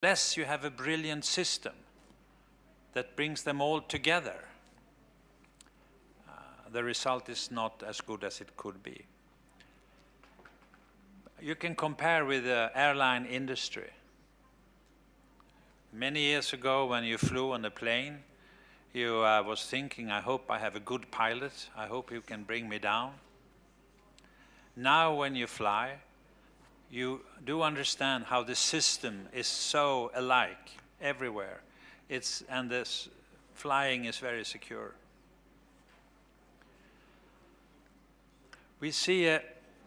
unless you have a brilliant system that brings them all together, the result is not as good as it could be. You can compare with the airline industry. Many years ago, when you flew on a plane, you was thinking, I hope I have a good pilot, I hope he can bring me down. Now when you fly, you do understand how the system is so alike everywhere. And this flying is very secure. We see a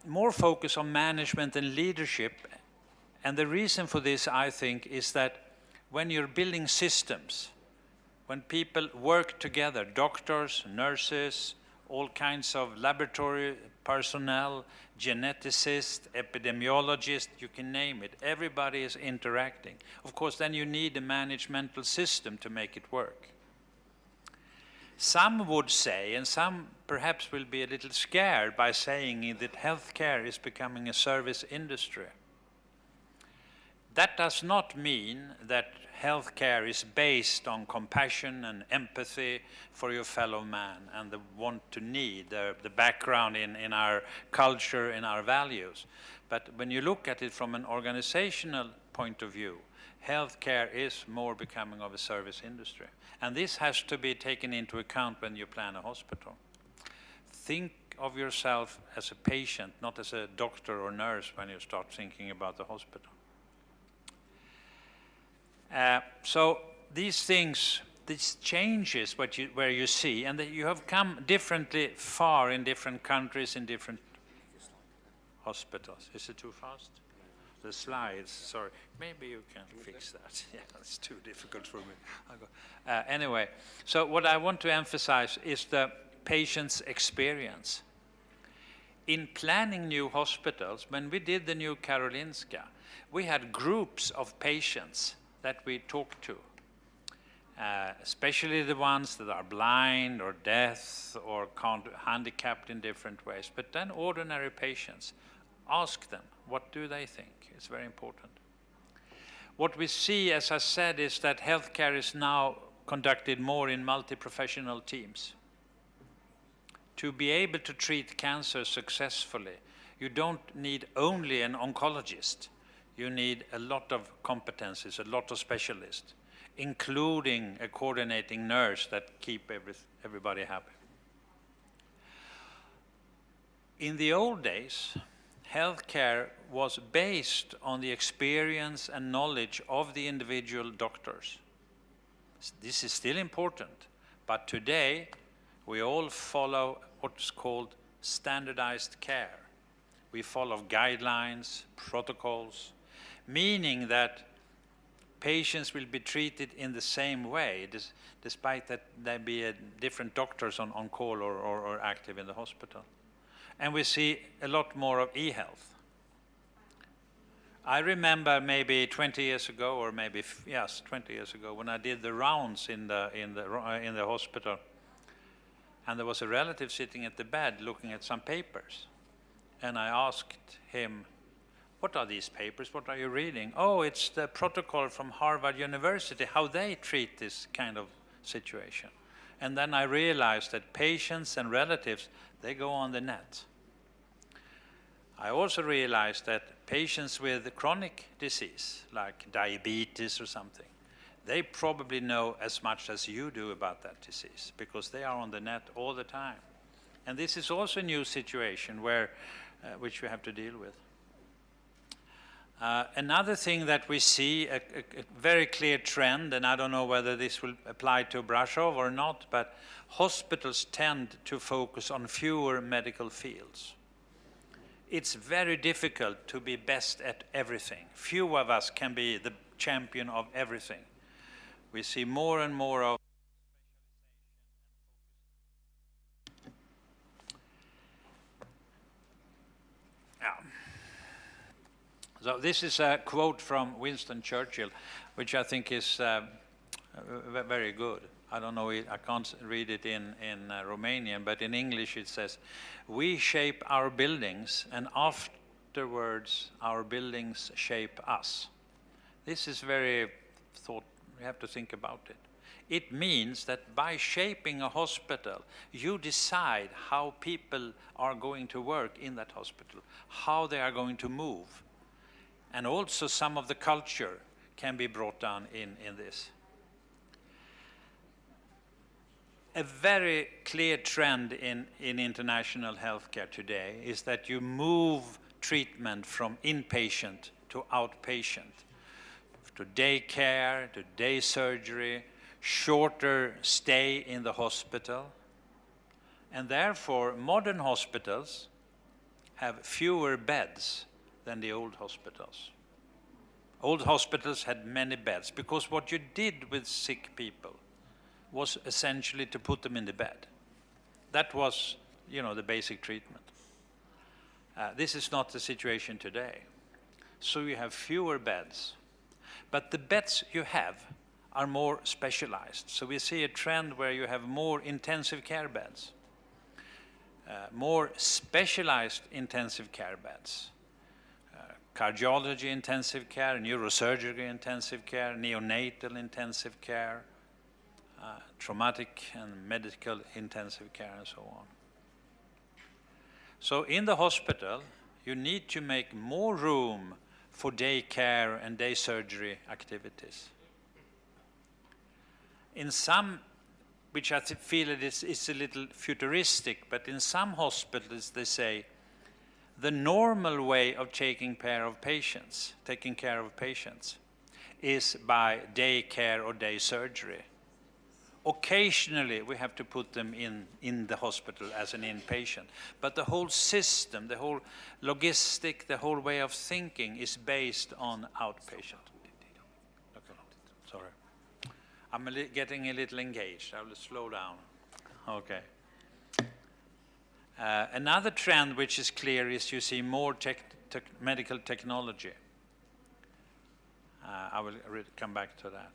more focus on management and leadership, and the reason for this, I think, is that when you're building systems, when people work together, doctors, nurses, all kinds of laboratory personnel, geneticists, epidemiologists, you can name it, everybody is interacting. Of course, then you need a managemental system to make it work. Some would say, and some perhaps will be a little scared by saying that healthcare is becoming a service industry. That does not mean that healthcare is based on compassion and empathy for your fellow man and the want to need, the background in our culture, in our values. But when you look at it from an organizational point of view, healthcare is more becoming of a service industry. And this has to be taken into account when you plan a hospital. Think of yourself as a patient, not as a doctor or nurse when you start thinking about the hospital. So these things, these changes where you see, and that you have come differently far in different countries, in different hospitals. Is it too fast? The slides, sorry. Maybe you can fix that. Yeah, it's too difficult for me. Anyway, so what I want to emphasize is the patient's experience. In planning new hospitals, when we did the new Karolinska, we had groups of patients that we talked to, especially the ones that are blind or deaf or handicapped in different ways, but then ordinary patients. Ask them, what do they think? It's very important. What we see, as I said, is that healthcare is now conducted more in multi-professional teams. To be able to treat cancer successfully, you don't need only an oncologist. You need a lot of competencies, a lot of specialists, including a coordinating nurse that keep everybody happy. In the old days, healthcare was based on the experience and knowledge of the individual doctors. This is still important, but today we all follow what's called standardized care. We follow guidelines, protocols, meaning that patients will be treated in the same way, despite that there be different doctors on call or active in the hospital. And we see a lot more of e-health. I remember maybe 20 years ago, or maybe, yes, 20 years ago, when I did the rounds in the hospital, and there was a relative sitting at the bed looking at some papers. And I asked him, what are these papers? What are you reading? Oh, it's the protocol from Harvard University, how they treat this kind of situation. And then I realized that patients and relatives, they go on the net. I also realized that patients with chronic disease, like diabetes or something, they probably know as much as you do about that disease, because they are on the net all the time. And this is also a new situation which we have to deal with. Another thing that we see, a very clear trend, and I don't know whether this will apply to Brasov or not, but hospitals tend to focus on fewer medical fields. It's very difficult to be best at everything. Few of us can be the champion of everything. We see more and more of So this is a quote from Winston Churchill, which I think is very good. I don't know, I can't read it in Romanian, but in English it says, "We shape our buildings, and afterwards our buildings shape us." This is very thought, we have to think about it. It means that by shaping a hospital, you decide how people are going to work in that hospital, how they are going to move. And also some of the culture can be brought down in this. A very clear trend in international healthcare today is that you move treatment from inpatient to outpatient, to day care, to day surgery, shorter stay in the hospital. And therefore, modern hospitals have fewer beds than the old hospitals. Old hospitals had many beds because what you did with sick people was essentially to put them in the bed. That was, the basic treatment. This is not the situation today. So you have fewer beds, but the beds you have are more specialized. So we see a trend where you have more intensive care beds, more specialized intensive care beds, cardiology intensive care, neurosurgery intensive care, neonatal intensive care, traumatic and medical intensive care, and so on. So in the hospital, you need to make more room for day care and day surgery activities. In some, which I feel is a little futuristic, but in some hospitals they say the normal way of taking care of patients is by day care or day surgery. Occasionally we have to put them in the hospital as an inpatient, but the whole system, the whole logistic, the whole way of thinking is based on outpatient. Okay. Sorry. I'm getting a little engaged. I will slow down. Okay. Another trend which is clear is you see more medical technology. I will come back to that.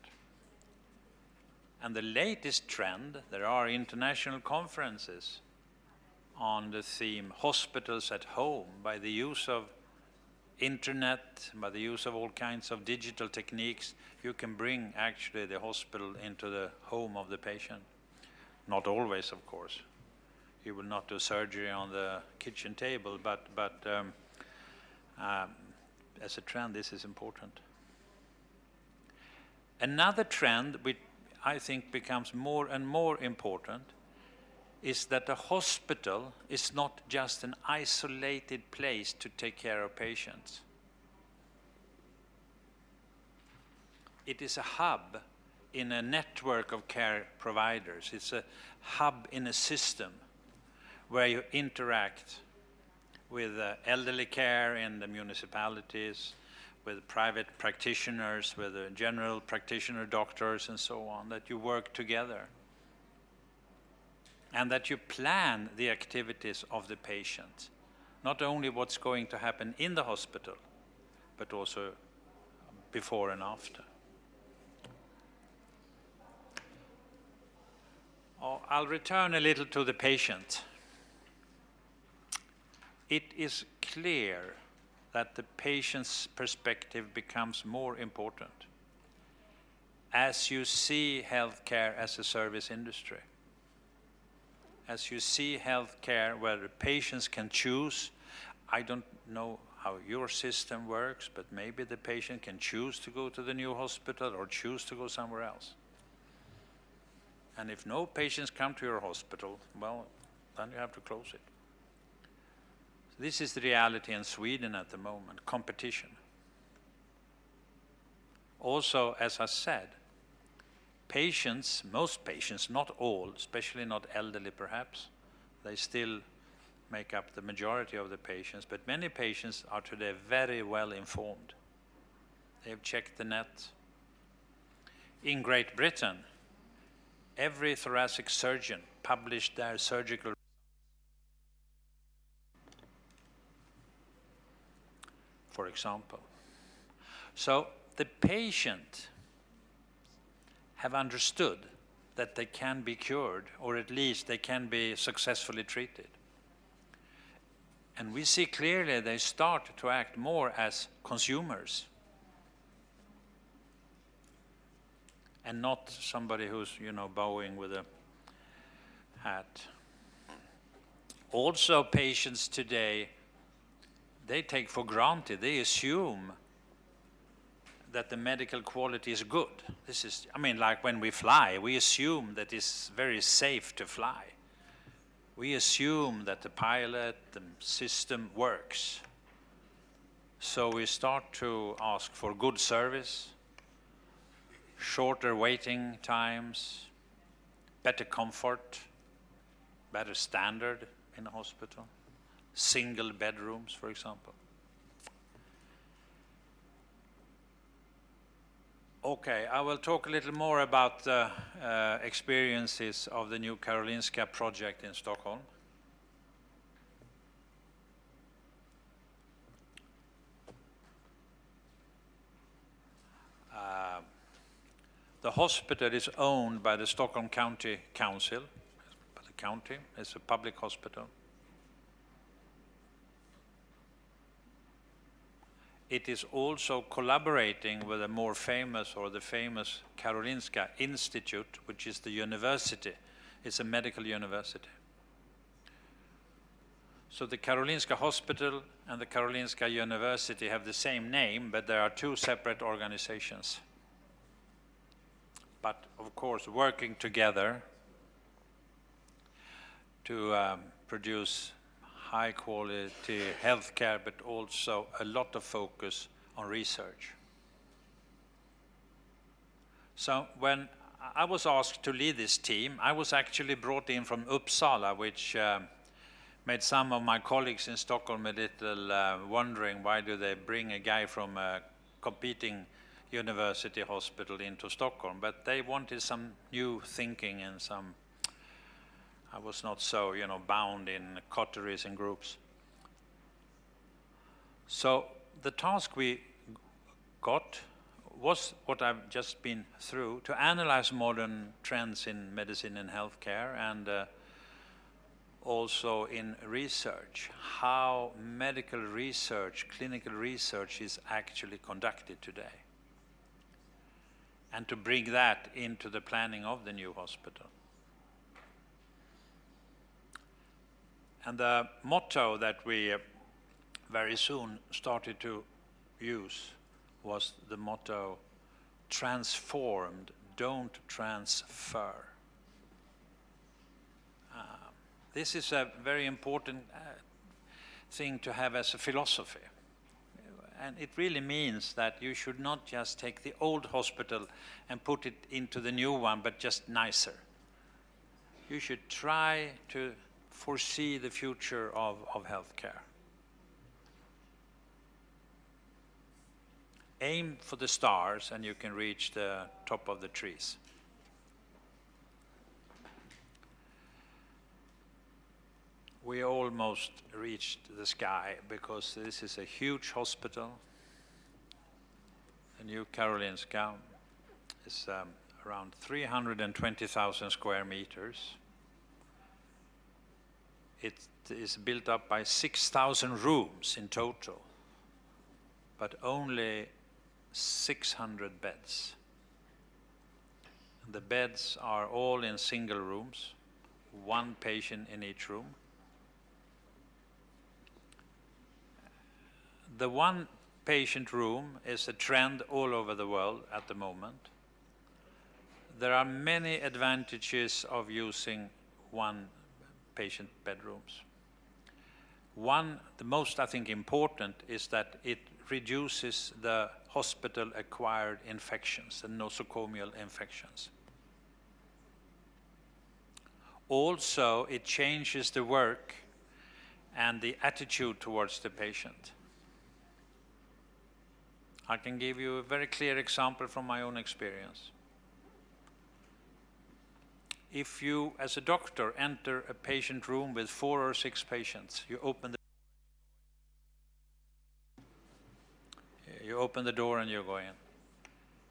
And the latest trend, there are international conferences on the theme hospitals at home. By the use of internet, by the use of all kinds of digital techniques, you can bring actually the hospital into the home of the patient. Not always, of course. You will not do surgery on the kitchen table, but as a trend, this is important. Another trend which I think becomes more and more important is that a hospital is not just an isolated place to take care of patients. It is a hub in a network of care providers. It's a hub in a system where you interact with elderly care in the municipalities, with private practitioners, with the general practitioner doctors and so on, that you work together. And that you plan the activities of the patient, not only what's going to happen in the hospital, but also before and after. I'll return a little to the patient. It is clear that the patient's perspective becomes more important as you see healthcare as a service industry. As you see healthcare where the patients can choose. I don't know how your system works, but maybe the patient can choose to go to the new hospital or choose to go somewhere else. And if no patients come to your hospital, well, then you have to close it. This is the reality in Sweden at the moment, competition. Also, as I said, patients, most patients, not all, especially not elderly perhaps, they still make up the majority of the patients, but many patients are today very well informed. They have checked the net. In Great Britain, every thoracic surgeon published their surgical for example. So the patient have understood that they can be cured, or at least they can be successfully treated. And we see clearly they start to act more as consumers. and not somebody who's, you know, bowing with a hat. Also, patients today, they take for granted, they assume that the medical quality is good. This is, I mean, like when we fly, we assume that it's very safe to fly. We assume that the pilot, the system works. So we start to ask for good service, shorter waiting times, better comfort, better standard in a hospital, single bedrooms, for example. Okay, I will talk a little more about the experiences of the new Karolinska project in Stockholm. The hospital is owned by the Stockholm County Council, by the county. It's a public hospital. It is also collaborating with a more famous, or the famous Karolinska Institute, which is the university. It's a medical university. So the Karolinska Hospital and the Karolinska University have the same name, but there are two separate organizations. But of course, working together to produce high quality healthcare, but also a lot of focus on research. So when I was asked to lead this team, I was actually brought in from Uppsala, which made some of my colleagues in Stockholm a little wondering, why do they bring a guy from a competing university hospital into Stockholm? But they wanted some new thinking and some, I was not so, you know, bound in coteries and groups. So the task we got was what I've just been through, to analyze modern trends in medicine and healthcare, and also in research, how medical research, clinical research is actually conducted today, and to bring that into the planning of the new hospital. And the motto that we very soon started to use was the motto, transformed, don't transfer. This is a very important thing to have as a philosophy. And it really means that you should not just take the old hospital and put it into the new one, but just nicer. You should try to foresee the future of healthcare. Aim for the stars and you can reach the top of the trees. We almost reached the sky because this is a huge hospital. The new Karolinska is around 320,000 square meters. It is built up by 6,000 rooms in total, but only 600 beds. The beds are all in single rooms, one patient in each room. The one patient room is a trend all over the world at the moment. There are many advantages of using one patient bedrooms. One, the most I think important, is that it reduces the hospital-acquired infections, the nosocomial infections. Also, it changes the work and the attitude towards the patient. I can give you a very clear example from my own experience. If you, as a doctor, enter a patient room with 4 or 6 patients, you open the door and you go in.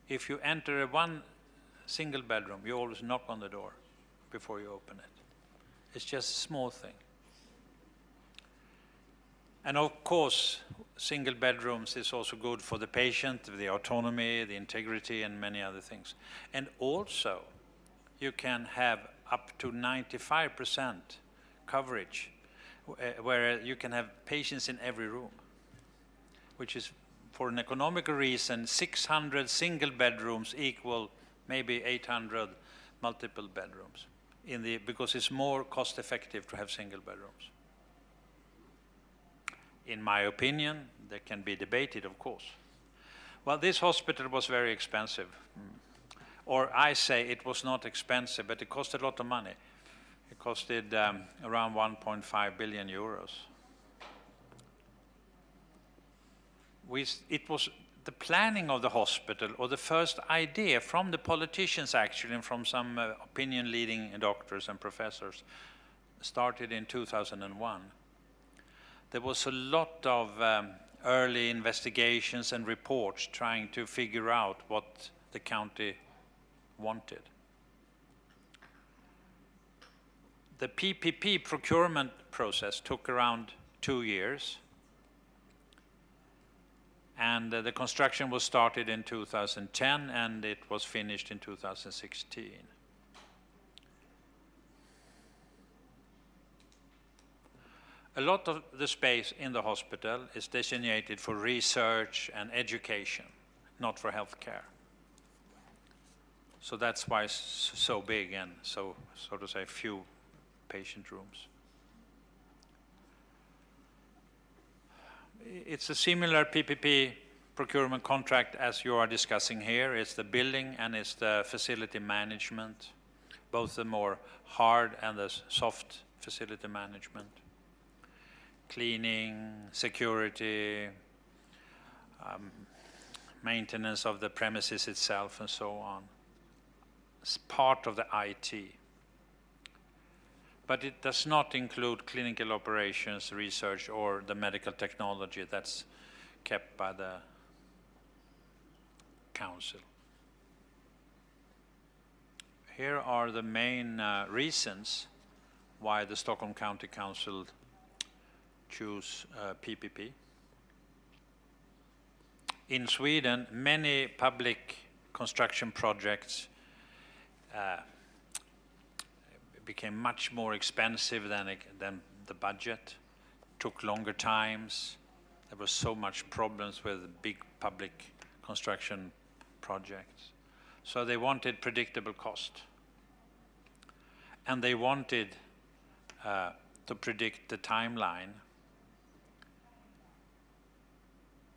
If you enter one single bedroom, you always knock on the door before you open it. It's just a small thing. And of course, single bedrooms is also good for the patient, the autonomy, the integrity, and many other things. And also, you can have up to 95% coverage, where you can have patients in every room, which is, for an economical reason, 600 single bedrooms equal maybe 800 multiple bedrooms, because it's more cost effective to have single bedrooms. In my opinion, that can be debated, of course. Well, this hospital was very expensive. Or I say it was not expensive, but it cost a lot of money. It costed around 1.5 billion euros. It was the planning of the hospital, or the first idea from the politicians actually, and from some opinion leading doctors and professors, started in 2001. There was a lot of early investigations and reports trying to figure out what the county wanted. The PPP procurement process took around 2 years, and the construction was started in 2010 and it was finished in 2016. A lot of the space in the hospital is designated for research and education, not for healthcare. So that's why it's so big and so to say, few patient rooms. It's a similar PPP procurement contract as you are discussing here. It's the building and it's the facility management, both the more hard and the soft facility management. Cleaning, security, maintenance of the premises itself, and so on. It's part of the IT. But it does not include clinical operations, research, or the medical technology that's kept by the council. Here are the main reasons why the Stockholm County Council choose PPP. In Sweden, many public construction projects became much more expensive than the budget, took longer times. There was so much problems with big public construction projects. So they wanted predictable cost. And they wanted to predict the timeline.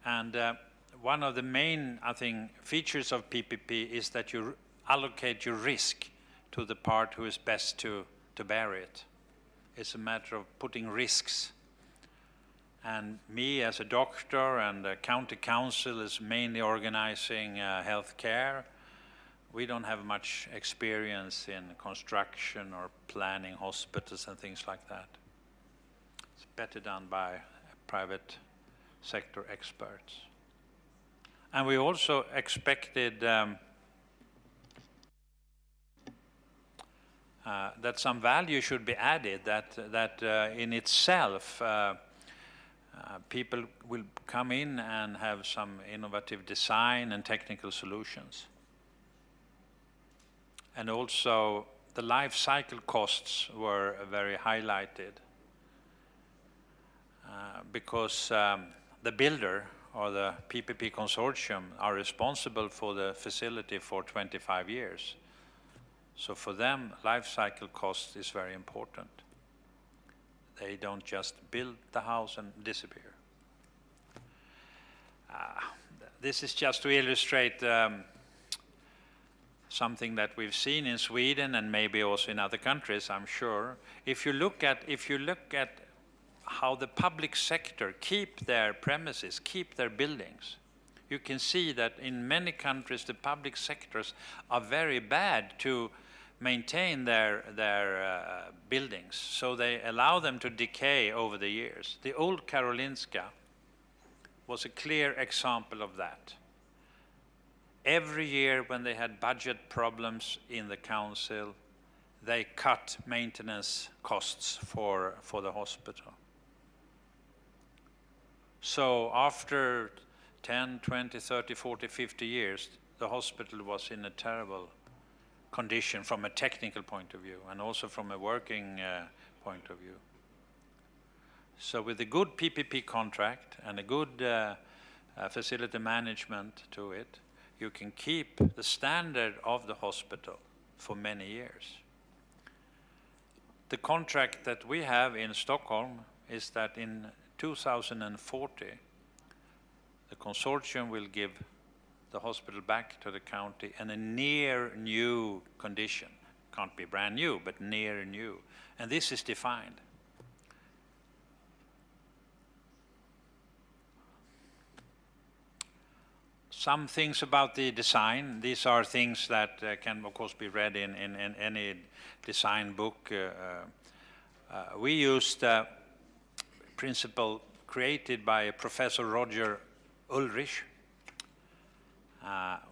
And one of the main, I think, features of PPP is that you allocate your risk to the part who is best to bear it. It's a matter of putting risks. And me as a doctor and the county council is mainly organizing healthcare. We don't have much experience in construction or planning hospitals and things like that. It's better done by private sector experts. And we also expected that some value should be added, that in itself people will come in and have some innovative design and technical solutions. And also the life cycle costs were very highlighted because the builder or the PPP consortium are responsible for the facility for 25 years. So for them, life cycle cost is very important. They don't just build the house and disappear. This is just to illustrate something that we've seen in Sweden and maybe also in other countries, I'm sure. If you look at how the public sector keep their premises, keep their buildings, you can see that in many countries the public sectors are very bad to maintain their buildings, so they allow them to decay over the years. The old Karolinska was a clear example of that. Every year when they had budget problems in the council, they cut maintenance costs for the hospital. So after 10, 20, 30, 40, 50 years, the hospital was in a terrible condition from a technical point of view and also from a working point of view. So with a good PPP contract and a good facility management to it, you can keep the standard of the hospital for many years. The contract that we have in Stockholm is that in 2040, the consortium will give the hospital back to the county in a near new condition. Can't be brand new, but near new. And this is defined. Some things about the design. These are things that can, of course, be read in any design book. We used a principle created by Professor Roger Ulrich,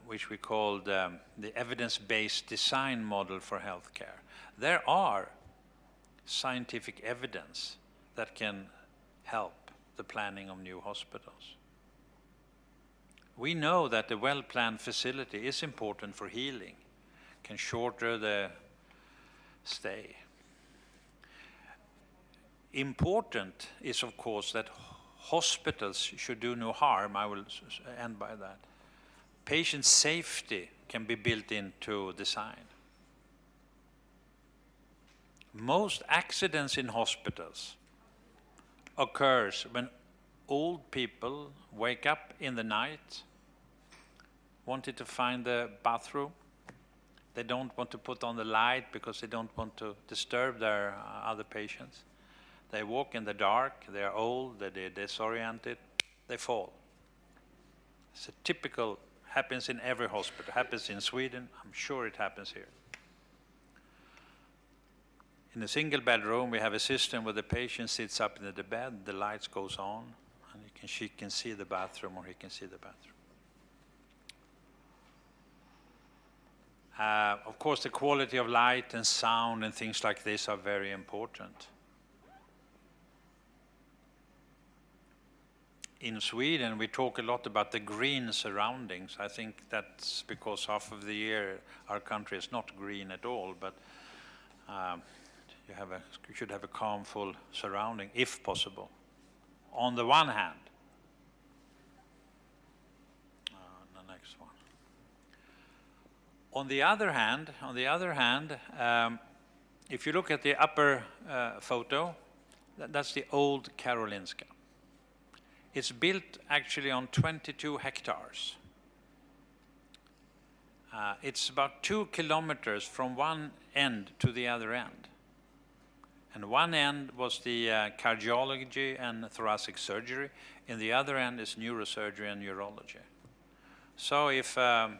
which we called the evidence-based design model for healthcare. There are scientific evidence that can help the planning of new hospitals. We know that a well-planned facility is important for healing, can shorten the stay. Important is, of course, that hospitals should do no harm. I will end by that. Patient safety can be built into design. Most accidents in hospitals occurs when old people wake up in the night, wanted to find the bathroom. They don't want to put on the light because they don't want to disturb their other patients. They walk in the dark, they are old, they're disoriented, they fall. It's a typical, happens in every hospital, happens in Sweden, I'm sure it happens here. In a single bedroom, we have a system where the patient sits up in the bed, the lights goes on, and she can see the bathroom or he can see the bathroom. Of course, the quality of light and sound and things like this are very important. In Sweden, we talk a lot about the green surroundings. I think that's because half of the year our country is not green at all, but you should have a calmful surrounding, if possible. On the one hand, the next one. On the other hand, if you look at the upper photo, that's the old Karolinska. It's built actually on 22 hectares. It's about 2 kilometers from one end to the other end. And one end was the cardiology and thoracic surgery, and the other end is neurosurgery and neurology. So if the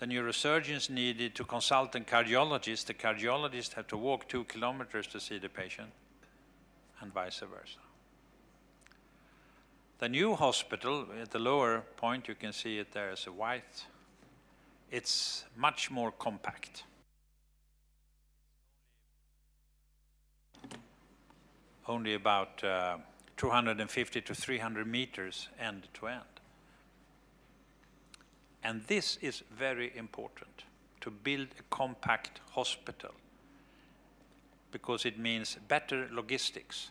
neurosurgeons needed to consult a cardiologist, the cardiologist had to walk 2 kilometers to see the patient, and vice versa. The new hospital, at the lower point, you can see it there as a white. It's much more compact. Only about 250 to 300 meters end to end. And this is very important, to build a compact hospital, because it means better logistics.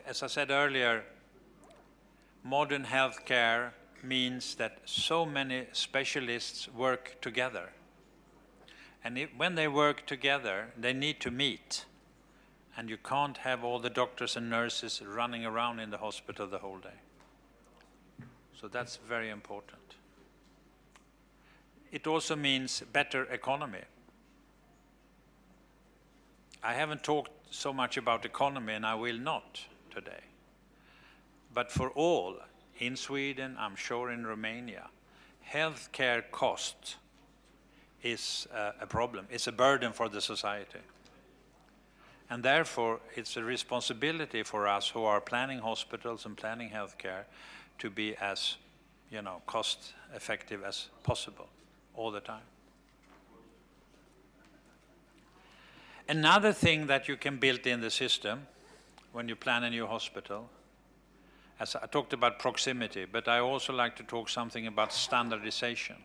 As I said earlier, modern healthcare means that so many specialists work together. And when they work together, they need to meet. And you can't have all the doctors and nurses running around in the hospital the whole day. So that's very important. It also means better economy. I haven't talked so much about economy, and I will not today. But for all, in Sweden, I'm sure in Romania, healthcare cost is a problem. It's a burden for the society. And therefore, it's a responsibility for us who are planning hospitals and planning healthcare to be as, cost effective as possible all the time. Another thing that you can build in the system, when you plan a new hospital. As I talked about proximity, but I also like to talk something about standardization.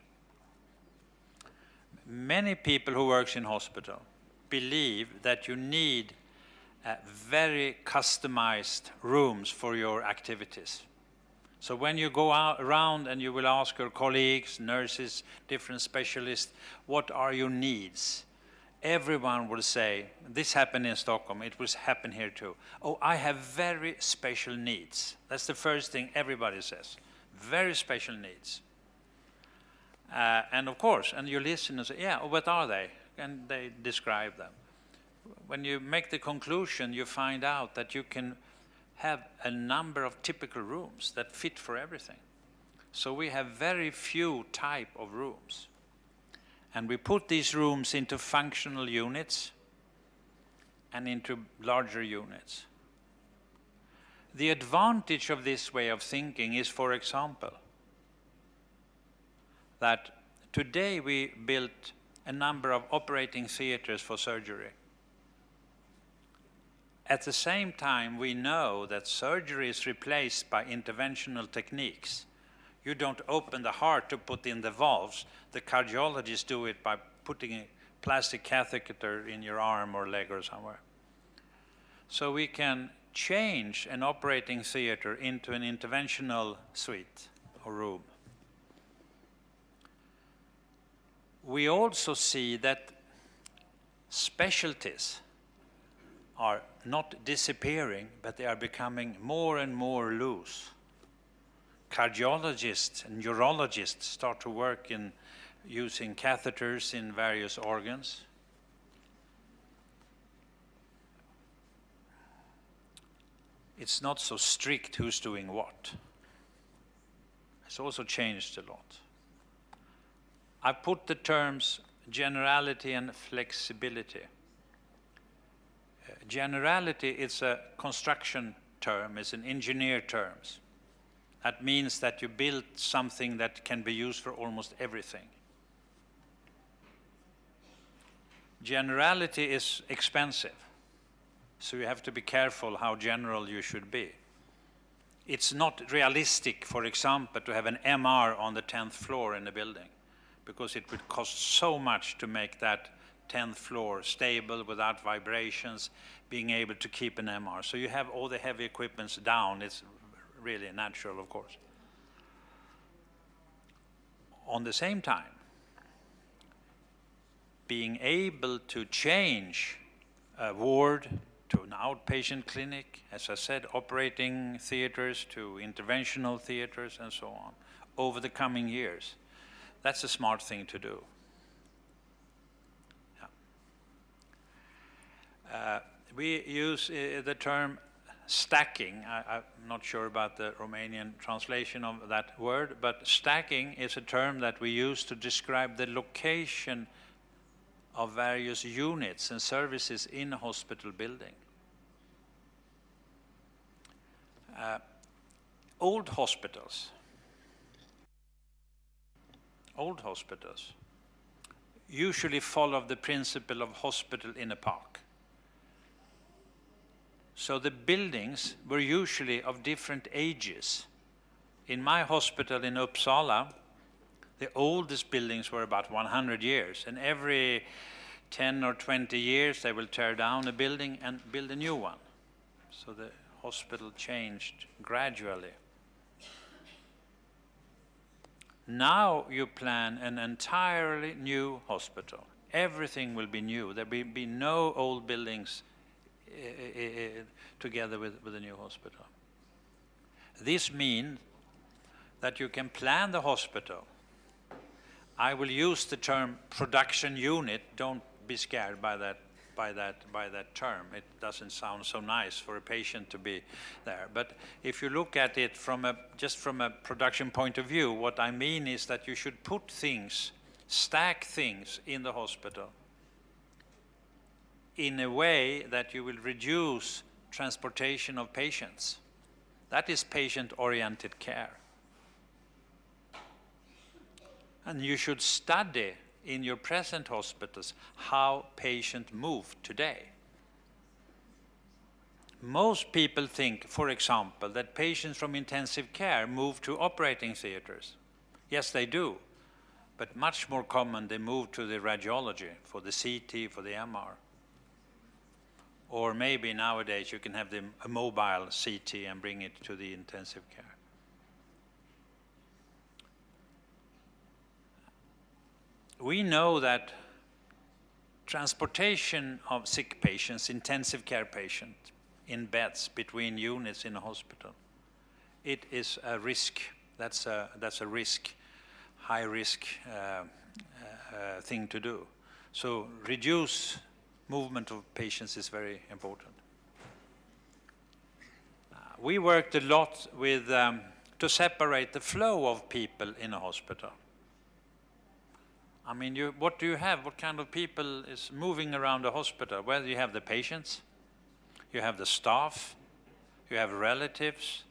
Many people who work in hospital believe that you need very customized rooms for your activities. So when you go out around and you will ask your colleagues, nurses, different specialists, what are your needs? Everyone will say, this happened in Stockholm, it will happen here too. Oh, I have very special needs. That's the first thing everybody says. Very special needs. And of course, and you listen and say, yeah, what are they? And they describe them. When you make the conclusion, you find out that you can have a number of typical rooms that fit for everything. So we have very few type of rooms. And we put these rooms into functional units and into larger units. The advantage of this way of thinking is, for example, that today we built a number of operating theaters for surgery. At the same time, we know that surgery is replaced by interventional techniques. You don't open the heart to put in the valves. The cardiologists do it by putting a plastic catheter in your arm or leg or somewhere. So we can change an operating theater into an interventional suite or room. We also see that specialties are not disappearing, but they are becoming more and more loose. Cardiologists and neurologists start to work in using catheters in various organs. It's not so strict who's doing what. It's also changed a lot. I put the terms generality and flexibility. Generality is a construction term, it's an engineer term. That means that you build something that can be used for almost everything. Generality is expensive, so you have to be careful how general you should be. It's not realistic, for example, to have an MR on the 10th floor in a building, because it would cost so much to make that 10th floor stable without vibrations, being able to keep an MR. So you have all the heavy equipments down. It's really natural, of course. On the same time, being able to change a ward to an outpatient clinic, as I said, operating theaters to interventional theaters and so on, over the coming years, that's a smart thing to do. We use the term stacking. I'm not sure about the Romanian translation of that word, but stacking is a term that we use to describe the location of various units and services in a hospital building. Old hospitals usually follow the principle of hospital in a park. So the buildings were usually of different ages. In my hospital in Uppsala, the oldest buildings were about 100 years, and every 10 or 20 years they will tear down a building and build a new one. So the hospital changed gradually. Now you plan an entirely new hospital. Everything will be new. There will be no old buildings together with the new hospital. This means that you can plan the hospital. I will use the term production unit. Don't be scared by that term. It doesn't sound so nice for a patient to be there. But if you look at it just from a production point of view, what I mean is that you should put things, stack things in the hospital in a way that you will reduce transportation of patients. That is patient-oriented care. And you should study in your present hospitals how patients move today. most people think, for example, that patients from intensive care move to operating theaters. Yes, they do, but much more common, they move to the radiology for the CT, for the MR. Or maybe nowadays you can have a mobile CT and bring it to the intensive care. We know that transportation of sick patients, intensive care patients, in beds between units in a hospital, it is a risk. That's a risk, high risk thing to do. So reduce movement of patients is very important. We worked a lot with to separate the flow of people in a hospital. I mean, what do you have? What kind of people is moving around the hospital? Well, you have the patients, you have the staff, you have relatives,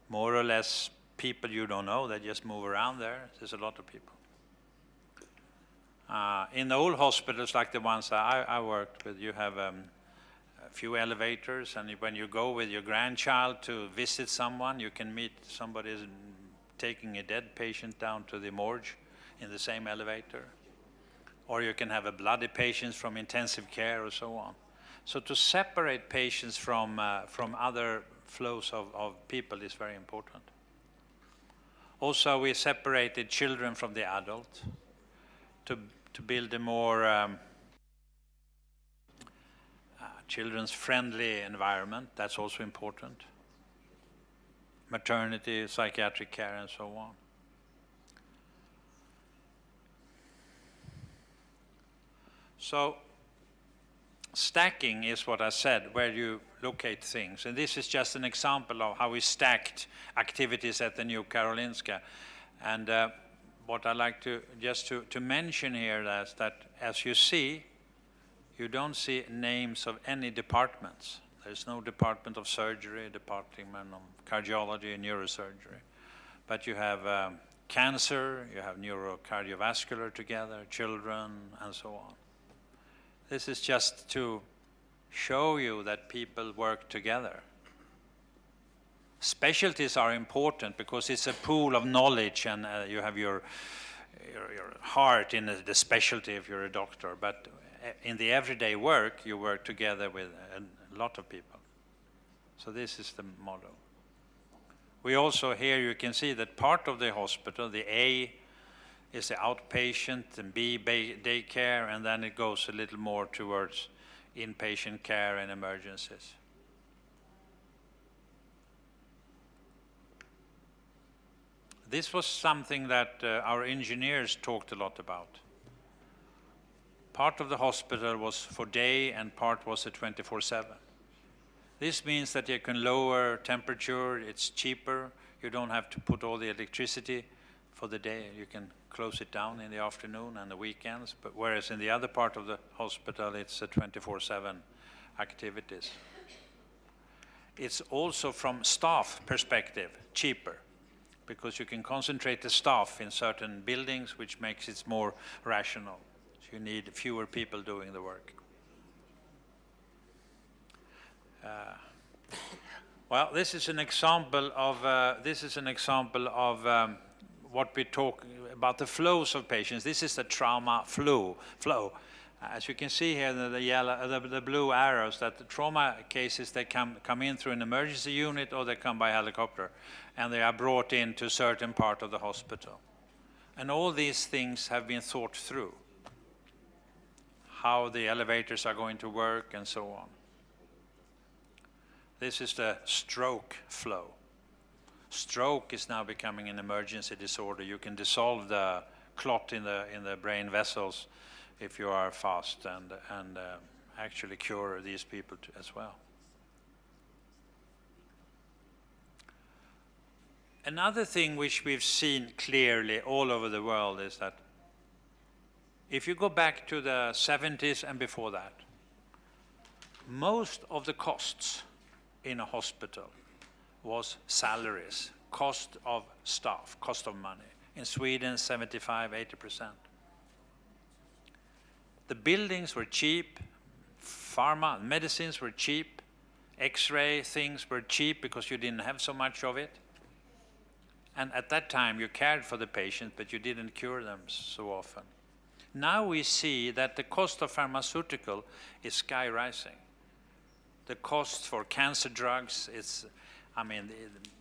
more or less people you don't know that just move around there. There's a lot of people. In the old hospitals like the ones I worked with, you have a few elevators, and when you go with your grandchild to visit someone, you can meet somebody taking a dead patient down to the morgue in the same elevator. Or you can have a bloody patient from intensive care or so on. So to separate patients from other flows of people is very important. Also, we separated children from the adult to build a more children's friendly environment. That's also important. Maternity, psychiatric care, and so on. So stacking is what I said, where you locate things. And this is just an example of how we stacked activities at the New Karolinska. And what I like to mention here is that, as you see, you don't see names of any departments. There's no department of surgery, department of cardiology, neurosurgery. But you have cancer, you have neurocardiovascular together, children, and so on. This is just to show you that people work together. Specialties are important because it's a pool of knowledge, and you have your heart in the specialty if you're a doctor. But in the everyday work, you work together with a lot of people. So this is the model. We also here, you can see that part of the hospital, the A is the outpatient, and B, daycare, and then it goes a little more towards inpatient care and emergencies. This was something that our engineers talked a lot about. Part of the hospital was for day and part was a 24/7. This means that you can lower temperature, it's cheaper, you don't have to put all the electricity for the day, you can close it down in the afternoon and the weekends, but whereas in the other part of the hospital it's a 24/7 activities. It's also from staff perspective cheaper, because you can concentrate the staff in certain buildings, which makes it more rational. So you need fewer people doing the work. Well, this is an example of what we talk about, the flows of patients. This is the trauma flow. As you can see here, the blue arrows, that the trauma cases, they come in through an emergency unit or they come by helicopter, and they are brought into a certain part of the hospital. And all these things have been thought through, how the elevators are going to work and so on. This is the stroke flow. Stroke is now becoming an emergency disorder. You can dissolve the clot in the brain vessels if you are fast, and actually cure these people as well. Another thing which we've seen clearly all over the world is that if you go back to the 70s and before that, most of the costs in a hospital was salaries, cost of staff, cost of money. In Sweden, 75–80%. The buildings were cheap, pharma, medicines were cheap, X-ray things were cheap because you didn't have so much of it. And at that time, you cared for the patient, but you didn't cure them so often. Now we see that the cost of pharmaceutical is sky rising. The cost for cancer drugs is,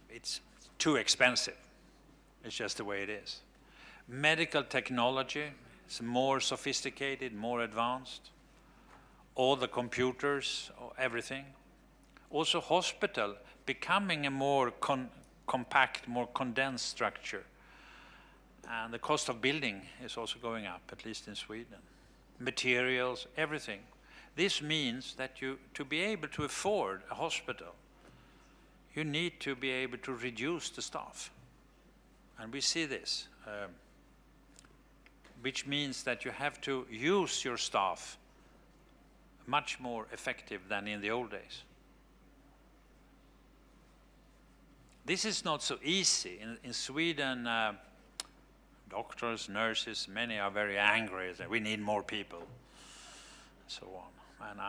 it's too expensive. It's just the way it is. Medical technology is more sophisticated, more advanced. All the computers, everything. Also hospital becoming a more compact, more condensed structure. And the cost of building is also going up, at least in Sweden. Materials, everything. This means that to be able to afford a hospital, you need to be able to reduce the staff. And we see this, which means that you have to use your staff much more effective than in the old days. This is not so easy. In Sweden, doctors, nurses, many are very angry that we need more people, and so on. And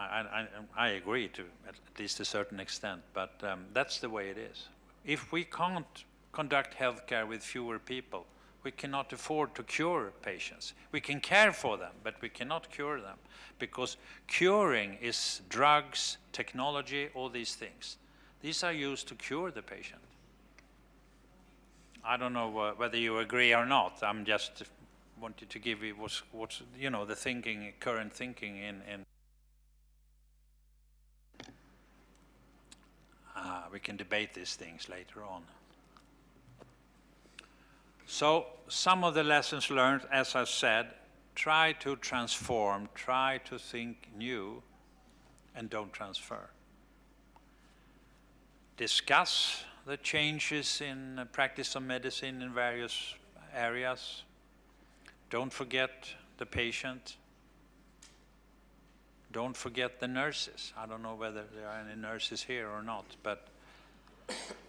I agree to at least a certain extent, but that's the way it is. If we can't conduct healthcare with fewer people, we cannot afford to cure patients. We can care for them, but we cannot cure them, because curing is drugs, technology, all these things. These are used to cure the patient. I don't know whether you agree or not. I'm just wanted to give you what's you know, the thinking, current thinking in we can debate these things later on. So some of the lessons learned, as I said, try to transform, try to think new, and don't transfer. Discuss the changes in practice of medicine in various areas. Don't forget the patient. Don't forget the nurses. I don't know whether there are any nurses here or not, but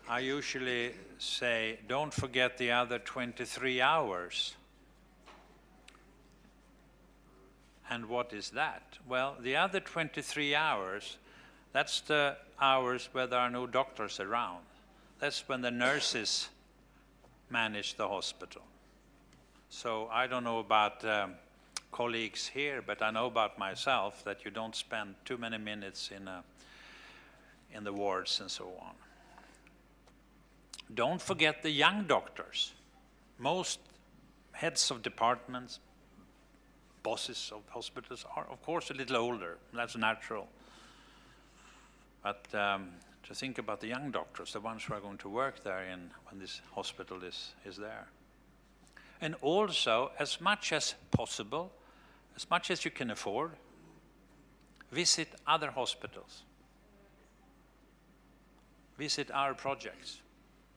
I usually say, don't forget the other 23 hours. And what is that? Well, the other 23 hours, that's the hours where there are no doctors around. That's when the nurses manage the hospital. So I don't know about colleagues here, but I know about myself that you don't spend too many minutes in the wards and so on. Don't forget the young doctors. Most heads of departments, bosses of hospitals are, of course, a little older. That's natural. But to think about the young doctors, the ones who are going to work there when this hospital is there. And also, as much as possible, as much as you can afford, visit other hospitals. Visit our projects,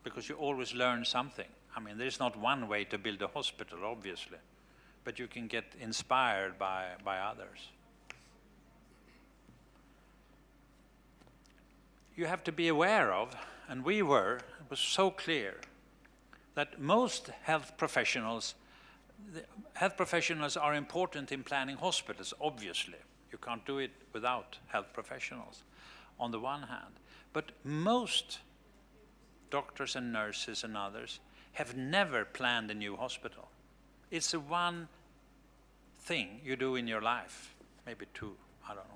because you always learn something. I mean, there's not one way to build a hospital, obviously, but you can get inspired by others. You have to be aware of, and it was so clear, that most health professionals are important in planning hospitals, obviously. You can't do it without health professionals, on the one hand. But most doctors and nurses and others have never planned a new hospital. It's the one thing you do in your life, maybe two, I don't know.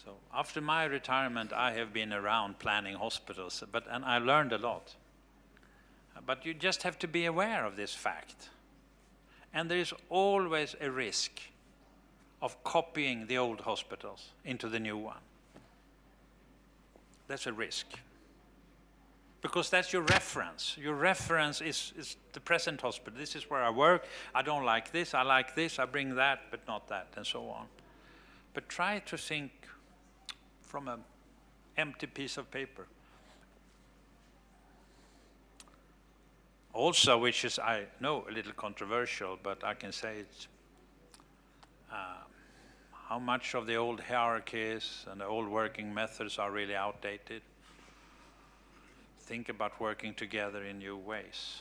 So after my retirement, I have been around planning hospitals, and I learned a lot. But you just have to be aware of this fact. And there is always a risk of copying the old hospitals into the new one. That's a risk. Because that's your reference. Your reference is the present hospital. This is where I work. I don't like this. I like this. I bring that, but not that, and so on. But try to think from an empty piece of paper. Also, which is, I know, a little controversial, but I can say it's how much of the old hierarchies and the old working methods are really outdated. Think about working together in new ways.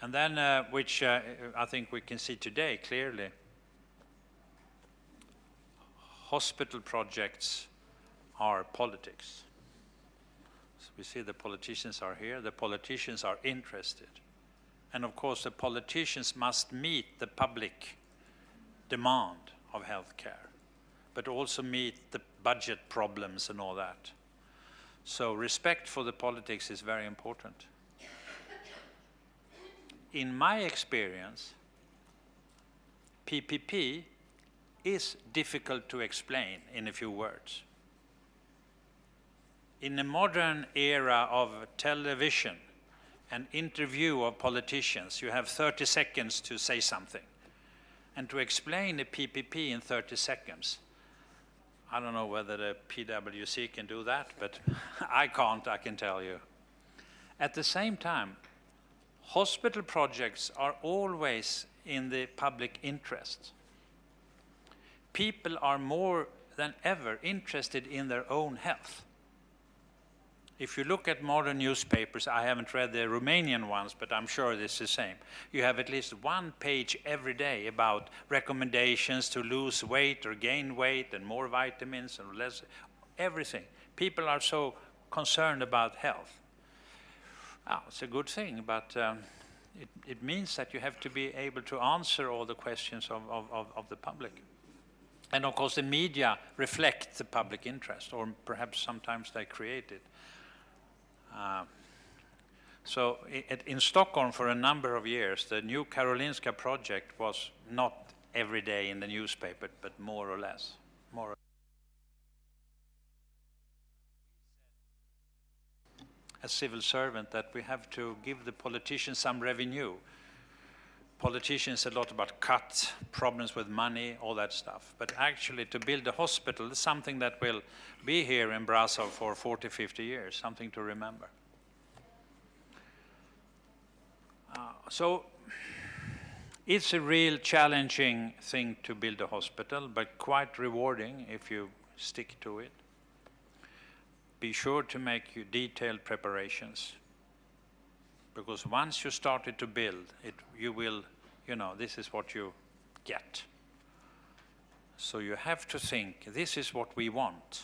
And then, which I think we can see today clearly, hospital projects are politics. So we see the politicians are here, the politicians are interested. And of course the politicians must meet the public demand of healthcare, but also meet the budget problems and all that. So respect for the politics is very important. In my experience, PPP is difficult to explain in a few words. In the modern era of television and interview of politicians, you have 30 seconds to say something. And to explain a PPP in 30 seconds, I don't know whether the PwC can do that, but I can't, I can tell you. At the same time, hospital projects are always in the public interest. People are more than ever interested in their own health. If you look at modern newspapers, I haven't read the Romanian ones, but I'm sure it's the same. You have at least one page every day about recommendations to lose weight or gain weight and more vitamins and less, everything. People are so concerned about health. Oh, it's a good thing, but it means that you have to be able to answer all the questions of the public. And of course the media reflect the public interest, or perhaps sometimes they create it. So in Stockholm for a number of years, the new Karolinska project was not every day in the newspaper, but more or less. As civil servant, that we have to give the politicians some revenue. Politicians a lot about cuts, problems with money, all that stuff. But actually to build a hospital is something that will be here in Brasov for 40, 50 years, something to remember. So it's a real challenging thing to build a hospital, but quite rewarding if you stick to it. Be sure to make your detailed preparations, because once you started to build it, you will, this is what you get. So you have to think, this is what we want.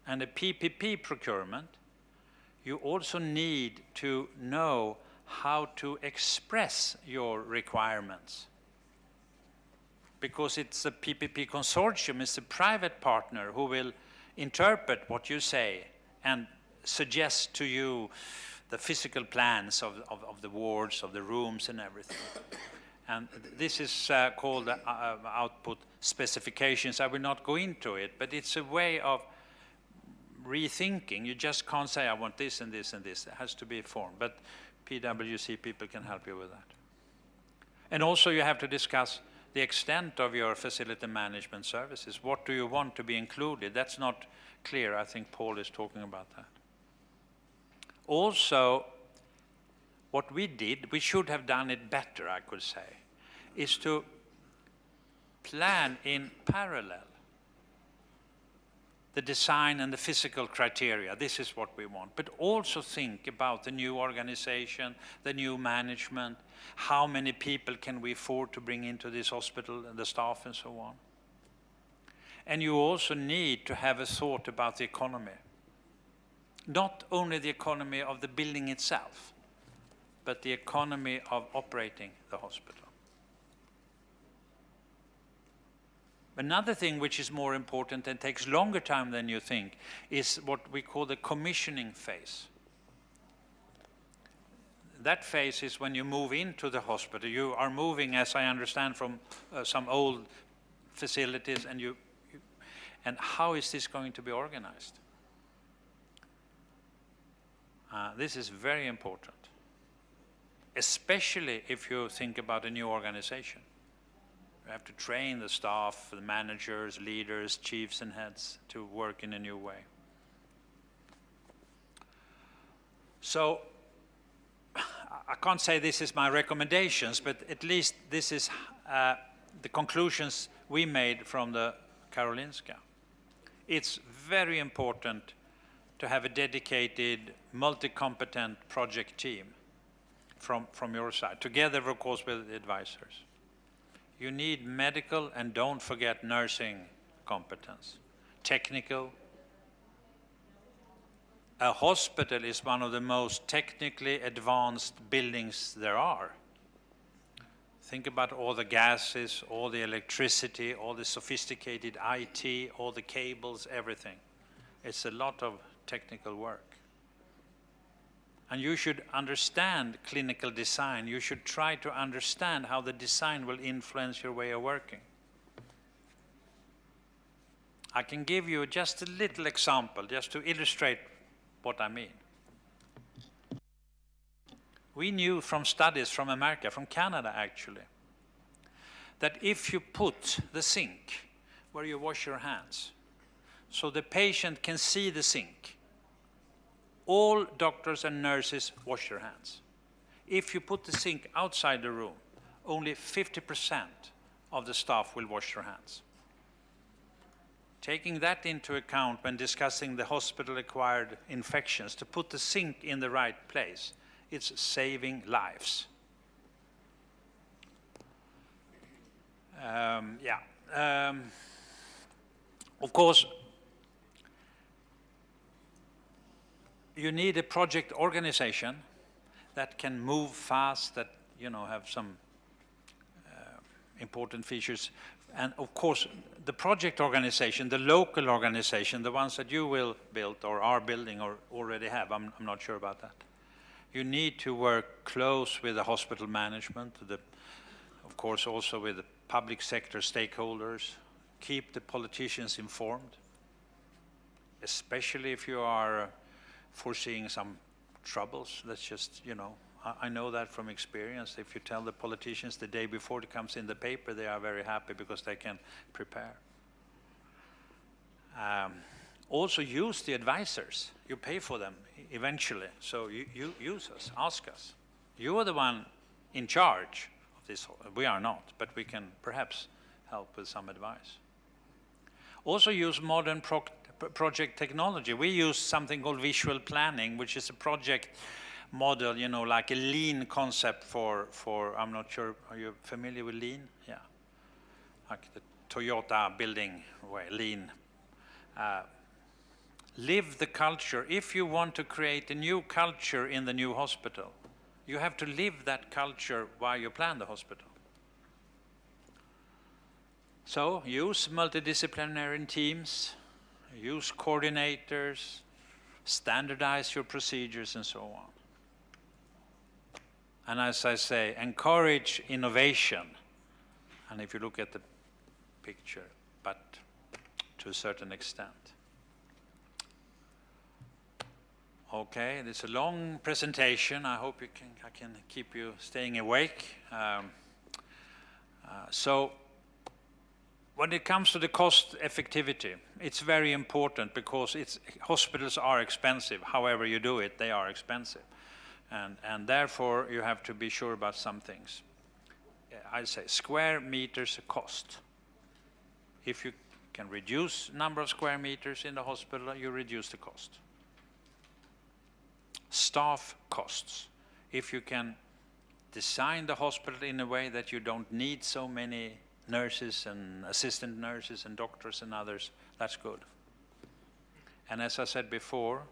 And a PPP procurement, you also need to know how to express your requirements. Because it's a PPP consortium, it's a private partner who will interpret what you say and suggest to you the physical plans of the wards, of the rooms and everything. And this is called output specifications. I will not go into it, but it's a way of rethinking. You just can't say, I want this and this and this. It has to be formed. But PwC people can help you with that. And also you have to discuss the extent of your facility management services. What do you want to be included? That's not clear. I think Paul is talking about that. Also, what we did, we should have done it better, I could say, is to plan in parallel the design and the physical criteria. This is what we want. But also think about the new organization, the new management, how many people can we afford to bring into this hospital, and the staff and so on. And you also need to have a thought about the economy. Not only the economy of the building itself, but the economy of operating the hospital. Another thing which is more important and takes longer time than you think is what we call the commissioning phase. That phase is when you move into the hospital. You are moving, as I understand, from some old facilities, and how is this going to be organized? This is very important, especially if you think about a new organization. You have to train the staff, the managers, leaders, chiefs and heads to work in a new way. So I can't say this is my recommendations, but at least this is the conclusions we made from the Karolinska. It's very important to have a dedicated, multi-competent project team from your side, together, of course, with the advisors. You need medical, and don't forget nursing competence. Technical. A hospital is one of the most technically advanced buildings there are. Think about all the gases, all the electricity, all the sophisticated IT, all the cables, everything. It's a lot of technical work. And you should understand clinical design. You should try to understand how the design will influence your way of working. I can give you just a little example, just to illustrate what I mean. We knew from studies from America, from Canada actually, that if you put the sink where you wash your hands, so the patient can see the sink, all doctors and nurses wash their hands. If you put the sink outside the room, only 50% of the staff will wash their hands. Taking that into account when discussing the hospital-acquired infections, to put the sink in the right place, it's saving lives. Of course, you need a project organization that can move fast, that have some important features. And of course, the project organization, the local organization, the ones that you will build or are building or already have, I'm not sure about that. You need to work close with the hospital management, of course also with the public sector stakeholders, keep the politicians informed, especially if you are foreseeing some troubles. That's just, I know that from experience. If you tell the politicians the day before it comes in the paper, they are very happy because they can prepare. Also use the advisors. You pay for them eventually, so you use us, ask us. You are the one in charge of this. We are not, but we can perhaps help with some advice. Also use modern project technology. We use something called visual planning, which is a project model, like a lean concept for, I'm not sure, are you familiar with lean? Yeah. Like the Toyota building way, lean. Live the culture. If you want to create a new culture in the new hospital, you have to live that culture while you plan the hospital. So use multidisciplinary teams, use coordinators, standardize your procedures and so on. And as I say, encourage innovation. And if you look at the picture, but to a certain extent. Okay, this is a long presentation. I hope I can keep you staying awake. So when it comes to the cost effectivity, it's very important because hospitals are expensive. However you do it, they are expensive. And therefore, you have to be sure about some things. I say square meters cost. If you can reduce number of square meters in the hospital, you reduce the cost. Staff costs. If you can design the hospital in a way that you don't need so many nurses and assistant nurses and doctors and others, that's good. And as I said before,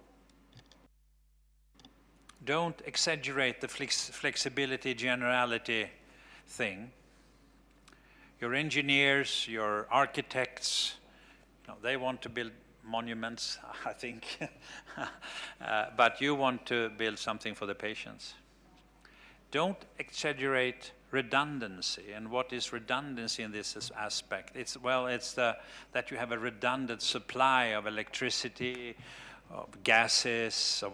don't exaggerate the flexibility, generality thing. Your engineers, your architects, they want to build monuments, I think, but you want to build something for the patients. Don't exaggerate redundancy. And what is redundancy in this aspect? It's that you have a redundant supply of electricity, of gases, of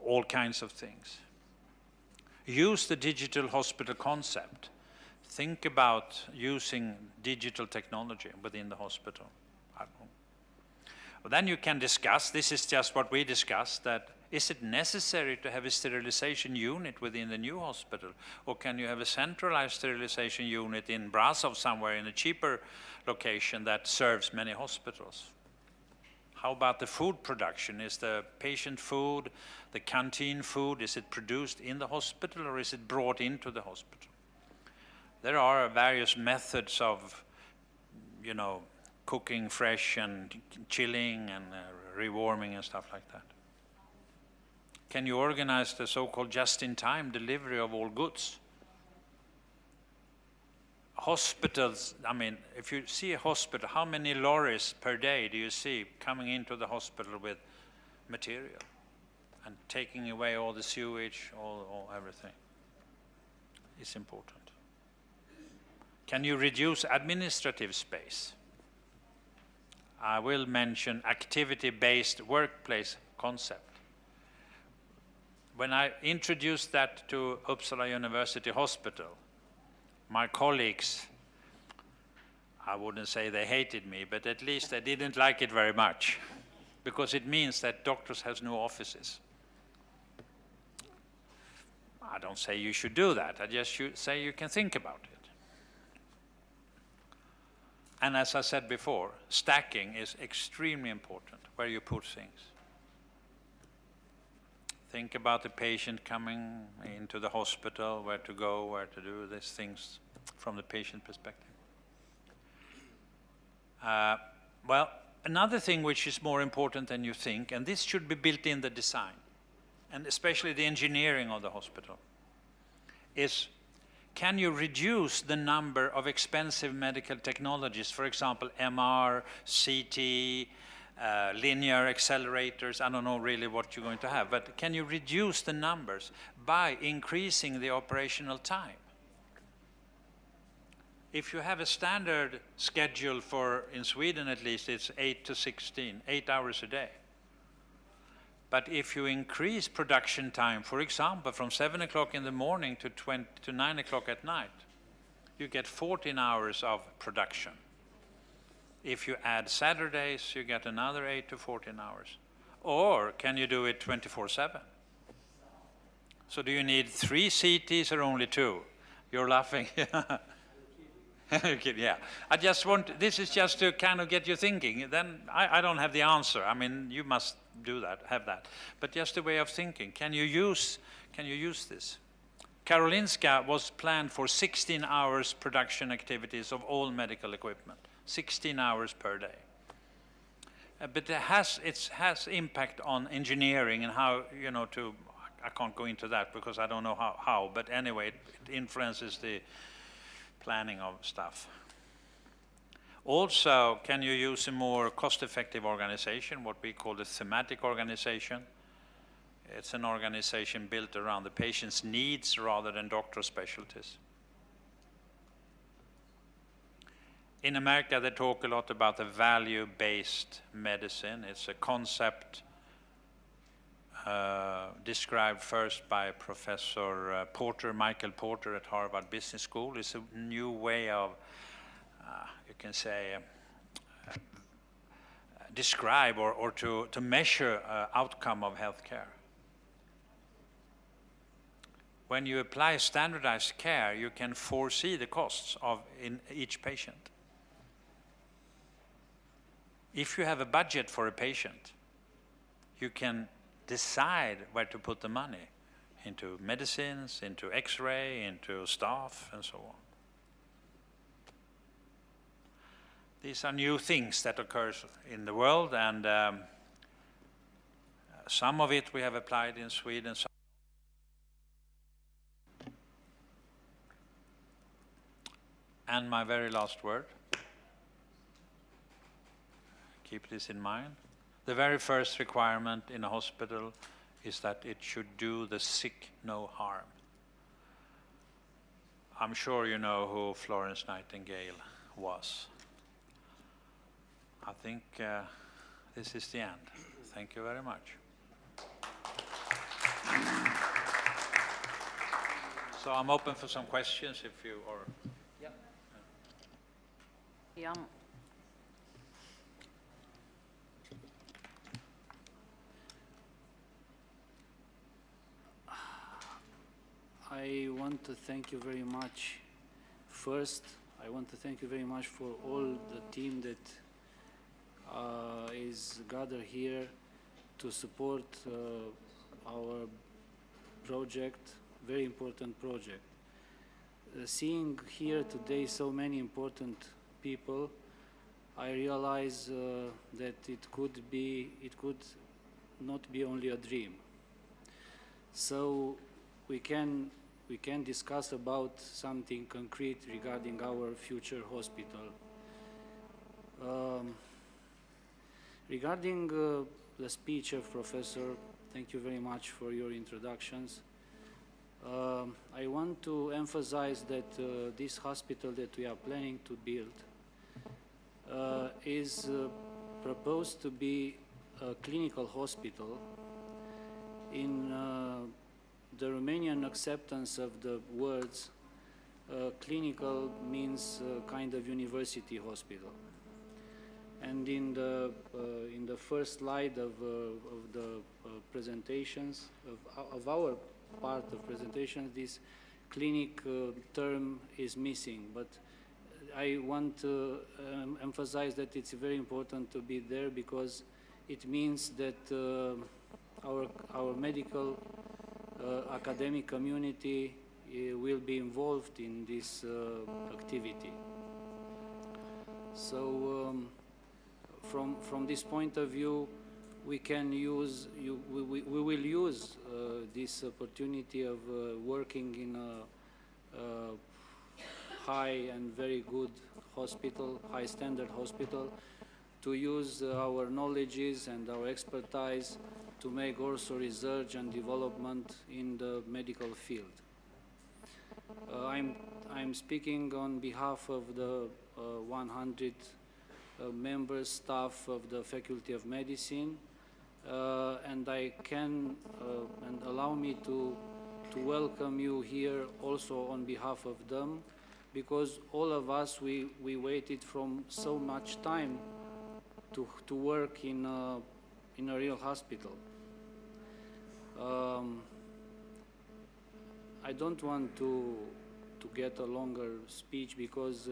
all kinds of things. Use the digital hospital concept. Think about using digital technology within the hospital. Well, then you can discuss, this is just what we discussed, that is it necessary to have a sterilization unit within the new hospital? Or can you have a centralized sterilization unit in Brasov somewhere in a cheaper location that serves many hospitals? How about the food production? Is the patient food, the canteen food, is it produced in the hospital or is it brought into the hospital? There are various methods of, cooking fresh and chilling and rewarming and stuff like that? Can you organize the so-called just-in-time delivery of all goods? Hospitals, I mean, if you see a hospital, how many lorries per day do you see coming into the hospital with material and taking away all the sewage, all everything? It's important. Can you reduce administrative space? I will mention activity-based workplace concept. When I introduced that to Uppsala University Hospital, my colleagues, I wouldn't say they hated me, but at least they didn't like it very much, because it means that doctors have no offices. I don't say you should do that, I just should say you can think about it. And as I said before, stacking is extremely important, where you put things. Think about the patient coming into the hospital, where to go, where to do these things from the patient perspective. Well, another thing which is more important than you think, and this should be built in the design, and especially the engineering of the hospital, is can you reduce the number of expensive medical technologies, for example, MR, CT, linear accelerators, I don't know really what you're going to have, but can you reduce the numbers by increasing the operational time? If you have a standard schedule for, in Sweden at least, it's 8 to 16, 8 hours a day. But if you increase production time, for example, from 7 o'clock in the morning to 9 o'clock at night, you get 14 hours of production. If you add Saturdays, you get another 8 to 14 hours. Or can you do it 24/7? So do you need 3 CTs or only 2? You're laughing. Yeah. I just want, this is just to kind of get you thinking. Then I don't have the answer. I mean, you must do that, have that. But just a way of thinking. Can you use this? Karolinska was planned for 16 hours production activities of all medical equipment. 16 hours per day. But it has impact on engineering and how, you know, I can't go into that because I don't know how, but anyway, it influences the planning of stuff. Also, can you use a more cost-effective organization, what we call the thematic organization? It's an organization built around the patient's needs rather than doctor specialties. In America, they talk a lot about the value-based medicine. It's a concept described first by Professor Porter, Michael Porter at Harvard Business School. It's a new way of, you can say, describe or to measure outcome of healthcare. When you apply standardized care, you can foresee the costs in each patient. If you have a budget for a patient, you can decide where to put the money, into medicines, into X-ray, into staff, and so on. These are new things that occur in the world, and some of it we have applied in Sweden. And my very last word, keep this in mind. The very first requirement in a hospital is that it should do the sick no harm. I'm sure you know who Florence Nightingale was. I think this is the end. Thank you very much. So I'm open for some questions if you are. Yeah. I want to thank you very much. First, I want to thank you very much for all the team that is gathered here to support our project, very important project. Seeing here today so many important people, I realize that it could not be only a dream. So we can discuss about something concrete regarding our future hospital. Regarding the speech of Professor, thank you very much for your introductions. I want to emphasize that this hospital that we are planning to build is proposed to be a clinical hospital. In the Romanian acceptance of the words, clinical means kind of university hospital. And in the first slide of the presentations, of our part of presentation, this clinic term is missing. But I want to emphasize that it's very important to be there because it means that our medical academic community will be involved in this activity. So from this point of view, we can use, we will use this opportunity of working in a high and very good hospital, high standard hospital, to use our knowledges and our expertise to make also research and development in the medical field. I'm speaking on behalf of the 100 members, staff of the Faculty of Medicine, and I can, and allow me to welcome you here also on behalf of them, because all of us, we waited from so much time to work in a real hospital. I don't want to get a longer speech because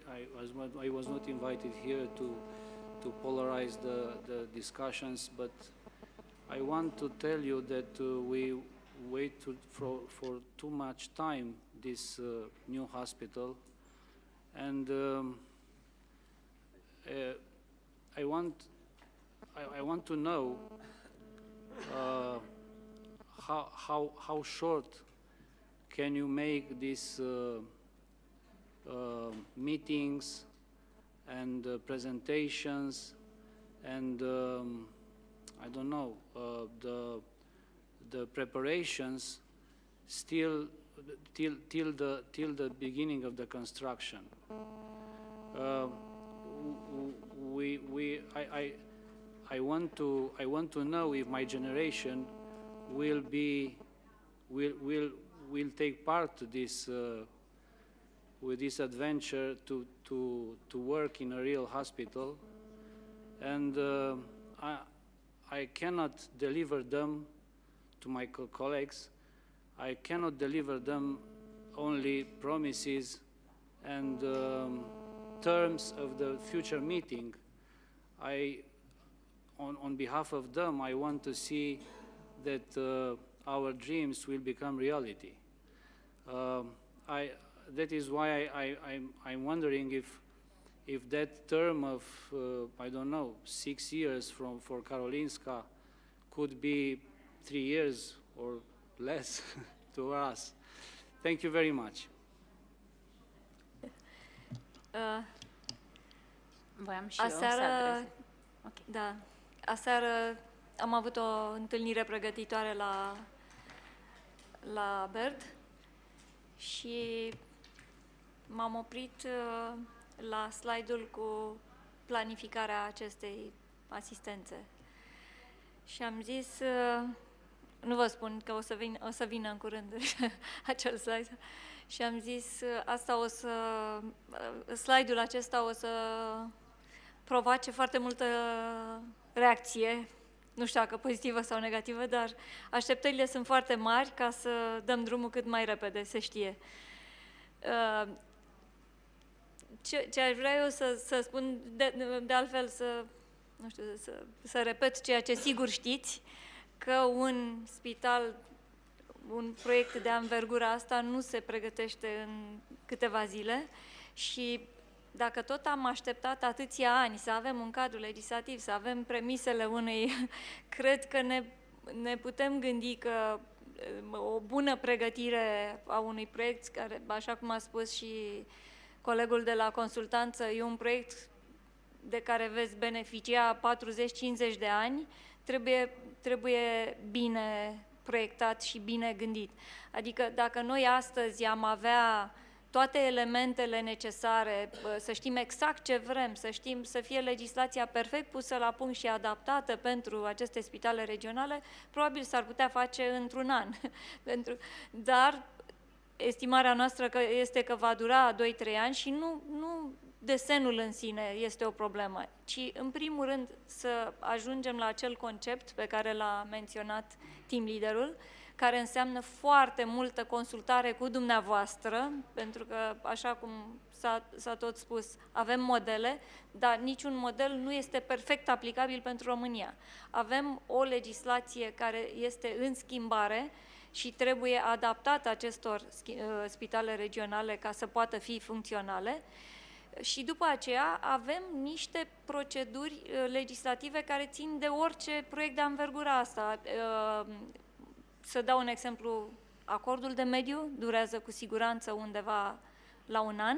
I was not invited here to polarize the discussions, but I want to tell you that we waited for too much time this new hospital, and I want to know how short can you make these meetings and presentations and I don't know, the preparations still till the beginning of the construction. I want to know if my generation will take part to this with this adventure to work in a real hospital, and I cannot deliver them to my colleagues. I cannot deliver them only promises and terms of the future meeting. On behalf of them, I want to see that our dreams will become reality. That is why I'm wondering if that term of, I don't know, 6 years for Karolinska could be 3 years or less to us. Thank you very much. Voiam și eu să adresez. Okay. Da. Aseară am avut o întâlnire pregătitoare la BERD și m-am oprit la slide-ul cu planificarea acestei asistențe. Și am zis, nu vă spun că o să vină în curând acel slide, și am zis, slide-ul acesta o să provoace foarte multă reacție, nu știu dacă pozitivă sau negativă, dar așteptările sunt foarte mari ca să dăm drumul cât mai repede, se știe. Ce aș vrea eu să spun, de altfel să repet ceea ce sigur știți, că un spital, un proiect de anvergura asta nu se pregătește în câteva zile și dacă tot am așteptat atâția ani să avem un cadru legislativ, să avem premisele unei, cred că ne putem gândi că o bună pregătire a unui proiect, care, așa cum a spus și colegul de la consultanță, e un proiect de care veți beneficia 40-50 de ani, trebuie bine proiectat și bine gândit. Adică dacă noi astăzi am avea toate elementele necesare, să știm exact ce vrem, să știm să fie legislația perfect pusă la punct și adaptată pentru aceste spitale regionale, probabil s-ar putea face într-un an. Dar estimarea noastră este că va dura 2-3 ani și nu desenul în sine este o problemă, ci în primul rând să ajungem la acel concept pe care l-a menționat team leaderul, care înseamnă foarte multă consultare cu dumneavoastră, pentru că, așa cum s-a tot spus, avem modele, dar niciun model nu este perfect aplicabil pentru România. Avem o legislație care este în schimbare și trebuie adaptată acestor spitale regionale ca să poată fi funcționale. Și după aceea avem niște proceduri legislative care țin de orice proiect de anvergura asta. Să dau un exemplu, acordul de mediu durează cu siguranță undeva la 1 an.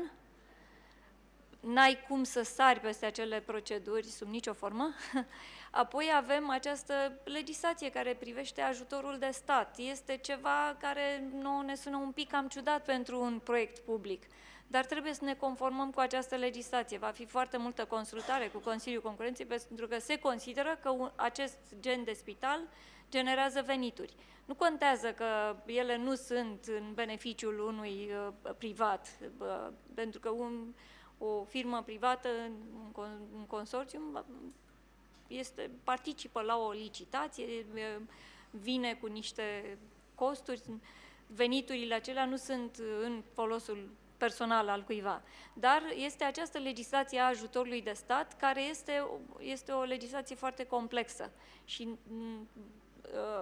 N-ai cum să sari peste acele proceduri sub nicio formă. Apoi avem această legislație care privește ajutorul de stat. Este ceva care nouă ne sună un pic cam ciudat pentru un proiect public, dar trebuie să ne conformăm cu această legislație. Va fi foarte multă consultare cu Consiliul Concurenței, pentru că se consideră că acest gen de spital generează venituri. Nu contează că ele nu sunt în beneficiul unui privat, pentru că o firmă privată, un consorțium, participă la o licitație, vine cu niște costuri, veniturile acelea nu sunt în folosul personal al cuiva. Dar este această legislație a ajutorului de stat, care este o legislație foarte complexă și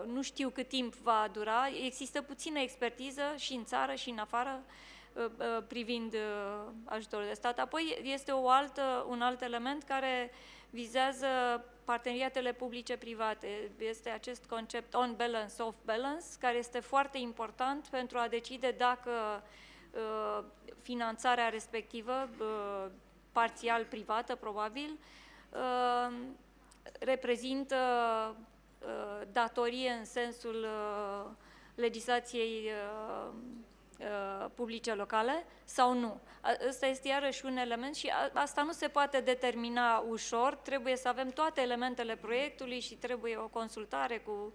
nu știu cât timp va dura. Există puțină expertiză și în țară și în afară privind ajutorul de stat. Apoi este un alt element care vizează parteneriatele publice-private. Este acest concept on balance, off balance, care este foarte important pentru a decide dacă finanțarea respectivă, parțial privată probabil, reprezintă datorie în sensul legislației publice locale sau nu. Ăsta este iarăși un element și asta nu se poate determina ușor, trebuie să avem toate elementele proiectului și trebuie o consultare cu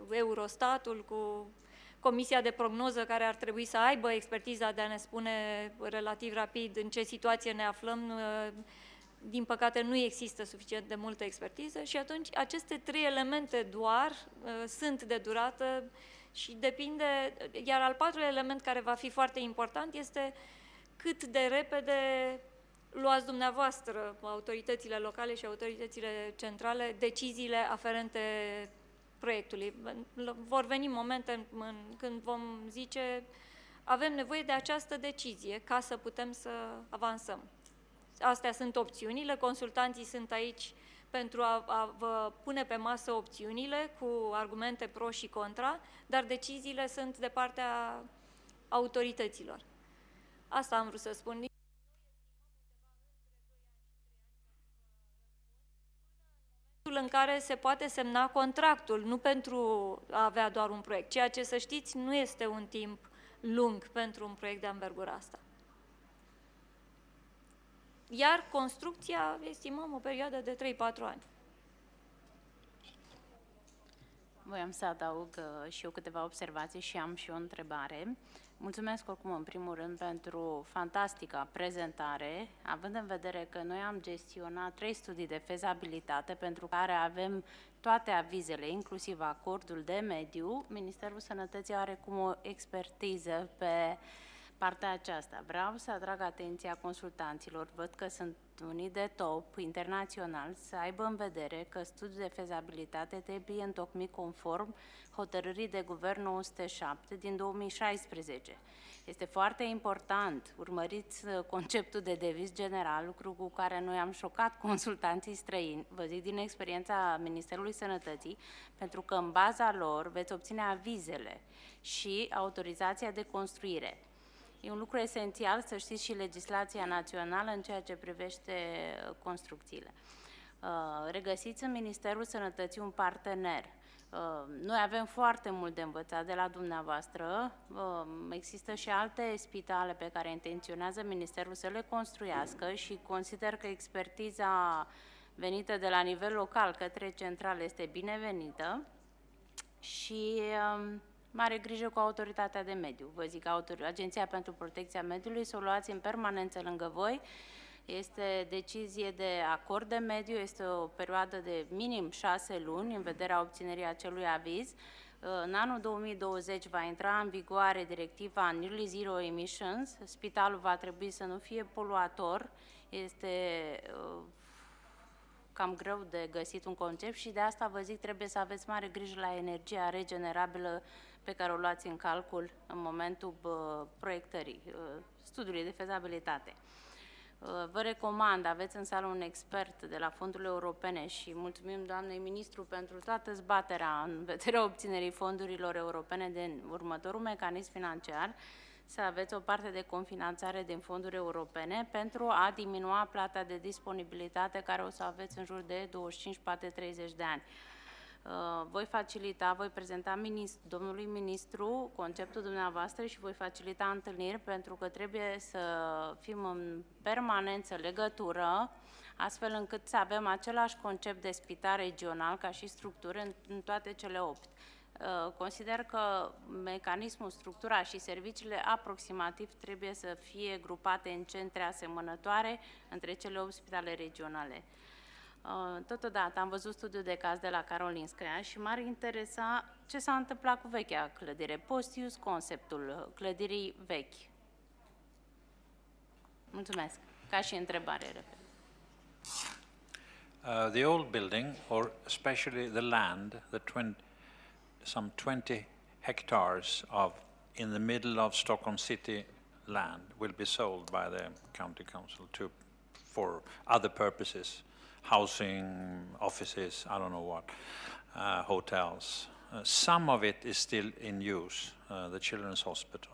Eurostatul, cu Comisia de prognoză, care ar trebui să aibă expertiza de a ne spune relativ rapid în ce situație ne aflăm. Din păcate nu există suficient de multă expertiză și atunci aceste 3 elemente doar sunt de durată și depinde, iar al 4-lea element care va fi foarte important este cât de repede luați dumneavoastră, autoritățile locale și autoritățile centrale, deciziile aferente proiectului. Vor veni momente când vom zice avem nevoie de această decizie ca să putem să avansăm. Astea sunt opțiunile, consultanții sunt aici pentru a vă pune pe masă opțiunile cu argumente pro și contra, dar deciziile sunt de partea autorităților. Asta am vrut să spun. În care se poate semna contractul, nu pentru a avea doar un proiect, ceea ce, să știți, nu este un timp lung pentru un proiect de anvergura asta. Iar construcția, estimăm o perioadă de 3-4 ani. Voiam să adaug și eu câteva observații și am și o întrebare. Mulțumesc oricum în primul rând pentru fantastica prezentare, având în vedere că noi am gestionat 3 studii de fezabilitate pentru care avem toate avizele, inclusiv acordul de mediu. Ministerul Sănătății are cum o expertiză pe partea aceasta. Vreau să atrag atenția consultanților, văd că sunt unii de top internațional, să aibă în vedere că studiul de fezabilitate trebuie întocmit conform hotărârii de guvern 907 din 2016. Este foarte important, urmăriți conceptul de deviz general, lucru cu care noi am șocat consultanții străini, vă zic din experiența Ministerului Sănătății, pentru că în baza lor veți obține avizele și autorizația de construire. E un lucru esențial să știți și legislația națională în ceea ce privește construcțiile. Regăsiți în Ministerul Sănătății un partener. Noi avem foarte mult de învățat de la dumneavoastră. Există și alte spitale pe care intenționează Ministerul să le construiască și consider că expertiza venită de la nivel local către central este binevenită și mare grijă cu autoritatea de mediu. Vă zic, Agenția pentru Protecția Mediului să o luați în permanență lângă voi. Este decizie de acord de mediu, este o perioadă de minim 6 luni în vederea obținerii acelui aviz. În anul 2020 va intra în vigoare directiva Nearly Zero Emissions. Spitalul va trebui să nu fie poluator. Este cam greu de găsit un concept și de asta vă zic, trebuie să aveți mare grijă la energia regenerabilă pe care o luați în calcul în momentul proiectării, studiului de fezabilitate. Vă recomand, aveți în sală un expert de la fondurile europene și mulțumim doamnei ministru pentru toată zbaterea în vederea obținerii fondurilor europene din următorul mecanism financiar, să aveți o parte de confinanțare din fonduri europene pentru a diminua plata de disponibilitate care o să aveți în jur de 25, poate 30 de ani. Voi facilita, voi prezenta domnului ministru conceptul dumneavoastră și voi facilita întâlniri pentru că trebuie să fim în permanență legătură, astfel încât să avem același concept de spital regional ca și structură în toate cele 8. Consider că mecanismul, structura și serviciile aproximativ trebuie să fie grupate în centre asemănătoare între cele 8 spitale regionale. Totodată am văzut studiul de caz de la Karolinskaya și m-ar interesa ce s-a întâmplat cu vechea clădire, post-use conceptul clădirii vechi. Mulțumesc. Ca și întrebare, repet. The old building, or especially the land, some 20 hectares in the middle of Stockholm city land will be sold by the county council for other purposes. Housing, offices, I don't know what, hotels. Some of it is still in use, the Children's Hospital,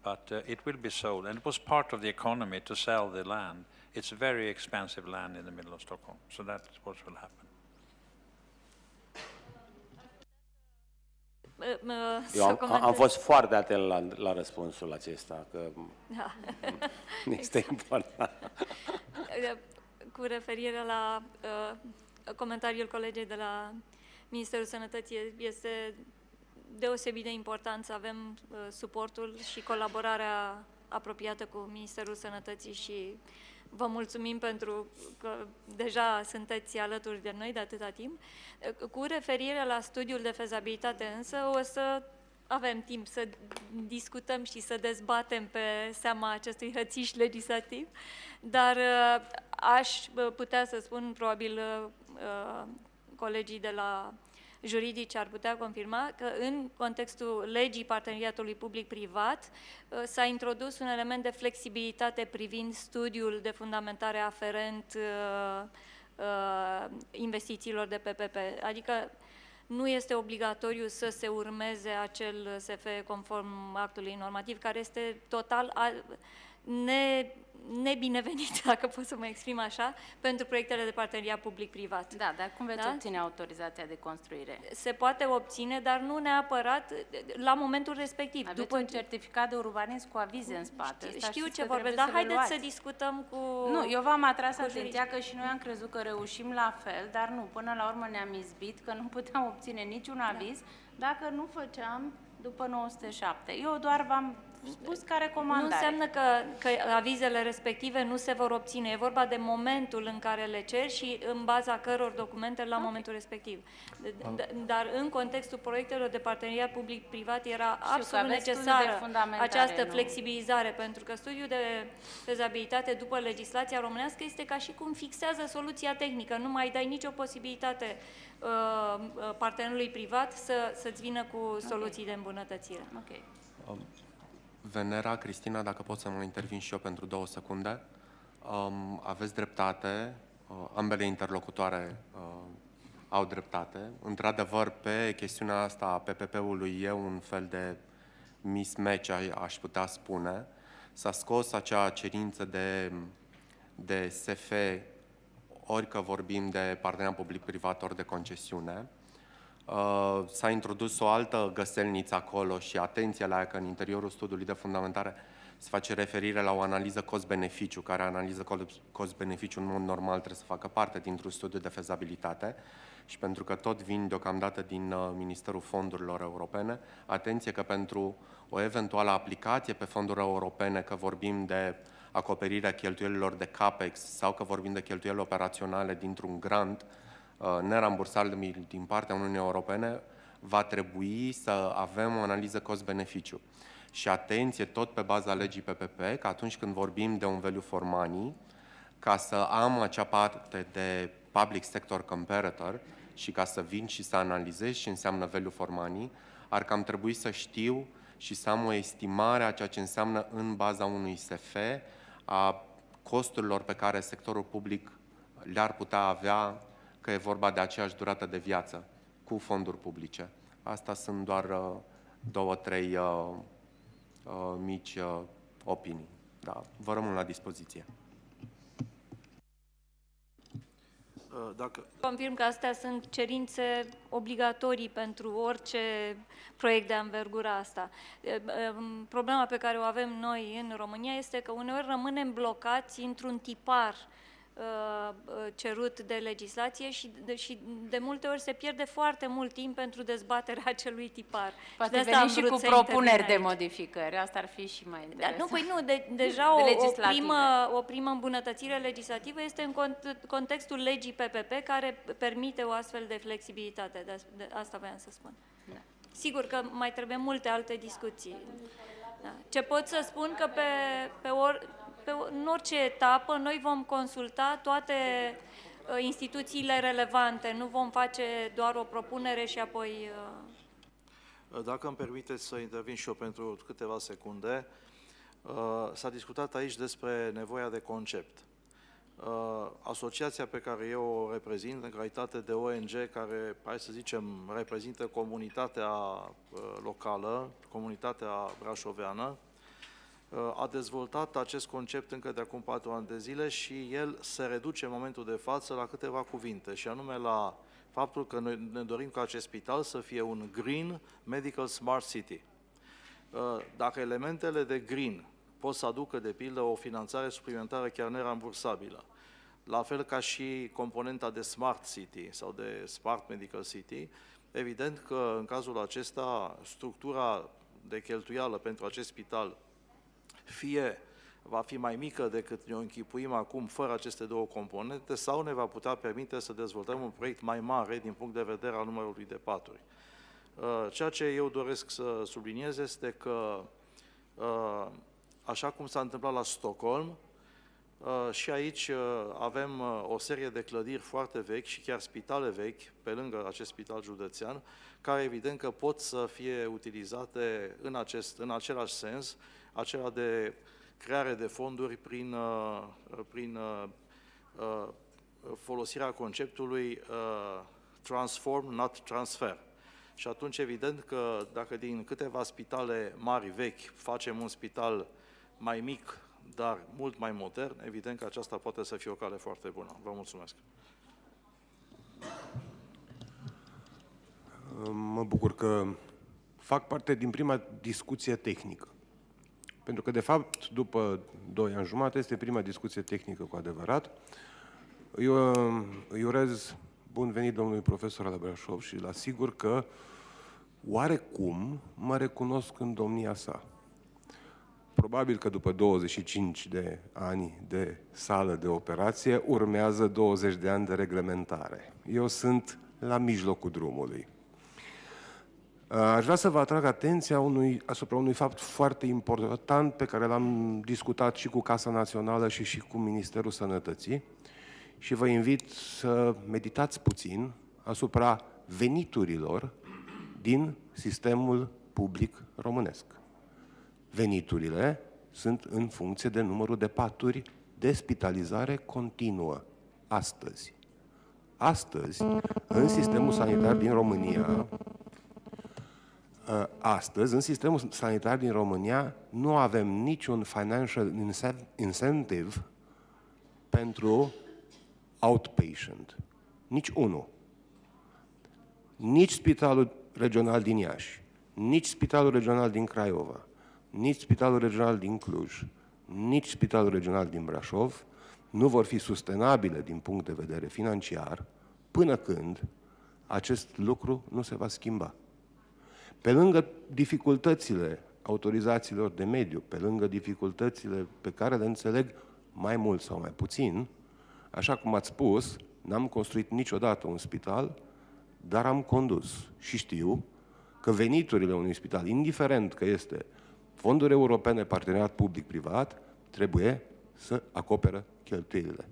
but it will be sold. And it was part of the economy to sell the land. It's very expensive land in the middle of Stockholm, so that's what will happen. Eu am fost foarte atent la răspunsul acesta, că da. este important. Cu referire la comentariul colegei de la Ministerul Sănătății, este deosebit de important să avem suportul și colaborarea apropiată cu Ministerul Sănătății și vă mulțumim pentru că deja sunteți alături de noi de atâta timp. Cu referire la studiul de fezabilitate însă, o să avem timp să discutăm și să dezbatem pe seama acestui hățiș legislativ, dar aș putea să spun, probabil colegii de la juridici ar putea confirma, că în contextul legii parteneriatului public-privat s-a introdus un element de flexibilitate privind studiul de fundamentare aferent investițiilor de PPP, adică nu este obligatoriu să se urmeze acel SF conform actului normativ, care este total nebinevenit, dacă pot să mă exprim așa, pentru proiectele de parteneriat public-privat. Da, dar cum veți obține autorizația de construire? Se poate obține, dar nu neapărat la momentul respectiv. Aveți un certificat de urbanism cu avize în spate. Știu ce vorbesc, dar haideți să discutăm cu... Nu, eu v-am atras atenția că și noi am crezut că reușim la fel, dar nu, până la urmă ne-am izbit că nu puteam obține niciun aviz dacă nu făceam după 907. Eu doar v-am spus ca Nu recomandare. înseamnă că avizele respective nu se vor obține. E vorba de momentul în care le ceri și în baza căror documente la momentul respectiv. Dar în contextul proiectelor de parteneriat public-privat era absolut aveți studiu de necesară fundamentare, această nu? flexibilizare, pentru că studiul de fezabilitate după legislația românească este ca și cum fixează soluția tehnică. Nu mai dai nicio posibilitate partenerului privat să-ți vină cu soluții de îmbunătățire. Ok. Venera, Cristina, dacă pot să mă intervin și eu pentru 2 secunde. Aveți dreptate, ambele interlocutoare au dreptate. Într-adevăr, pe chestiunea asta a PPP-ului e un fel de mismatch, aș putea spune. S-a scos acea cerință de SF, ori că vorbim de parteneriat public-privat, ori de concesiune. S-a introdus o altă găselniță acolo și atenție la ea că în interiorul studiului de fundamentare se face referire la o analiză cost-beneficiu, care analiză cost-beneficiu în mod normal trebuie să facă parte dintr-un studiu de fezabilitate și pentru că tot vin deocamdată din Ministerul Fondurilor Europene, atenție că pentru o eventuală aplicație pe fonduri europene, că vorbim de acoperirea cheltuielilor de CAPEX sau că vorbim de cheltuieli operaționale dintr-un grant, nerambursabil din partea Uniunii Europene, va trebui să avem o analiză cost-beneficiu. Și atenție, tot pe baza legii PPP, că atunci când vorbim de un value for money, ca să am acea parte de public sector comparator și ca să vin și să analizez ce înseamnă value for money, ar cam trebui să știu și să am o estimare a ceea ce înseamnă în baza unui SF a costurilor pe care sectorul public le-ar putea avea, că e vorba de aceeași durată de viață cu fonduri publice. Asta sunt doar 2-3 mici opinii. Da, vă rămân la dispoziție. Confirm că astea sunt cerințe obligatorii pentru orice proiect de anvergura asta. Problema pe care o avem noi în România este că uneori rămânem blocați într-un tipar cerut de legislație și de multe ori se pierde foarte mult timp pentru dezbaterea acelui tipar. Poate de asta veni și cu propuneri de aici. modificări. Asta ar fi și mai interesant. Nu, păi nu, deja De o primă îmbunătățire legislativă este în contextul legii PPP care permite o astfel de flexibilitate. De asta voiam să spun. Da. Sigur că mai trebuie multe alte discuții. Da. Ce pot să spun că în orice etapă noi vom consulta toate instituțiile relevante, nu vom face doar o propunere și apoi... Dacă îmi permiteți să intervin și eu pentru câteva secunde, s-a discutat aici despre nevoia de concept. Asociația pe care eu o reprezint, în calitate de ONG, care, hai să zicem, reprezintă comunitatea locală, comunitatea brașoveană, a dezvoltat acest concept încă de acum 4 ani de zile și el se reduce în momentul de față la câteva cuvinte, și anume la faptul că noi ne dorim ca acest spital să fie un Green Medical Smart City. Dacă elementele de green pot să aducă, de pildă, o finanțare suplimentară chiar nerambursabilă, la fel ca și componenta de Smart City sau de Smart Medical City, evident că în cazul acesta structura de cheltuială pentru acest spital fie va fi mai mică decât ne-o închipuim acum fără aceste două componente, sau ne va putea permite să dezvoltăm un proiect mai mare din punct de vedere al numărului de paturi. Ceea ce eu doresc să subliniez este că, așa cum s-a întâmplat la Stockholm, și aici avem o serie de clădiri foarte vechi și chiar spitale vechi, pe lângă acest spital județean, care evident că pot să fie utilizate în același sens, acela de creare de fonduri prin folosirea conceptului transform, not transfer. Și atunci, evident că dacă din câteva spitale mari vechi facem un spital mai mic, dar mult mai modern, evident că aceasta poate să fie o cale foarte bună. Vă mulțumesc. Mă bucur că fac parte din prima discuție tehnică. Pentru că, de fapt, după 2 ani jumate, este prima discuție tehnică cu adevărat. Îi urez bun venit domnului profesor la Brașov și îl asigur că oarecum mă recunosc în domnia sa. probabil că după 25 de ani de sală de operație urmează 20 de ani de reglementare. Eu sunt la mijlocul drumului. Aș vrea să vă atrag atenția asupra unui fapt foarte important pe care l-am discutat și cu Casa Națională și cu Ministerul Sănătății și vă invit să meditați puțin asupra veniturilor din sistemul public românesc. Veniturile sunt în funcție de numărul de paturi de spitalizare continuă. Astăzi, în sistemul sanitar din România, nu avem niciun financial incentive pentru outpatient. Nici unul. Nici Spitalul Regional din Iași, nici Spitalul Regional din Craiova, nici Spitalul Regional din Cluj, nici Spitalul Regional din Brașov nu vor fi sustenabile din punct de vedere financiar până când acest lucru nu se va schimba. Pe lângă dificultățile autorizațiilor de mediu, pe lângă dificultățile pe care le înțeleg mai mult sau mai puțin, așa cum ați spus, n-am construit niciodată un spital, dar am condus și știu că veniturile unui spital, indiferent că este fonduri europene, parteneriat public-privat, trebuie să acoperă cheltuielile.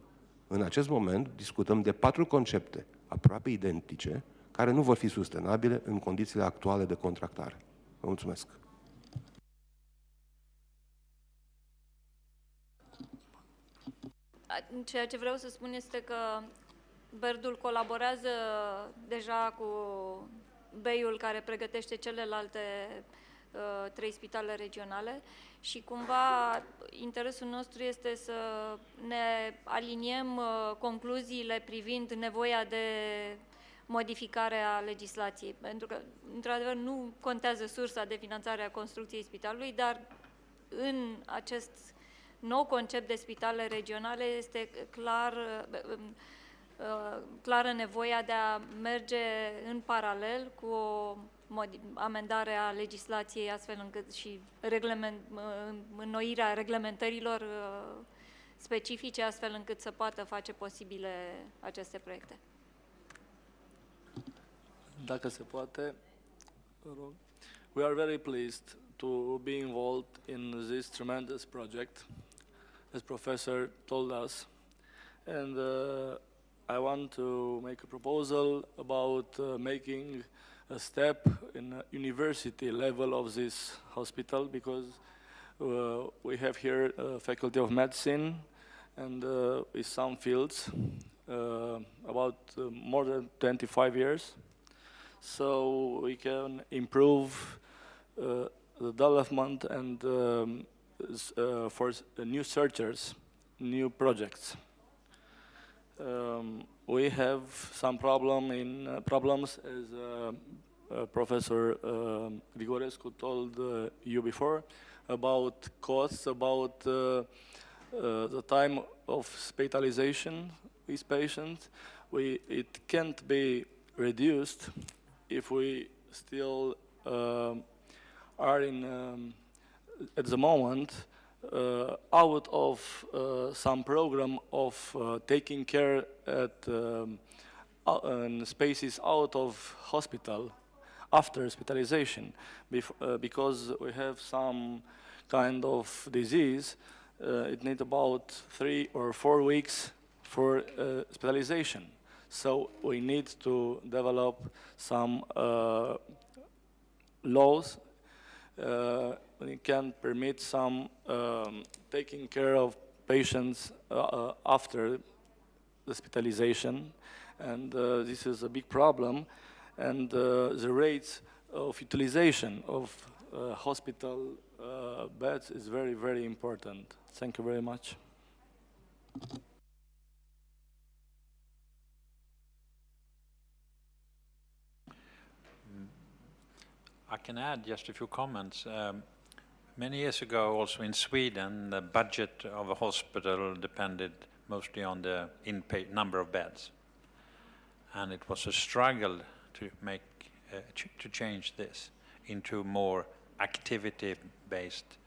În acest moment discutăm de 4 concepte aproape identice, care nu vor fi sustenabile în condițiile actuale de contractare. Vă mulțumesc! Ceea ce vreau să spun este că Berdul colaborează deja cu BEI-ul care pregătește celelalte 3 spitale regionale și cumva interesul nostru este să ne aliniem concluziile privind nevoia de modificare a legislației, pentru că, într-adevăr, nu contează sursa de finanțare a construcției spitalului, în acest nou concept de spitale regionale este clară nevoia de a merge în paralel cu o amendare a legislației astfel încât și înnoirea reglementărilor specifice astfel încât să poată face posibile aceste proiecte. Dacă se poate, rog. We are very pleased to be involved in this tremendous project, as Professor told us. And I want to make a proposal about making a step in university level of this hospital, because we have here a Faculty of Medicine and with some fields about more than 25 years. So we can improve the development and for new searchers, new projects. We have some problems, as Professor Grigorescu told you before, about costs, about the time of hospitalization with patients. It can't be reduced if we still are at the moment out of some program of taking care in spaces out of hospital after hospitalization, because we have some kind of disease. It needs about 3 or 4 weeks for hospitalization. So we need to develop some laws. We can permit some taking care of patients after hospitalization, and this is a big problem. And the rates of utilization of hospital beds is very, very important. Thank you very much. I can add just a few comments. Many years ago, also in Sweden, the budget of a hospital depended mostly on the number of beds. And it was a struggle to to change this into more activity-based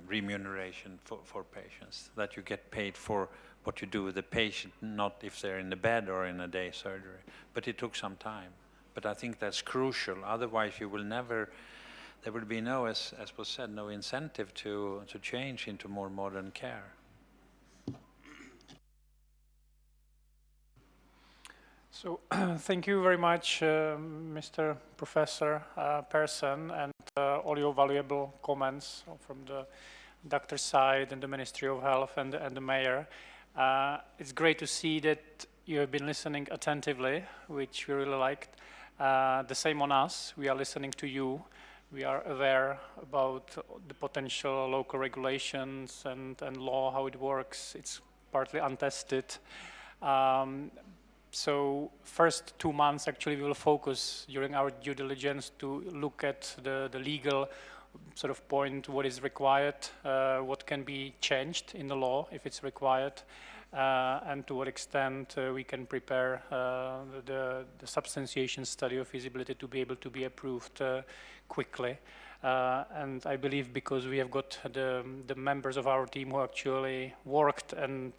remuneration for patients, that you get paid for what you do with the patient, not if they're in the bed or in a day surgery. But it took some time. But I think that's crucial. Otherwise, you will never, there will be no, as was said, no incentive to change into more modern care. So thank you very much, Mr. Professor Persson, and all your valuable comments from the doctor's side and the Ministry of Health and the mayor. It's great to see that you have been listening attentively, which we really liked. The same on us. We are listening to you. We are aware about the potential local regulations and law, how it works. It's partly untested. So first 2 months, actually, we will focus during our due diligence to look at the legal sort of point, what is required, what can be changed in the law if it's required, and to what extent we can prepare the substantiation study of feasibility to be able to be approved quickly. And I believe because we have got the members of our team who actually worked and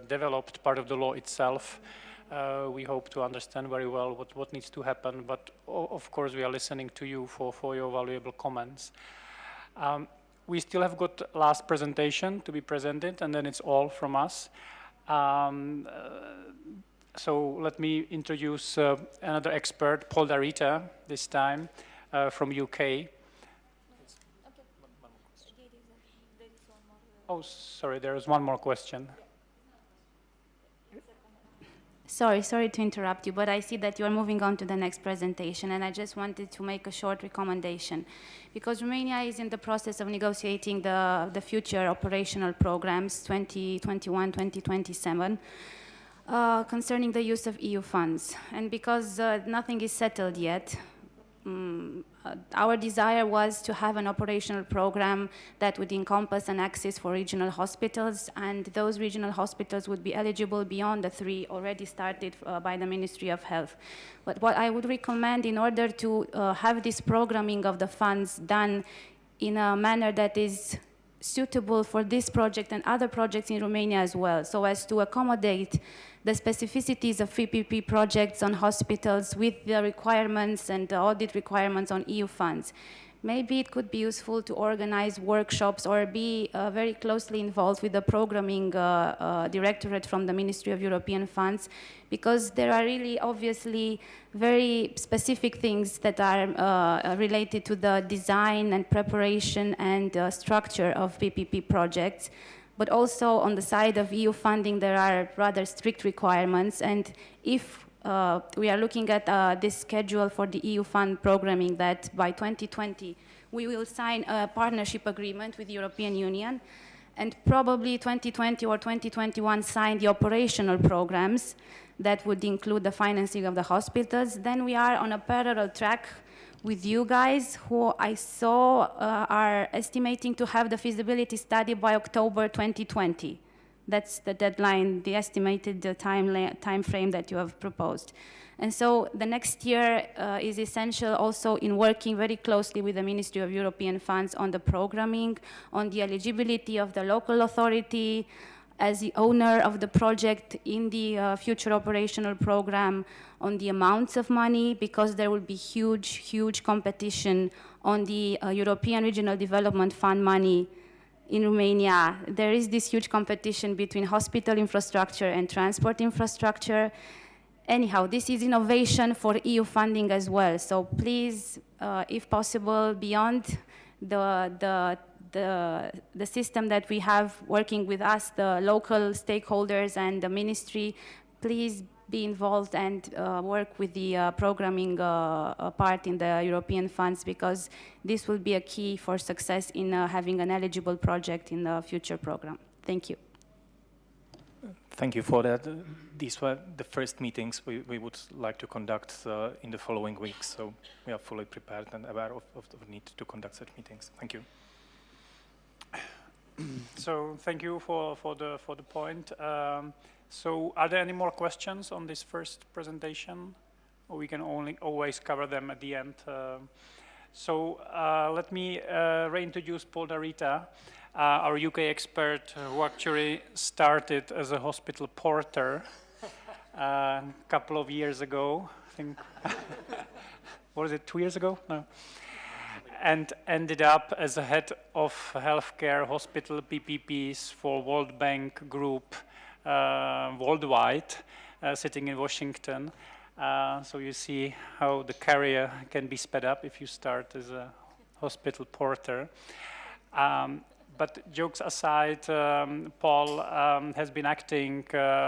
developed part of the law itself, we hope to understand very well what needs to happen, but of course we are listening to you for your valuable comments. We still have got last presentation to be presented, and then it's all from us. So let me introduce another expert, Paul Darita, this time from UK. Oh, sorry, there is one more question. Sorry to interrupt you, but I see that you are moving on to the next presentation, and I just wanted to make a short recommendation. Because Romania is in the process of negotiating the future operational programs, 2021-2027, concerning the use of EU funds. And because nothing is settled yet, our desire was to have an operational program that would encompass an access for regional hospitals, and those regional hospitals would be eligible beyond the 3 already started by the Ministry of Health. But what I would recommend, in order to have this programming of the funds done in a manner that is suitable for this project and other projects in Romania as well, so as to accommodate the specificities of PPP projects on hospitals with the requirements and the audit requirements on EU funds. Maybe it could be useful to organize workshops or be very closely involved with the programming directorate from the Ministry of European Funds, because there are really obviously very specific things that are related to the design and preparation and structure of PPP projects. But also on the side of EU funding, there are rather strict requirements. And if we are looking at this schedule for the EU fund programming, that by 2020, we will sign a partnership agreement with the European Union, and probably 2020 or 2021 sign the operational programs that would include the financing of the hospitals, then we are on a parallel track with you guys, who I saw are estimating to have the feasibility study by October 2020. That's the deadline, the estimated time frame that you have proposed. And so the next year is essential also in working very closely with the Ministry of European Funds on the programming, on the eligibility of the local authority as the owner of the project in the future operational program, on the amounts of money, because there will be huge competition on the European Regional Development Fund money in Romania. There is this huge competition between hospital infrastructure and transport infrastructure. Anyhow, this is innovation for EU funding as well. So please, if possible, beyond the system that we have working with us, the local stakeholders and the ministry, please be involved and work with the programming part in the European funds, because this will be a key for success in having an eligible project in the future program. Thank you. Thank you for that. These were the first meetings we would like to conduct in the following weeks, so we are fully prepared and aware of the need to conduct such meetings. Thank you. So thank you for the point. So are there any more questions on this first presentation? Or we can always cover them at the end. So let me reintroduce Paul Darita, our UK expert who actually started as a hospital porter a couple of years ago, I think. What was it, 2 years ago? No. And ended up as a head of healthcare hospital PPPs for World Bank Group worldwide, sitting in Washington. So you see how the career can be sped up if you start as a hospital porter. But jokes aside, Paul has been acting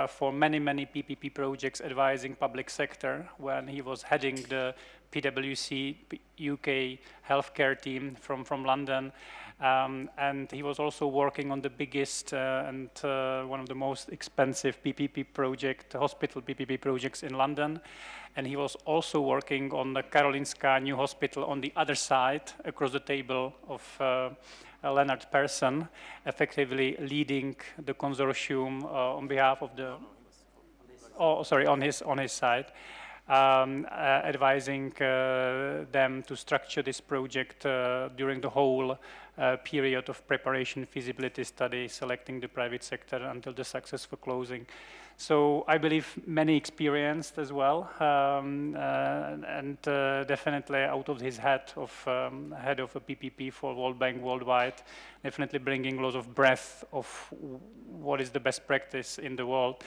for many, many PPP projects advising public sector when he was heading the PwC UK healthcare team from London. And he was also working on the biggest and one of the most expensive PPP project, hospital PPP projects in London. And he was also working on the Karolinska New Hospital on the other side, across the table of Leonard Persson, effectively leading the consortium on behalf of the, on his side. Advising them to structure this project during the whole period of preparation, feasibility study, selecting the private sector until the successful closing. So I believe many experienced as well, and definitely out of his head of a PPP for World Bank worldwide, definitely bringing lots of breadth of what is the best practice in the world.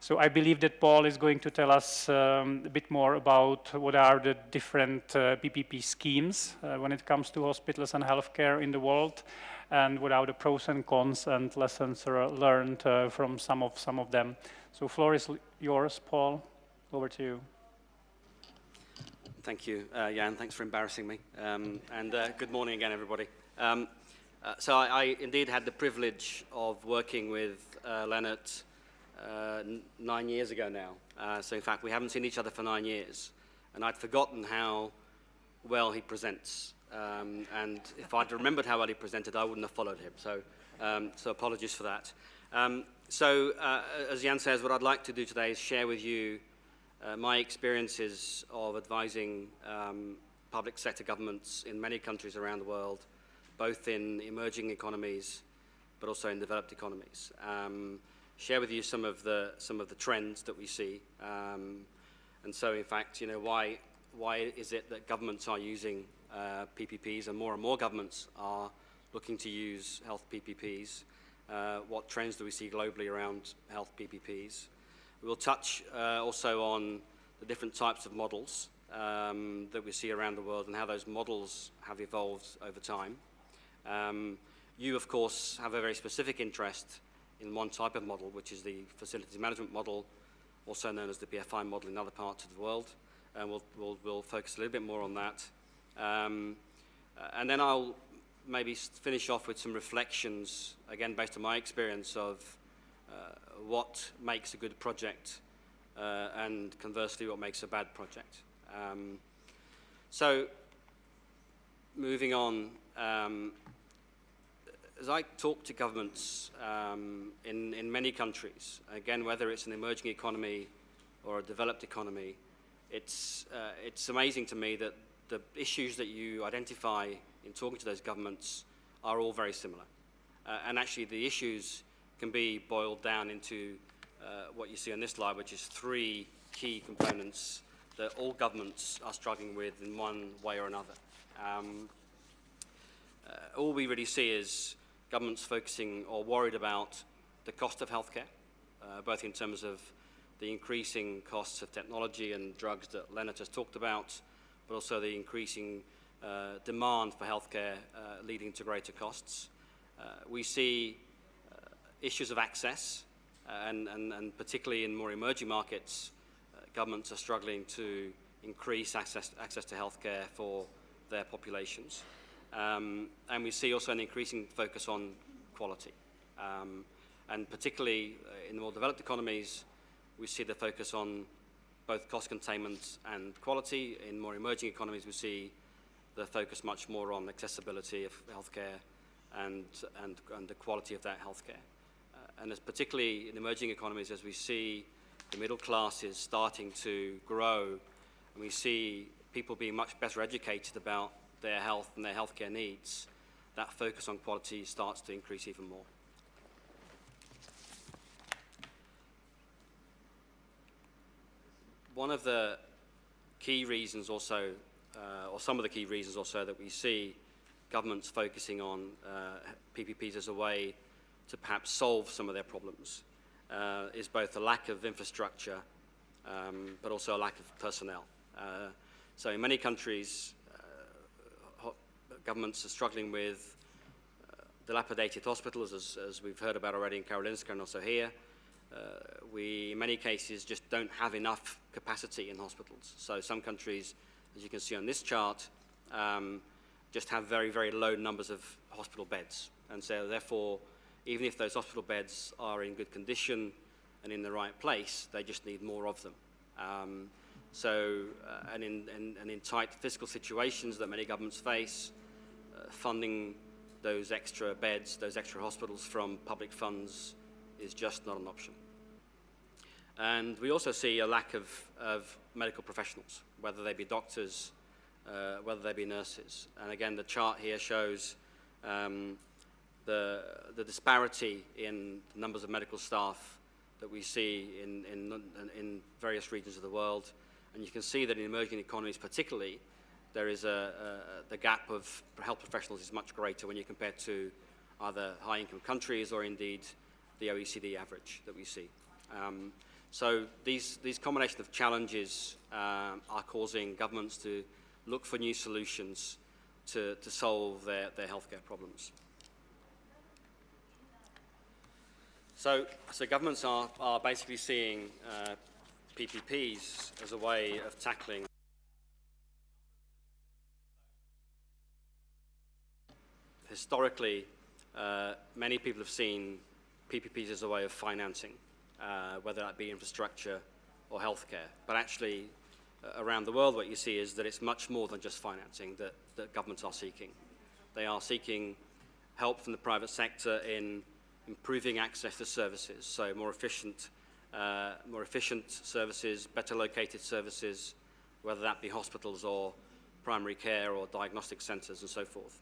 So I believe that Paul is going to tell us a bit more about what are the different PPP schemes when it comes to hospitals and healthcare in the world, and what are the pros and cons and lessons learned from some of them. So floor is yours, Paul. Over to you. Thank you, Jan. Thanks for embarrassing me. And good morning again, everybody. So I indeed had the privilege of working with Lennart 9 years ago now. So in fact, we haven't seen each other for 9 years. And I'd forgotten how well he presents. And if I'd remembered how well he presented, I wouldn't have followed him. So apologies for that. As Jan says, what I'd like to do today is share with you my experiences of advising public sector governments in many countries around the world, both in emerging economies, but also in developed economies. Share with you some of the trends that we see, and so in fact, you know, why is it that governments are using PPPs, and more governments are looking to use health PPPs? What trends do we see globally around health PPPs? We'll touch also on the different types of models that we see around the world and how those models have evolved over time. You, of course, have a very specific interest in one type of model, which is the facilities management model, also known as the PFI model in other parts of the world. And we'll focus a little bit more on that. And then I'll maybe finish off with some reflections, again, based on my experience of what makes a good project and conversely, what makes a bad project. So moving on, as I talk to governments in many countries, again, whether it's an emerging economy or a developed economy, it's amazing to me that the issues that you identify in talking to those governments are all very similar. And actually the issues can be boiled down into what you see on this slide, which is 3 key components that all governments are struggling with in one way or another. All we really see is governments focusing or worried about the cost of healthcare, both in terms of the increasing costs of technology and drugs that Lennart has talked about, but also the increasing demand for healthcare leading to greater costs. We see issues of access, and particularly in more emerging markets, governments are struggling to increase access to healthcare for their populations. And we see also an increasing focus on quality. And particularly in the more developed economies, we see the focus on both cost containment and quality. In more emerging economies, we see the focus much more on accessibility of healthcare and the quality of that healthcare. And as particularly in emerging economies, as we see the middle class is starting to grow, and we see people being much better educated about their health and their healthcare needs, that focus on quality starts to increase even more. One of the key reasons also, or some of the key reasons also, that we see governments focusing on PPPs as a way to perhaps solve some of their problems is both a lack of infrastructure, but also a lack of personnel. So in many countries, governments are struggling with dilapidated hospitals, as we've heard about already in Karolinska and also here. We, in many cases, just don't have enough capacity in hospitals. So some countries, as you can see on this chart, just have very, very low numbers of hospital beds. And so therefore, even if those hospital beds are in good condition and in the right place, they just need more of them. And in tight fiscal situations that many governments face, funding those extra beds, those extra hospitals from public funds is just not an option. And we also see a lack of medical professionals, whether they be doctors, whether they be nurses. And again, the chart here shows the disparity in the numbers of medical staff that we see in various regions of the world. And you can see that in emerging economies particularly, there is the gap of health professionals is much greater when you compare to either high-income countries or indeed the OECD average that we see. So these combination of challenges are causing governments to look for new solutions to solve their healthcare problems. So governments are basically seeing PPPs as a way of tackling historically, many people have seen PPPs as a way of financing, whether that be infrastructure or healthcare. But actually, around the world, what you see is that it's much more than just financing that governments are seeking. They are seeking help from the private sector in improving access to services, so more efficient services, better located services, whether that be hospitals or primary care or diagnostic centres and so forth.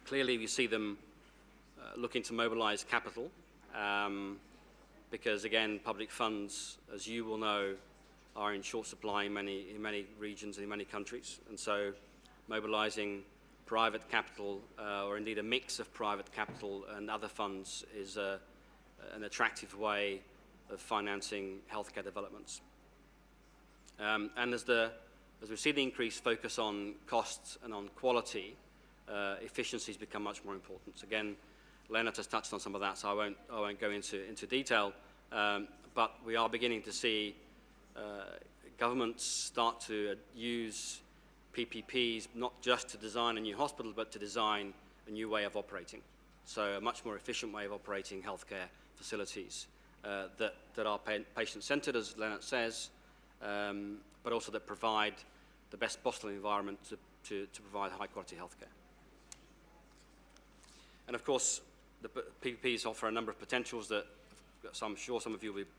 Clearly, we see them looking to mobilise capital because, again, public funds, as you will know, are in short supply in many regions and in many countries. And so mobilising private capital or indeed a mix of private capital and other funds is an attractive way of financing healthcare developments. And as we see the increased focus on costs and on quality, efficiencies become much more important. Again, Leonard has touched on some of that, so I won't go into detail. But we are beginning to see governments start to use PPPs not just to design a new hospital, but to design a new way of operating. So a much more efficient way of operating healthcare facilities that are patient-centered, as Leonard says, but also that provide the best possible environment to provide high-quality healthcare. And of course, the PPPs offer a number of potentials that I'm sure some of you will be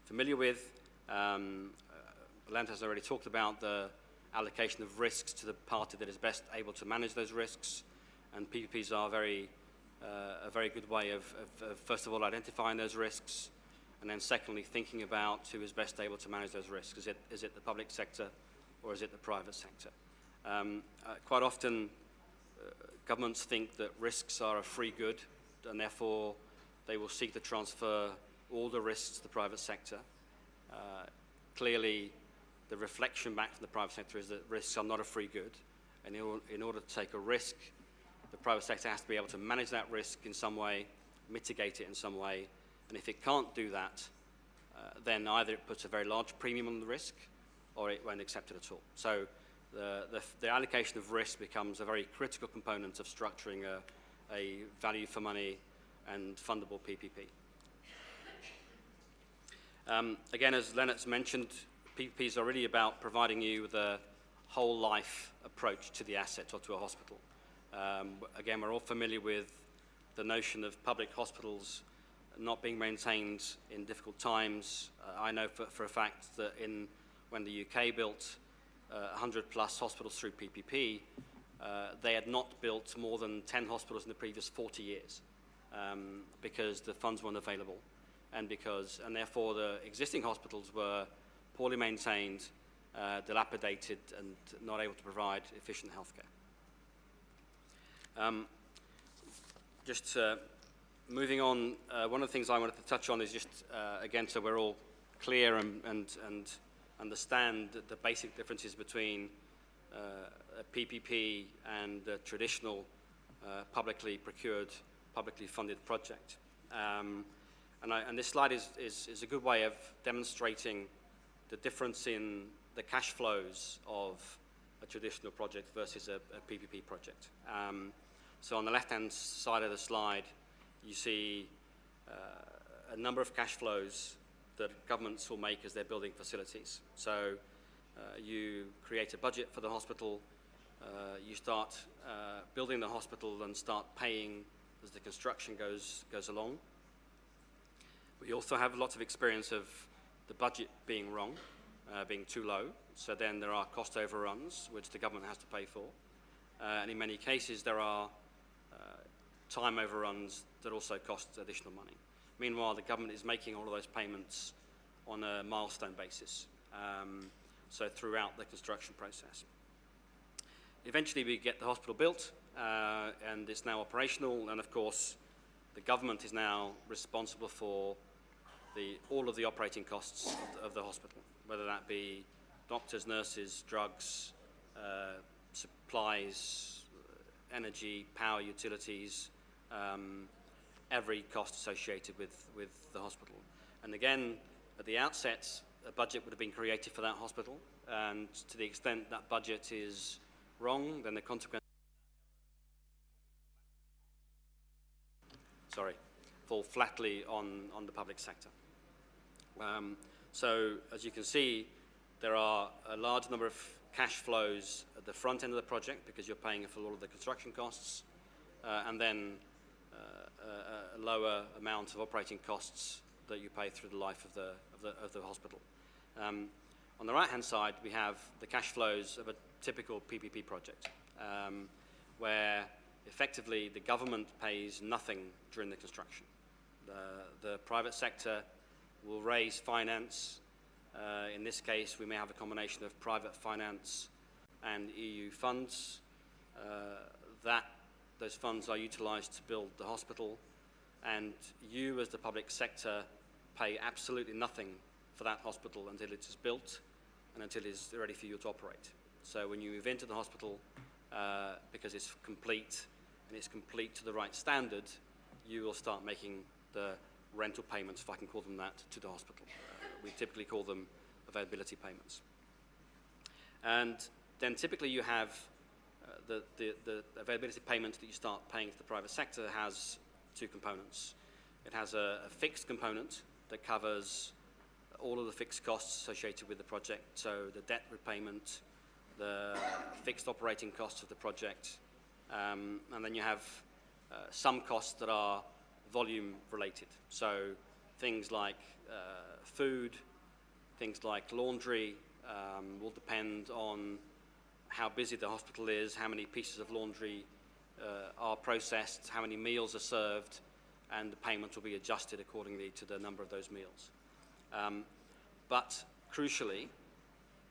familiar with. Leonard has already talked about the allocation of risks to the party that is best able to manage those risks, and PPPs are a very good way of first of all identifying those risks, and then secondly thinking about who is best able to manage those risks. Is it the public sector or is it the private sector? Quite often governments think that risks are a free good and therefore they will seek to transfer all the risks to the private sector. Clearly, the reflection back from the private sector is that risks are not a free good, and in order to take a risk, the private sector has to be able to manage that risk in some way, mitigate it in some way, and if it can't do that, then either it puts a very large premium on the risk or it won't accept it at all. So the allocation of risk becomes a very critical component of structuring a value for money and fundable PPP. Again, as Leonard's mentioned, PPPs are really about providing you with a whole life approach to the asset or to a hospital. Again, we're all familiar with the notion of public hospitals not being maintained in difficult times. I know for a fact that when the UK built 100 plus hospitals through PPP, they had not built more than 10 hospitals in the previous 40 years because the funds weren't available and therefore the existing hospitals were poorly maintained, dilapidated and not able to provide efficient healthcare. Just moving on, one of the things I wanted to touch on is just, again, so we're all clear and understand the basic differences between a PPP and a traditional publicly procured, publicly funded project. And this slide is a good way of demonstrating the difference in the cash flows of a traditional project versus a PPP project. So on the left-hand side of the slide, you see a number of cash flows that governments will make as they're building facilities. So you create a budget for the hospital, you start building the hospital and start paying as the construction goes along. We also have lots of experience of the budget being wrong, being too low. So then there are cost overruns, which the government has to pay for. And in many cases, there are time overruns that also cost additional money. Meanwhile, the government is making all of those payments on a milestone basis, so throughout the construction process. Eventually, we get the hospital built, and it's now operational, and of course, the government is now responsible for all of the operating costs of the hospital, whether that be doctors, nurses, drugs, supplies, energy, power, utilities, every cost associated with the hospital. And again, at the outset, a budget would have been created for that hospital, and to the extent that budget is wrong, then the consequence fall flatly on the public sector. So as you can see, there are a large number of cash flows at the front end of the project because you're paying for all of the construction costs, and then a lower amount of operating costs that you pay through the life of the hospital. On the right-hand side, we have the cash flows of a typical PPP project, where effectively the government pays nothing during the construction. The private sector will raise finance. In this case, we may have a combination of private finance and EU funds. Those funds are utilized to build the hospital, and you as the public sector pay absolutely nothing for that hospital until it is built and until it's ready for you to operate. So when you move into the hospital, because it's complete and it's complete to the right standard, you will start making the rental payments, if I can call them that, to the hospital. We typically call them availability payments. And then typically you have the availability payments that you start paying to the private sector has two components. It has a fixed component that covers all of the fixed costs associated with the project, so the debt repayment, the fixed operating costs of the project, and then you have some costs that are volume related. So things like food, things like laundry will depend on how busy the hospital is, how many pieces of laundry are processed, how many meals are served, and the payment will be adjusted accordingly to the number of those meals. But crucially,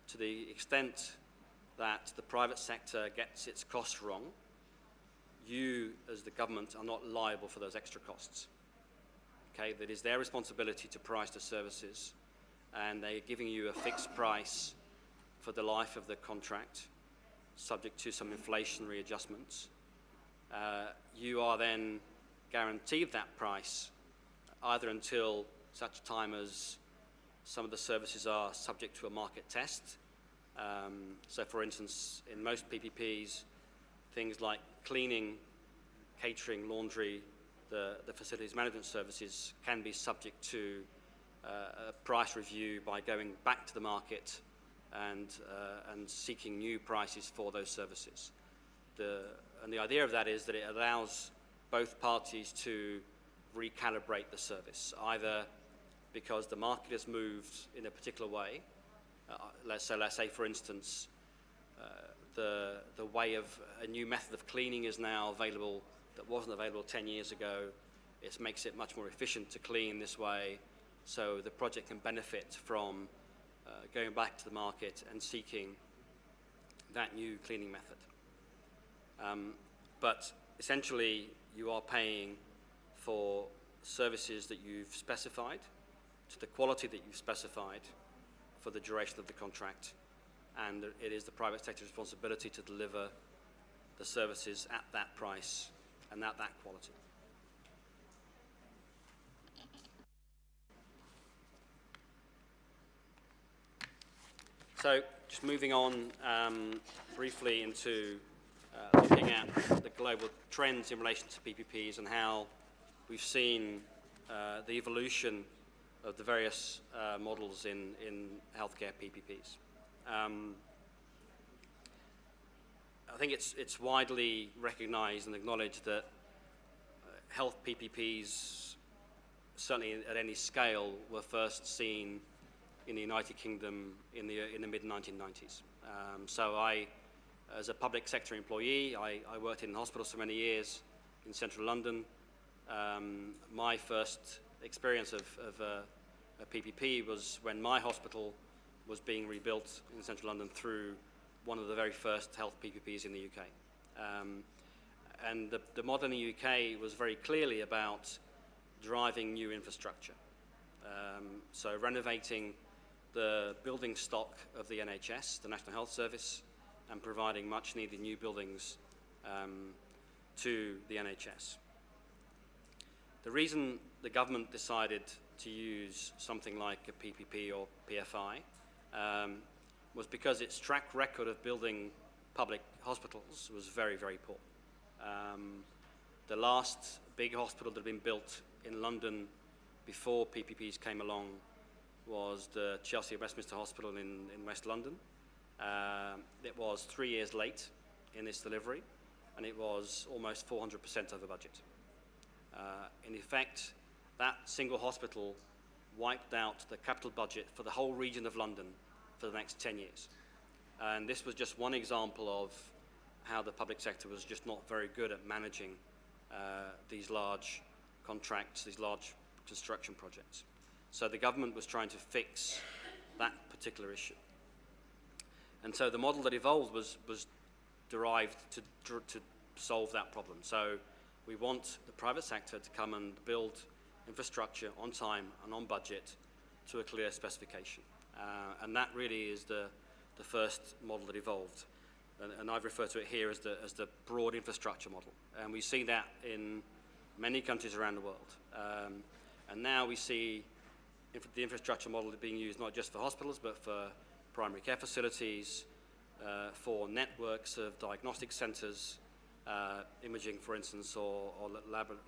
to the extent that the private sector gets its costs wrong, you as the government are not liable for those extra costs. Okay, that is their responsibility to price the services, and they're giving you a fixed price for the life of the contract, subject to some inflationary adjustments. You are then guaranteed that price either until such time as some of the services are subject to a market test. So for instance, in most PPPs, things like cleaning, catering, laundry, the facilities management services can be subject to a price review by going back to the market and seeking new prices for those services. And the idea of that is that it allows both parties to recalibrate the service, either because the market has moved in a particular way. Let's say, for instance, the way of a new method of cleaning is now available that wasn't available 10 years ago. It makes it much more efficient to clean this way, so the project can benefit from going back to the market and seeking that new cleaning method. But essentially, you are paying for services that you've specified, to the quality that you've specified for the duration of the contract, and it is the private sector's responsibility to deliver the services at that price and at that quality. So, just moving on briefly into looking at the global trends in relation to PPPs and how we've seen the evolution of the various models in healthcare PPPs. I think it's widely recognized and acknowledged that health PPPs, certainly at any scale, were first seen in the United Kingdom in the mid-1990s. So I, as a public sector employee, I worked in hospitals for many years in central London. My first experience of a PPP was when my hospital was being rebuilt in central London through one of the very first health PPPs in the UK. And the model in the UK was very clearly about driving new infrastructure. So renovating the building stock of the NHS, the National Health Service, and providing much needed new buildings to the NHS. The reason the government decided to use something like a PPP or PFI was because its track record of building public hospitals was very, very poor. The last big hospital that had been built in London before PPPs came along was the Chelsea Westminster Hospital in West London. It was 3 years late in its delivery, and it was almost 400% over budget. In effect, that single hospital wiped out the capital budget for the whole region of London for the next 10 years. And this was just one example of how the public sector was just not very good at managing these large contracts, these large construction projects. So the government was trying to fix that particular issue. And so the model that evolved was derived to solve that problem. So we want the private sector to come and build infrastructure on time and on budget to a clear specification. And that really is the first model that evolved. And I've referred to it here as the broad infrastructure model. And we see that in many countries around the world. And now we see the infrastructure model being used not just for hospitals, but for primary care facilities, for networks of diagnostic centres, imaging, for instance, or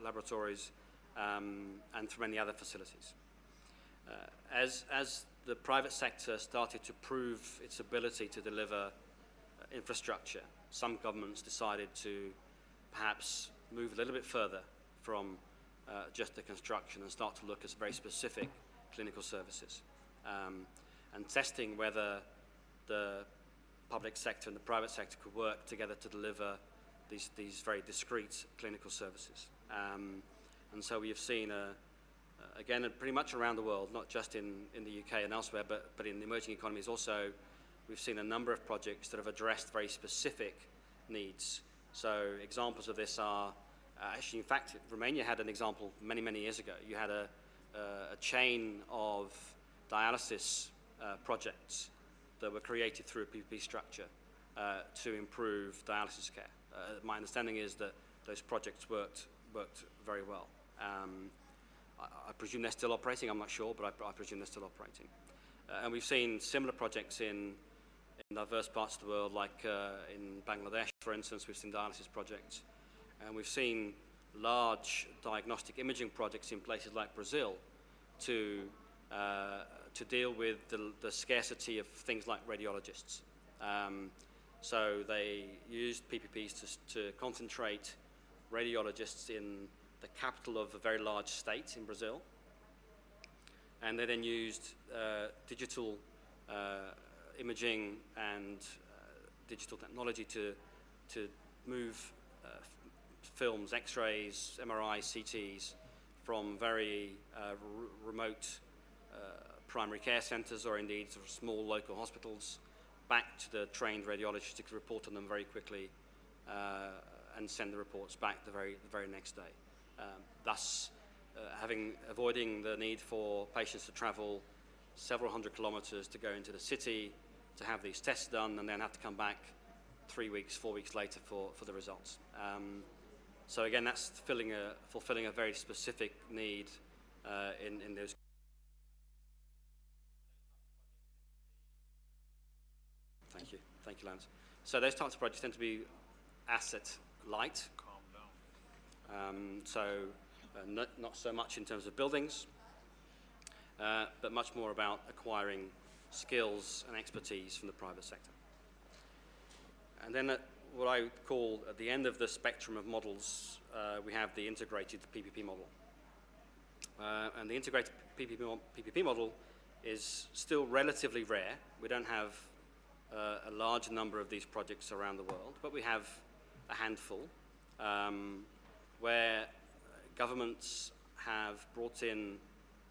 laboratories, and for many other facilities. As the private sector started to prove its ability to deliver infrastructure, some governments decided to perhaps move a little bit further from just the construction and start to look at very specific clinical services, and testing whether the public sector and the private sector could work together to deliver these very discrete clinical services. And so we have seen, again, pretty much around the world, not just in the UK and elsewhere, but in emerging economies also, we've seen a number of projects that have addressed very specific needs. So examples of this are, actually, in fact, Romania had an example many, many years ago. You had a chain of dialysis projects that were created through a PPP structure to improve dialysis care. My understanding is that those projects worked very well. I presume they're still operating. I'm not sure, but I presume they're still operating. And we've seen similar projects in diverse parts of the world, like in Bangladesh, for instance. We've seen dialysis projects. And we've seen large diagnostic imaging projects in places like Brazil to deal with the scarcity of things like radiologists. So they used PPPs to concentrate radiologists in the capital of a very large state in Brazil. And they then used digital imaging and digital technology to move films, X-rays, MRIs, CTs from very remote primary care centres or indeed sort of small local hospitals back to the trained radiologists who could report on them very quickly and send the reports back the very next day. Thus, avoiding the need for patients to travel several hundred kilometres to go into the city to have these tests done and then have to come back 3 weeks, 4 weeks later for the results. So again, that's fulfilling a very specific need in those. Thank you, Lance. So those types of projects tend to be asset light. Not so much in terms of buildings, but much more about acquiring skills and expertise from the private sector. And then what I would call at the end of the spectrum of models, we have the integrated PPP model. And the integrated PPP model is still relatively rare. We don't have a large number of these projects around the world, but we have a handful where governments have brought in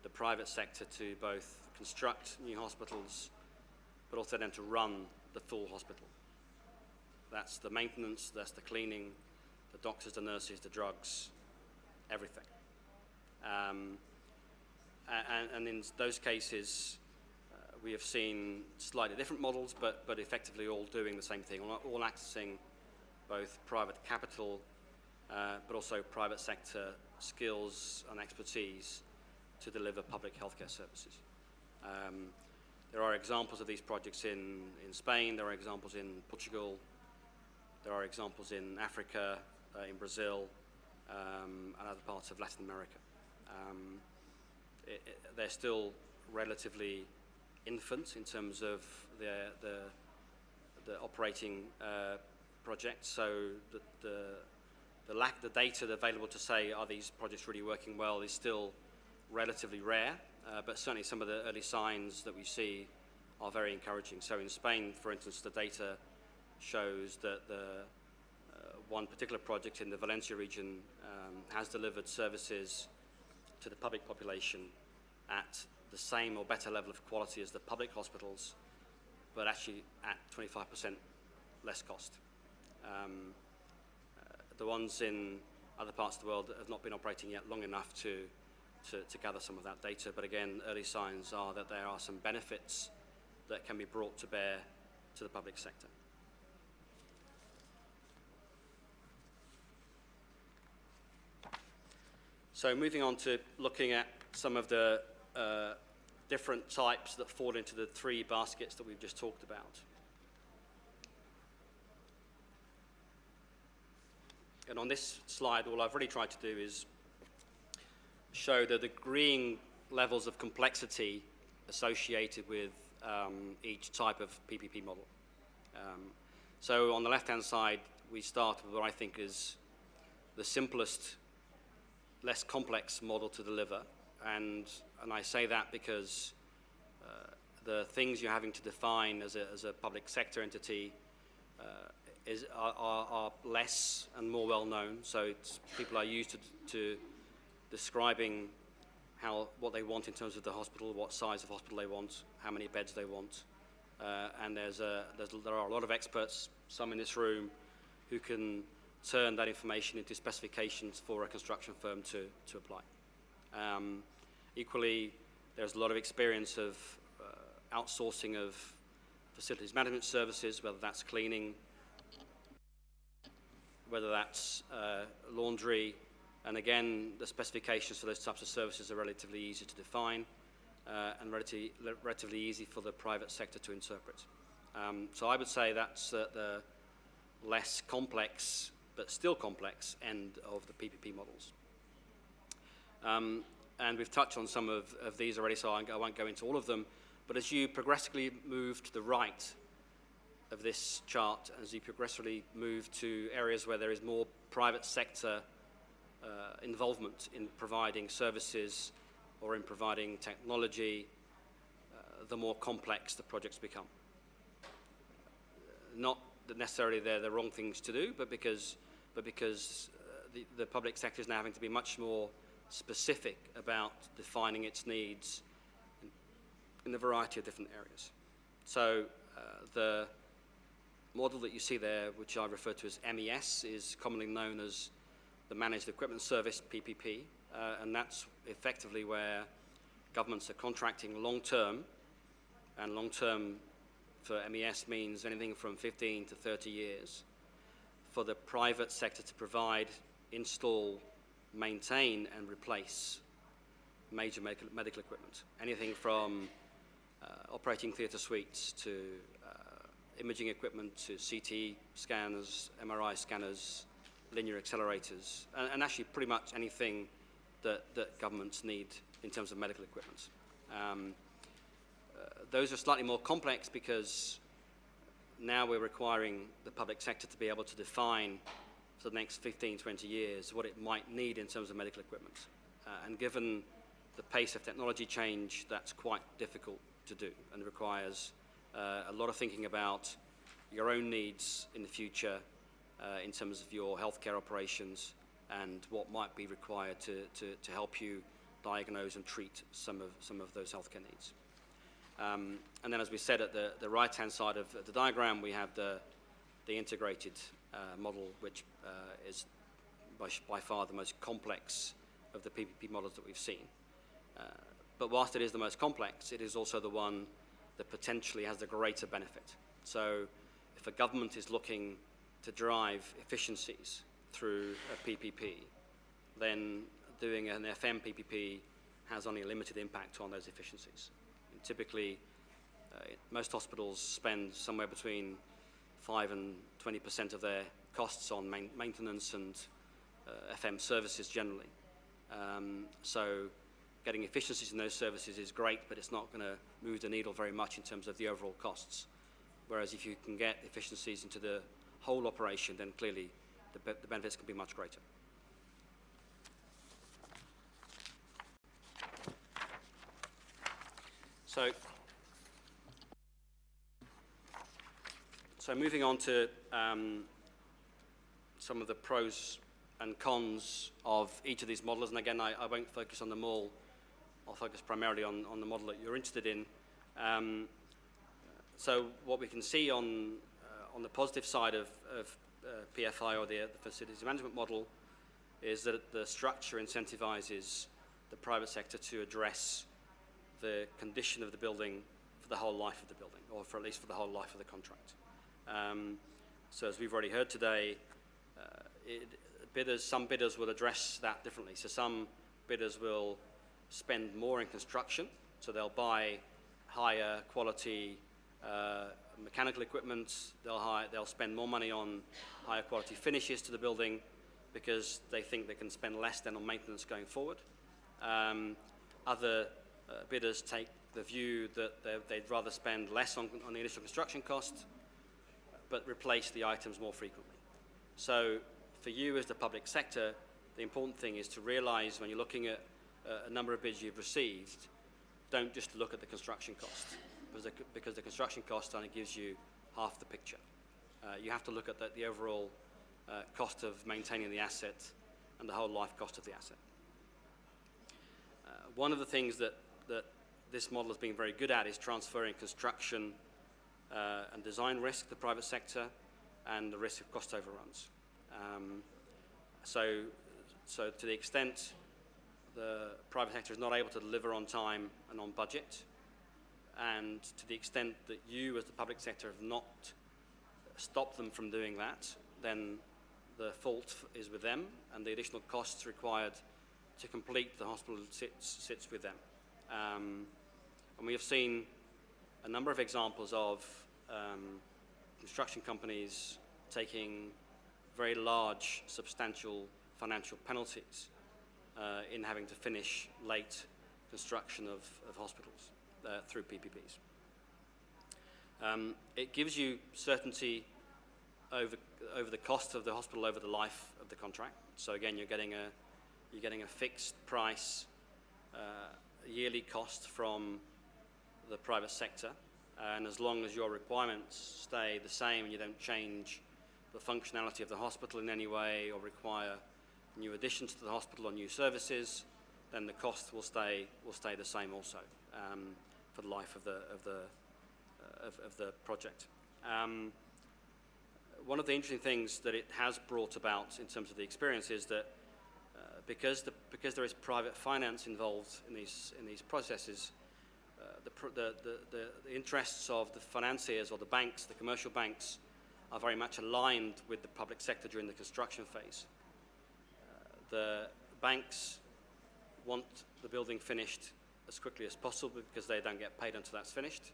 the private sector to both construct new hospitals, but also then to run the full hospital. That's the maintenance, that's the cleaning, the doctors, the nurses, the drugs, everything. And in those cases, we have seen slightly different models, but effectively all doing the same thing, all accessing both private capital, but also private sector skills and expertise to deliver public healthcare services. There are examples of these projects in Spain, there are examples in Portugal, there are examples in Africa, in Brazil, and other parts of Latin America. They're still relatively infant in terms of the operating projects, so the data available to say are these projects really working well is still relatively rare, but certainly some of the early signs that we see are very encouraging. So in Spain, for instance, the data shows that one particular project in the Valencia region has delivered services to the public population at the same or better level of quality as the public hospitals, but actually at 25% less cost. The ones in other parts of the world that have not been operating yet long enough to gather some of that data, but again, early signs are that there are some benefits that can be brought to bear to the public sector. So moving on to looking at some of the different types that fall into the three baskets that we've just talked about. And on this slide, all I've really tried to do is show the agreeing levels of complexity associated with each type of PPP model. So on the left-hand side, we start with what I think is the simplest, less complex model to deliver. And I say that because the things you're having to define as a public sector entity are less and more well known. So people are used to describing what they want in terms of the hospital, what size of hospital they want, how many beds they want, and there are a lot of experts, some in this room, who can turn that information into specifications for a construction firm to apply. Equally, there's a lot of experience of outsourcing of facilities management services, whether that's cleaning, whether that's laundry, and again, the specifications for those types of services are relatively easy to define and relatively easy for the private sector to interpret. So I would say that's the less complex, but still complex, end of the PPP models. And we've touched on some of these already, so I won't go into all of them, but as you progressively move to the right of this chart, as you progressively move to areas where there is more private sector involvement in providing services or in providing technology, the more complex the projects become. Not that necessarily they're the wrong things to do, but because the public sector is now having to be much more specific about defining its needs in a variety of different areas. So the model that you see there, which I refer to as MES, is commonly known as the Managed Equipment Service, PPP, and that's effectively where governments are contracting long-term, and long-term for MES means anything from 15 to 30 years, for the private sector to provide, install, maintain and replace major medical equipment. Anything from operating theatre suites to imaging equipment to CT scanners, MRI scanners, linear accelerators, and actually pretty much anything that governments need in terms of medical equipment. Those are slightly more complex because now we're requiring the public sector to be able to define for the next 15, 20 years what it might need in terms of medical equipment. And given the pace of technology change, that's quite difficult to do and requires a lot of thinking about your own needs in the future in terms of your healthcare operations and what might be required to help you diagnose and treat some of those healthcare needs. And then, as we said, at the right-hand side of the diagram, we have the integrated model, which is by far the most complex of the PPP models that we've seen. But whilst it is the most complex, it is also the one that potentially has the greater benefit. So if a government is looking to drive efficiencies through a PPP, then doing an FM PPP has only a limited impact on those efficiencies. And typically, most hospitals spend somewhere between 5 and 20% of their costs on maintenance and FM services generally. So getting efficiencies in those services is great, but it's not going to move the needle very much in terms of the overall costs. Whereas if you can get efficiencies into the whole operation, then clearly the benefits can be much greater. So moving on to some of the pros and cons of each of these models, and again, I won't focus on them all. I'll focus primarily on the model that you're interested in. So what we can see on the positive side of PFI, or the facilities management model, is that the structure incentivizes the private sector to address the condition of the building for the whole life of the building, or for at least for the whole life of the contract. So as we've already heard today, some bidders will address that differently. So some bidders will spend more in construction, so they'll buy higher quality mechanical equipment, they'll spend more money on higher quality finishes to the building because they think they can spend less then on maintenance going forward. Other bidders take the view that they'd rather spend less on the initial construction cost but replace the items more frequently. So for you as the public sector, the important thing is to realize when you're looking at a number of bids you've received, don't just look at the construction cost, because the construction cost only gives you half the picture. You have to look at the overall cost of maintaining the asset and the whole life cost of the asset. One of the things that this model has been very good at is transferring construction and design risk to the private sector and the risk of cost overruns. So to the extent the private sector is not able to deliver on time and on budget, and to the extent that you as the public sector have not stopped them from doing that, then the fault is with them, and the additional costs required to complete the hospital sits with them. And we have seen a number of examples of construction companies taking very large, substantial financial penalties in having to finish late construction of hospitals through PPPs. It gives you certainty over the cost of the hospital over the life of the contract. So again, you're getting a fixed price yearly cost from the private sector, And as long as your requirements stay the same and you don't change the functionality of the hospital in any way or require new additions to the hospital or new services, then the cost will stay the same also for the life of the project. One of the interesting things that it has brought about in terms of the experience is that because there is private finance involved in these processes, the interests of the financiers or the banks, the commercial banks, are very much aligned with the public sector during the construction phase. The banks want the building finished as quickly as possible because they don't get paid until that's finished.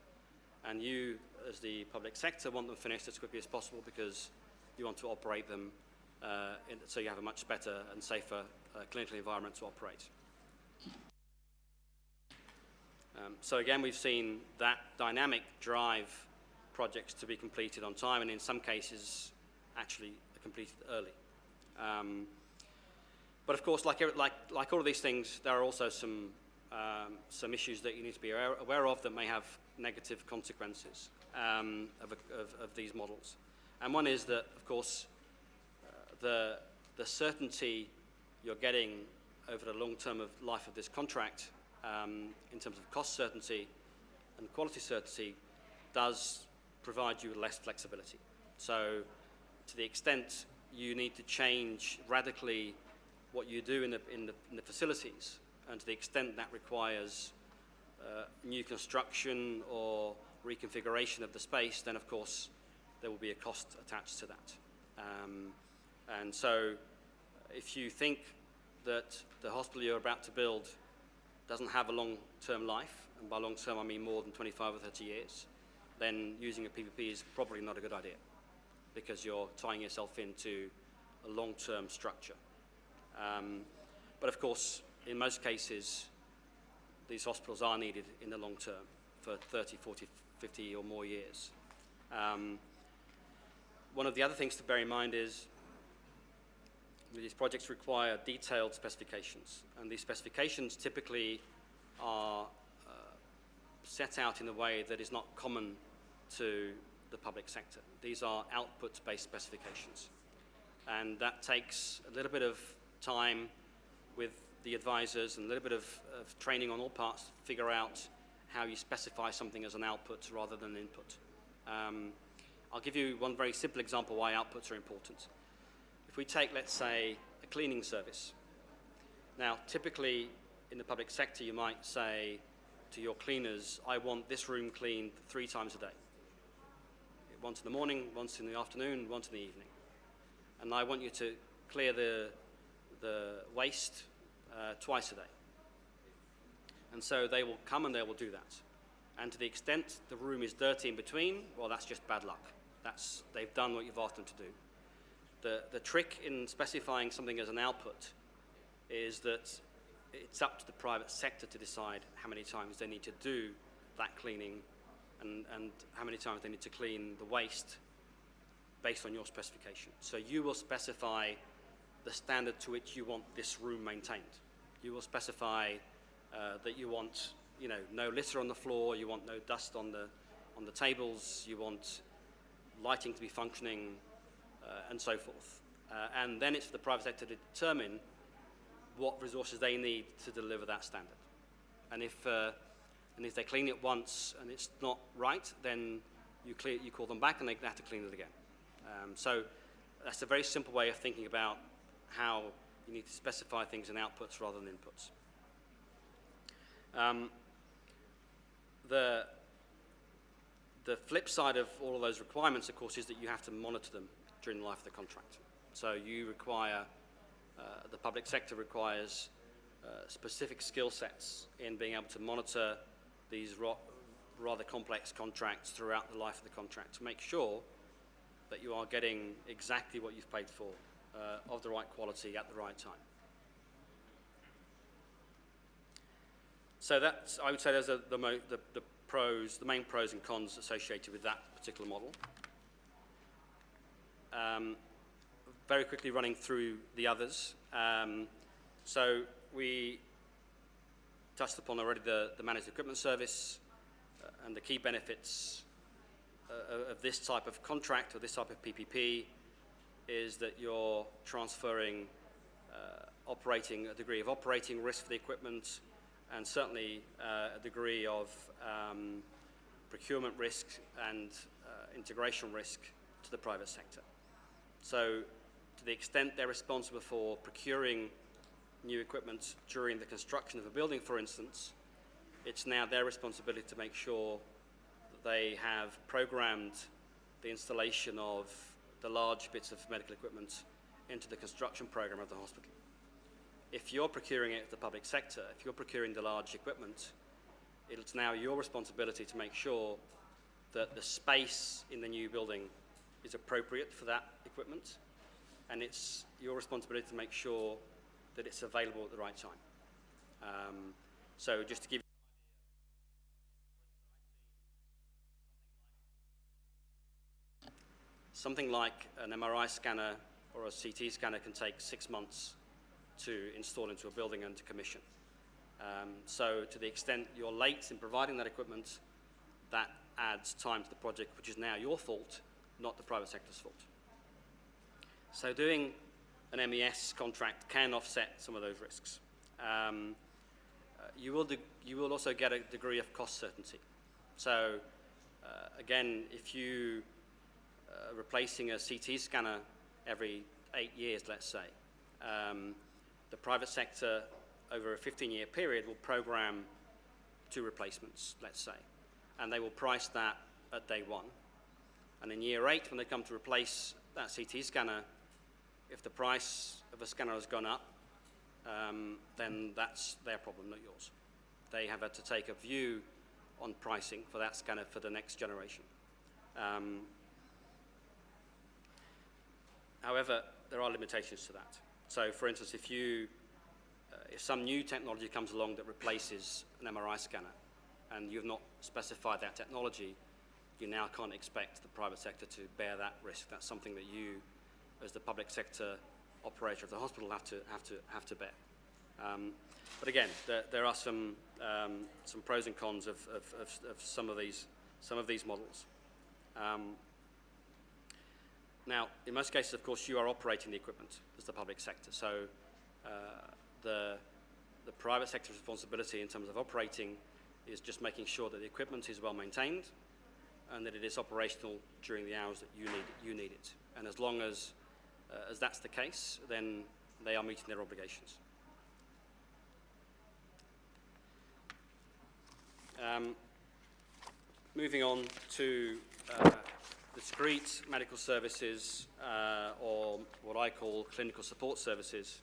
And you, as the public sector, want them finished as quickly as possible because you want to operate them so you have a much better and safer clinical environment to operate. So again, we've seen that dynamic drive projects to be completed on time, and in some cases, actually completed early. But of course, like all of these things, there are also some issues that you need to be aware of that may have negative consequences of these models. And one is that, of course, the certainty you're getting over the long term of life of this contract in terms of cost certainty and quality certainty does provide you with less flexibility. So to the extent you need to change radically what you do in the facilities, and to the extent that requires new construction or reconfiguration of the space, then of course there will be a cost attached to that. And so if you think that the hospital you're about to build doesn't have a long-term life, and by long-term I mean more than 25 or 30 years, then using a PPP is probably not a good idea because you're tying yourself into a long-term structure. But of course, in most cases, these hospitals are needed in the long term for 30, 40, 50 or more years. One of the other things to bear in mind is these projects require detailed specifications, and these specifications typically are set out in a way that is not common to the public sector. These are output-based specifications, and that takes a little bit of time with the advisors and a little bit of training on all parts to figure out how you specify something as an output rather than an input. I'll give you one very simple example why outputs are important. If we take, let's say, a cleaning service. Now, typically in the public sector, you might say to your cleaners, I want this room cleaned 3 times a day. Once in the morning, once in the afternoon, once in the evening. And I want you to clear the waste twice a day. And so they will come and they will do that. And to the extent the room is dirty in between, well, that's just bad luck. They've done what you've asked them to do. The trick in specifying something as an output is that it's up to the private sector to decide how many times they need to do that cleaning and how many times they need to clean the waste based on your specification. So you will specify the standard to which you want this room maintained. You will specify that you want, no litter on the floor, you want no dust on the tables, you want lighting to be functioning, and so forth. And then it's for the private sector to determine what resources they need to deliver that standard. And if they clean it once and it's not right, then you call them back and they have to clean it again. So that's a very simple way of thinking about how you need to specify things in outputs rather than inputs. The flip side of all of those requirements, of course, is that you have to monitor them during the life of the contract. So you require, the public sector requires specific skill sets in being able to monitor these rather complex contracts throughout the life of the contract to make sure that you are getting exactly what you've paid for, of the right quality at the right time. So that's, I would say, those are the main pros and cons associated with that particular model. Very quickly running through the others. So we touched upon already the managed equipment service. And the key benefits of this type of contract or this type of PPP is that you're transferring a degree of operating risk for the equipment, and certainly a degree of procurement risk and integration risk to the private sector. So to the extent they're responsible for procuring new equipment during the construction of a building, for instance, it's now their responsibility to make sure that they have programmed the installation of the large bits of medical equipment into the construction program of the hospital. If you're procuring it at the public sector, if you're procuring the large equipment, it's now your responsibility to make sure that the space in the new building is appropriate for that equipment, and it's your responsibility to make sure that it's available at the right time. So just to give something like an MRI scanner or a CT scanner can take 6 months to install into a building and to commission. So to the extent you're late in providing that equipment, that adds time to the project, which is now your fault, not the private sector's fault. So doing an MES contract can offset some of those risks. You will also get a degree of cost certainty. So again, if you replacing a CT scanner every 8 years, let's say, the private sector over a 15-year period will program 2 replacements, let's say, and they will price that at day 1. And in year 8, when they come to replace that CT scanner, if the price of a scanner has gone up, then that's their problem, not yours. They have had to take a view on pricing for that scanner for the next generation. However, there are limitations to that. So, for instance, if some new technology comes along that replaces an MRI scanner, and you've not specified that technology, you now can't expect the private sector to bear that risk. That's something that you, as the public sector operator of the hospital, have to bear. But again, there are some pros and cons of some of these models. Now, in most cases, of course, you are operating the equipment as the public sector. So the private sector's responsibility in terms of operating is just making sure that the equipment is well maintained and that it is operational during the hours that you need it. And as long as that's the case, then they are meeting their obligations. Moving on to discrete medical services, or what I call clinical support services.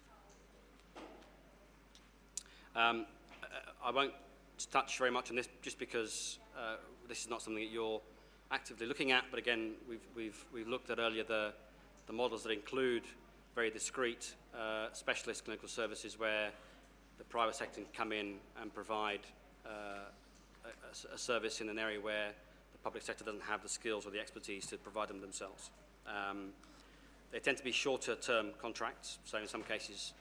I won't touch very much on this just because this is not something that you're actively looking at, but again, we've looked at earlier the models that include very discrete specialist clinical services where the private sector can come in and provide a service in an area where the public sector doesn't have the skills or the expertise to provide them themselves. They tend to be shorter term contracts, so in some cases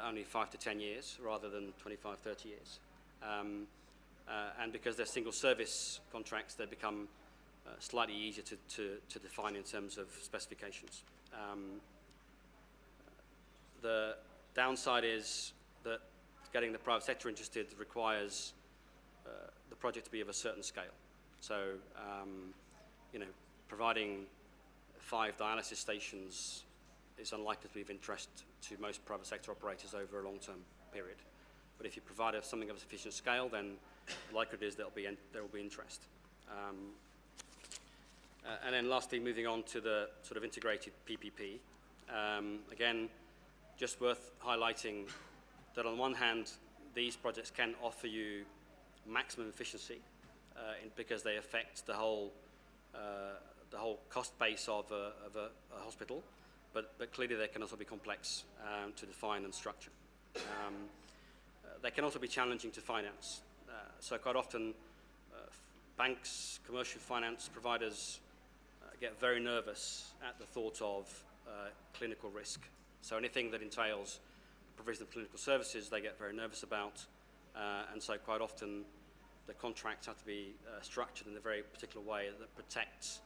only 5 to 10 years rather than 25, 30 years. And because they're single service contracts, they become slightly easier to define in terms of specifications. The downside is that getting the private sector interested requires the project to be of a certain scale. So, providing 5 dialysis stations is unlikely to be of interest to most private sector operators over a long-term period. But if you provide something of a sufficient scale, then the likelihood is there will be interest. And then lastly, moving on to the sort of integrated PPP. Again, just worth highlighting that on one hand, these projects can offer you maximum efficiency because they affect the whole cost base of a hospital, but clearly they can also be complex to define and structure. They can also be challenging to finance. So quite often, banks, commercial finance providers get very nervous at the thought of clinical risk. So anything that entails provision of clinical services, they get very nervous about. And so quite often, the contracts have to be structured in a very particular way that protects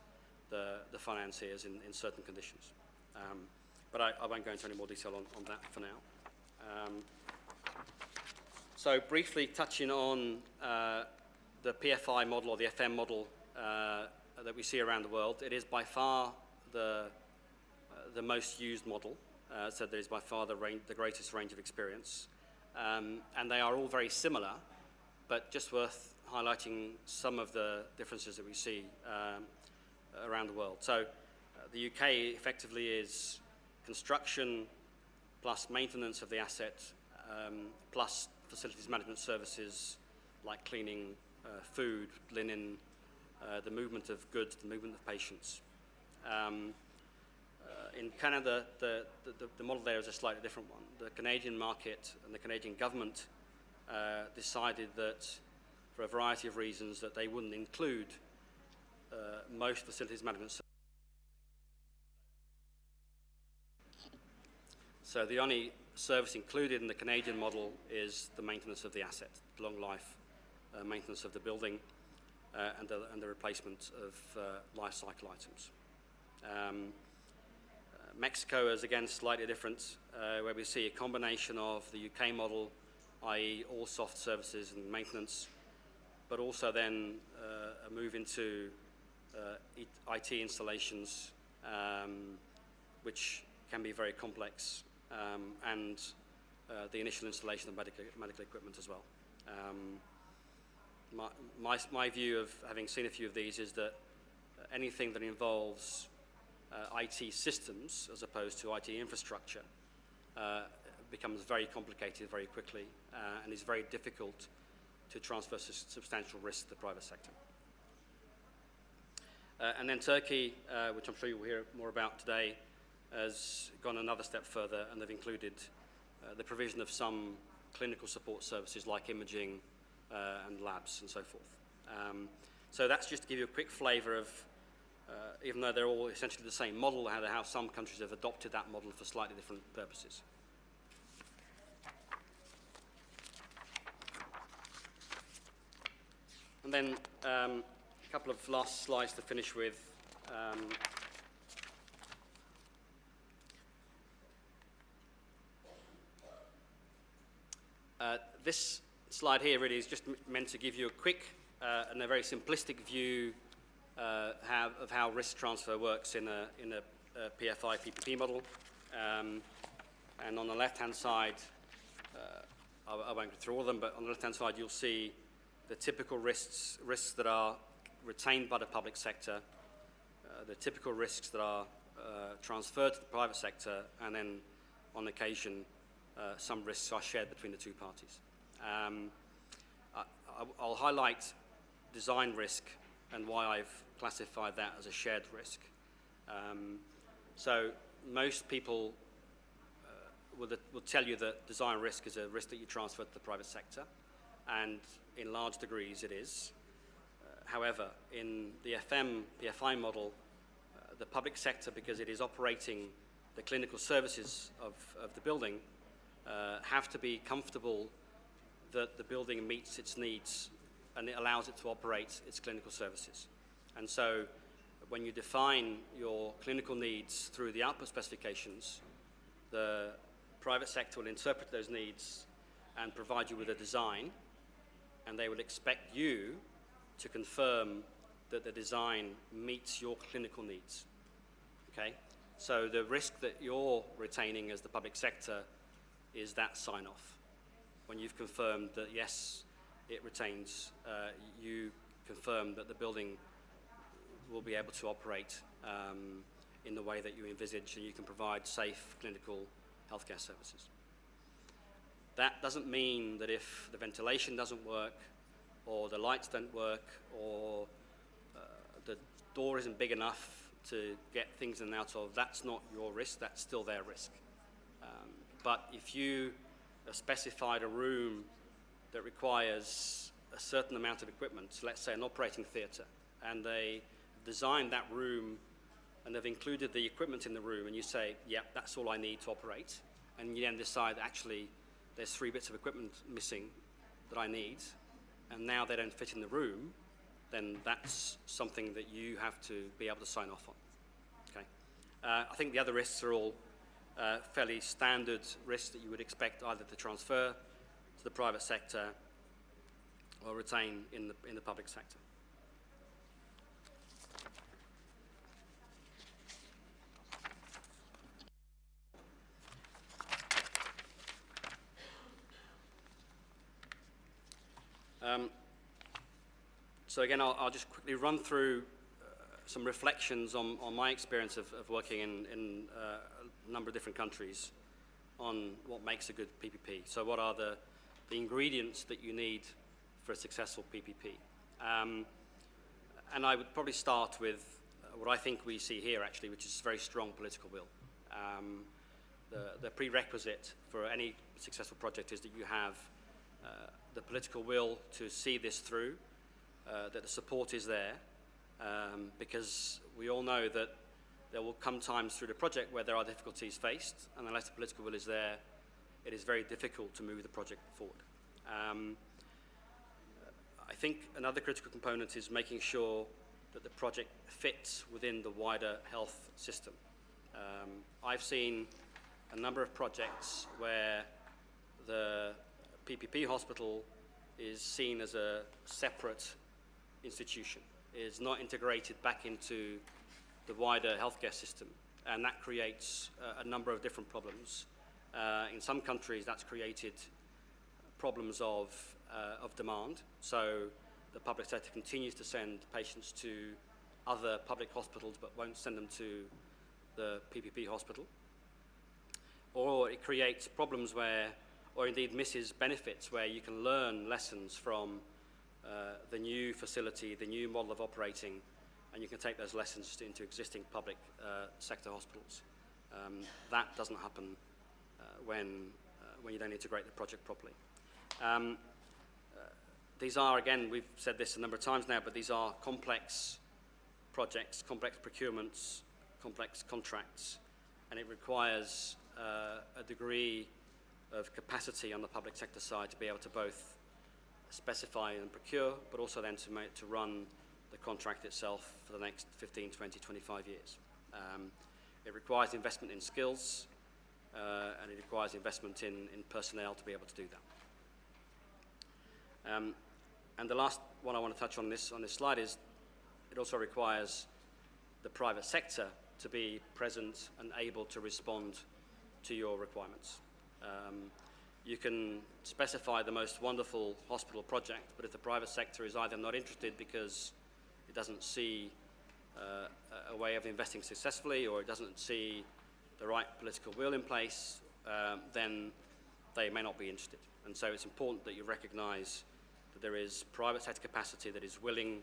the financiers in certain conditions. But I won't go into any more detail on that for now. So briefly touching on the PFI model or the FM model that we see around the world, it is by far the most used model, so there is by far the greatest range of experience. And they are all very similar, but just worth highlighting some of the differences that we see around the world. So the UK effectively is construction plus maintenance of the asset plus facilities management services like cleaning, food, linen, the movement of goods, the movement of patients. In Canada, the model there is a slightly different one. The Canadian market and the Canadian government decided that, for a variety of reasons, that they wouldn't include most facilities management services. So the only service included in the Canadian model is the maintenance of the asset, long life maintenance of the building, and the replacement of life cycle items. Mexico is again slightly different, where we see a combination of the UK model, i.e. all soft services and maintenance, but also then a move into IT installations, which can be very complex, and the initial installation of medical equipment as well. My view of having seen a few of these is that anything that involves IT systems as opposed to IT infrastructure becomes very complicated very quickly and is very difficult to transfer substantial risk to the private sector. And then Turkey, which I'm sure you'll hear more about today, has gone another step further, and they've included the provision of some clinical support services like imaging and labs and so forth. So that's just to give you a quick flavour of, even though they're all essentially the same model, how some countries have adopted that model for slightly different purposes. And then a couple of last slides to finish with. This slide here really is just meant to give you a quick and a very simplistic view of how risk transfer works in a PFI PPP model. And on the left-hand side, I won't go through all of them, but on the left-hand side you'll see the typical risks that are retained by the public sector, the typical risks that are transferred to the private sector, and then on occasion some risks are shared between the two parties. I'll highlight design risk and why I've classified that as a shared risk. So most people will tell you that design risk is a risk that you transfer to the private sector, and in large degrees it is. However, in the PFI model, the public sector, because it is operating the clinical services of the building, have to be comfortable that the building meets its needs and it allows it to operate its clinical services. And so when you define your clinical needs through the output specifications, the private sector will interpret those needs and provide you with a design, and they will expect you to confirm that the design meets your clinical needs. Okay? So the risk that you're retaining as the public sector is that sign-off. When you've confirmed that, yes, it retains, you confirm that the building will be able to operate in the way that you envisage, and you can provide safe clinical healthcare services. That doesn't mean that if the ventilation doesn't work, or the lights don't work, or the door isn't big enough to get things in and out of, that's not your risk, that's still their risk. But if you have specified a room that requires a certain amount of equipment, so let's say an operating theatre, and they designed that room and they've included the equipment in the room, and you say, yeah, that's all I need to operate, and you then decide, actually, there's 3 bits of equipment missing that I need, and now they don't fit in the room, then that's something that you have to be able to sign off on. Okay? I think the other risks are all fairly standard risks that you would expect either to transfer to the private sector or retain in the public sector. So again, I'll just quickly run through some reflections on my experience of working in a number of different countries on what makes a good PPP. So what are the ingredients that you need for a successful PPP? And I would probably start with what I think we see here actually, which is very strong political will. The prerequisite for any successful project is that you have the political will to see this through, that the support is there, because we all know that there will come times through the project where there are difficulties faced, and unless the political will is there, it is very difficult to move the project forward. I think another critical component is making sure that the project fits within the wider health system. I've seen a number of projects where the PPP hospital is seen as a separate institution, is not integrated back into the wider healthcare system, and that creates a number of different problems. In some countries, that's created problems of demand, so the public sector continues to send patients to other public hospitals but won't send them to the PPP hospital. Or it creates problems where, or indeed misses benefits where you can learn lessons from the new facility, the new model of operating, and you can take those lessons into existing public sector hospitals. That doesn't happen when you don't integrate the project properly. These are, again, we've said this a number of times now, but these are complex projects, complex procurements, complex contracts, and it requires a degree of capacity on the public sector side to be able to both specify and procure, but also then to run the contract itself for the next 15, 20, 25 years. It requires investment in skills, and it requires investment in personnel to be able to do that. And the last one I want to touch on this slide is it also requires the private sector to be present and able to respond to your requirements. You can specify the most wonderful hospital project, but if the private sector is either not interested because it doesn't see a way of investing successfully, or it doesn't see the right political will in place, then they may not be interested. And so it's important that you recognize that there is private sector capacity that is willing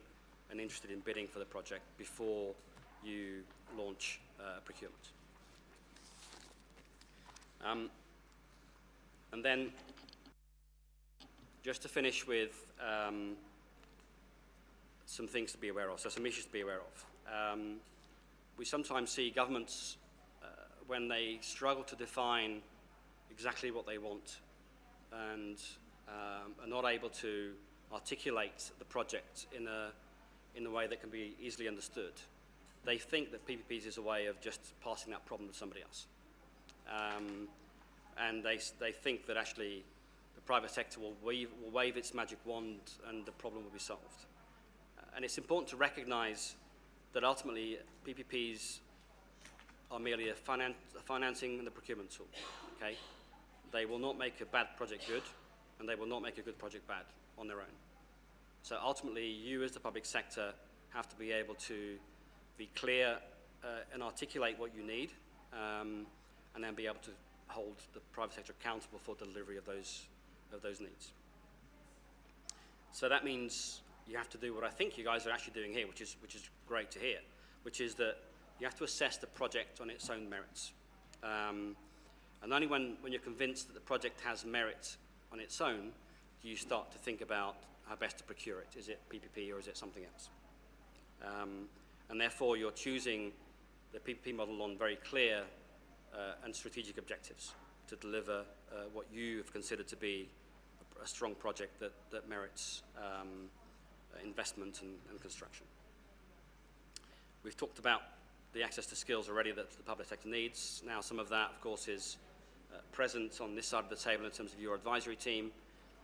and interested in bidding for the project before you launch procurement. And then, just to finish with some things to be aware of, so some issues to be aware of. We sometimes see governments, when they struggle to define exactly what they want and are not able to articulate the project in a way that can be easily understood, they think that PPPs is a way of just passing that problem to somebody else. And they think that actually the private sector will wave its magic wand and the problem will be solved. And it's important to recognize that ultimately PPPs are merely a financing and a procurement tool, okay? They will not make a bad project good, and they will not make a good project bad on their own. So ultimately, you as the public sector have to be able to be clear and articulate what you need, and then be able to hold the private sector accountable for delivery of those needs. So that means you have to do what I think you guys are actually doing here, which is great to hear, which is that you have to assess the project on its own merits. And only when you're convinced that the project has merit on its own do you start to think about how best to procure it. Is it PPP or is it something else? And therefore you're choosing the PPP model on very clear and strategic objectives to deliver what you have considered to be a strong project that merits investment and construction. We've talked about the access to skills already that the public sector needs. Now some of that, of course, is present on this side of the table in terms of your advisory team,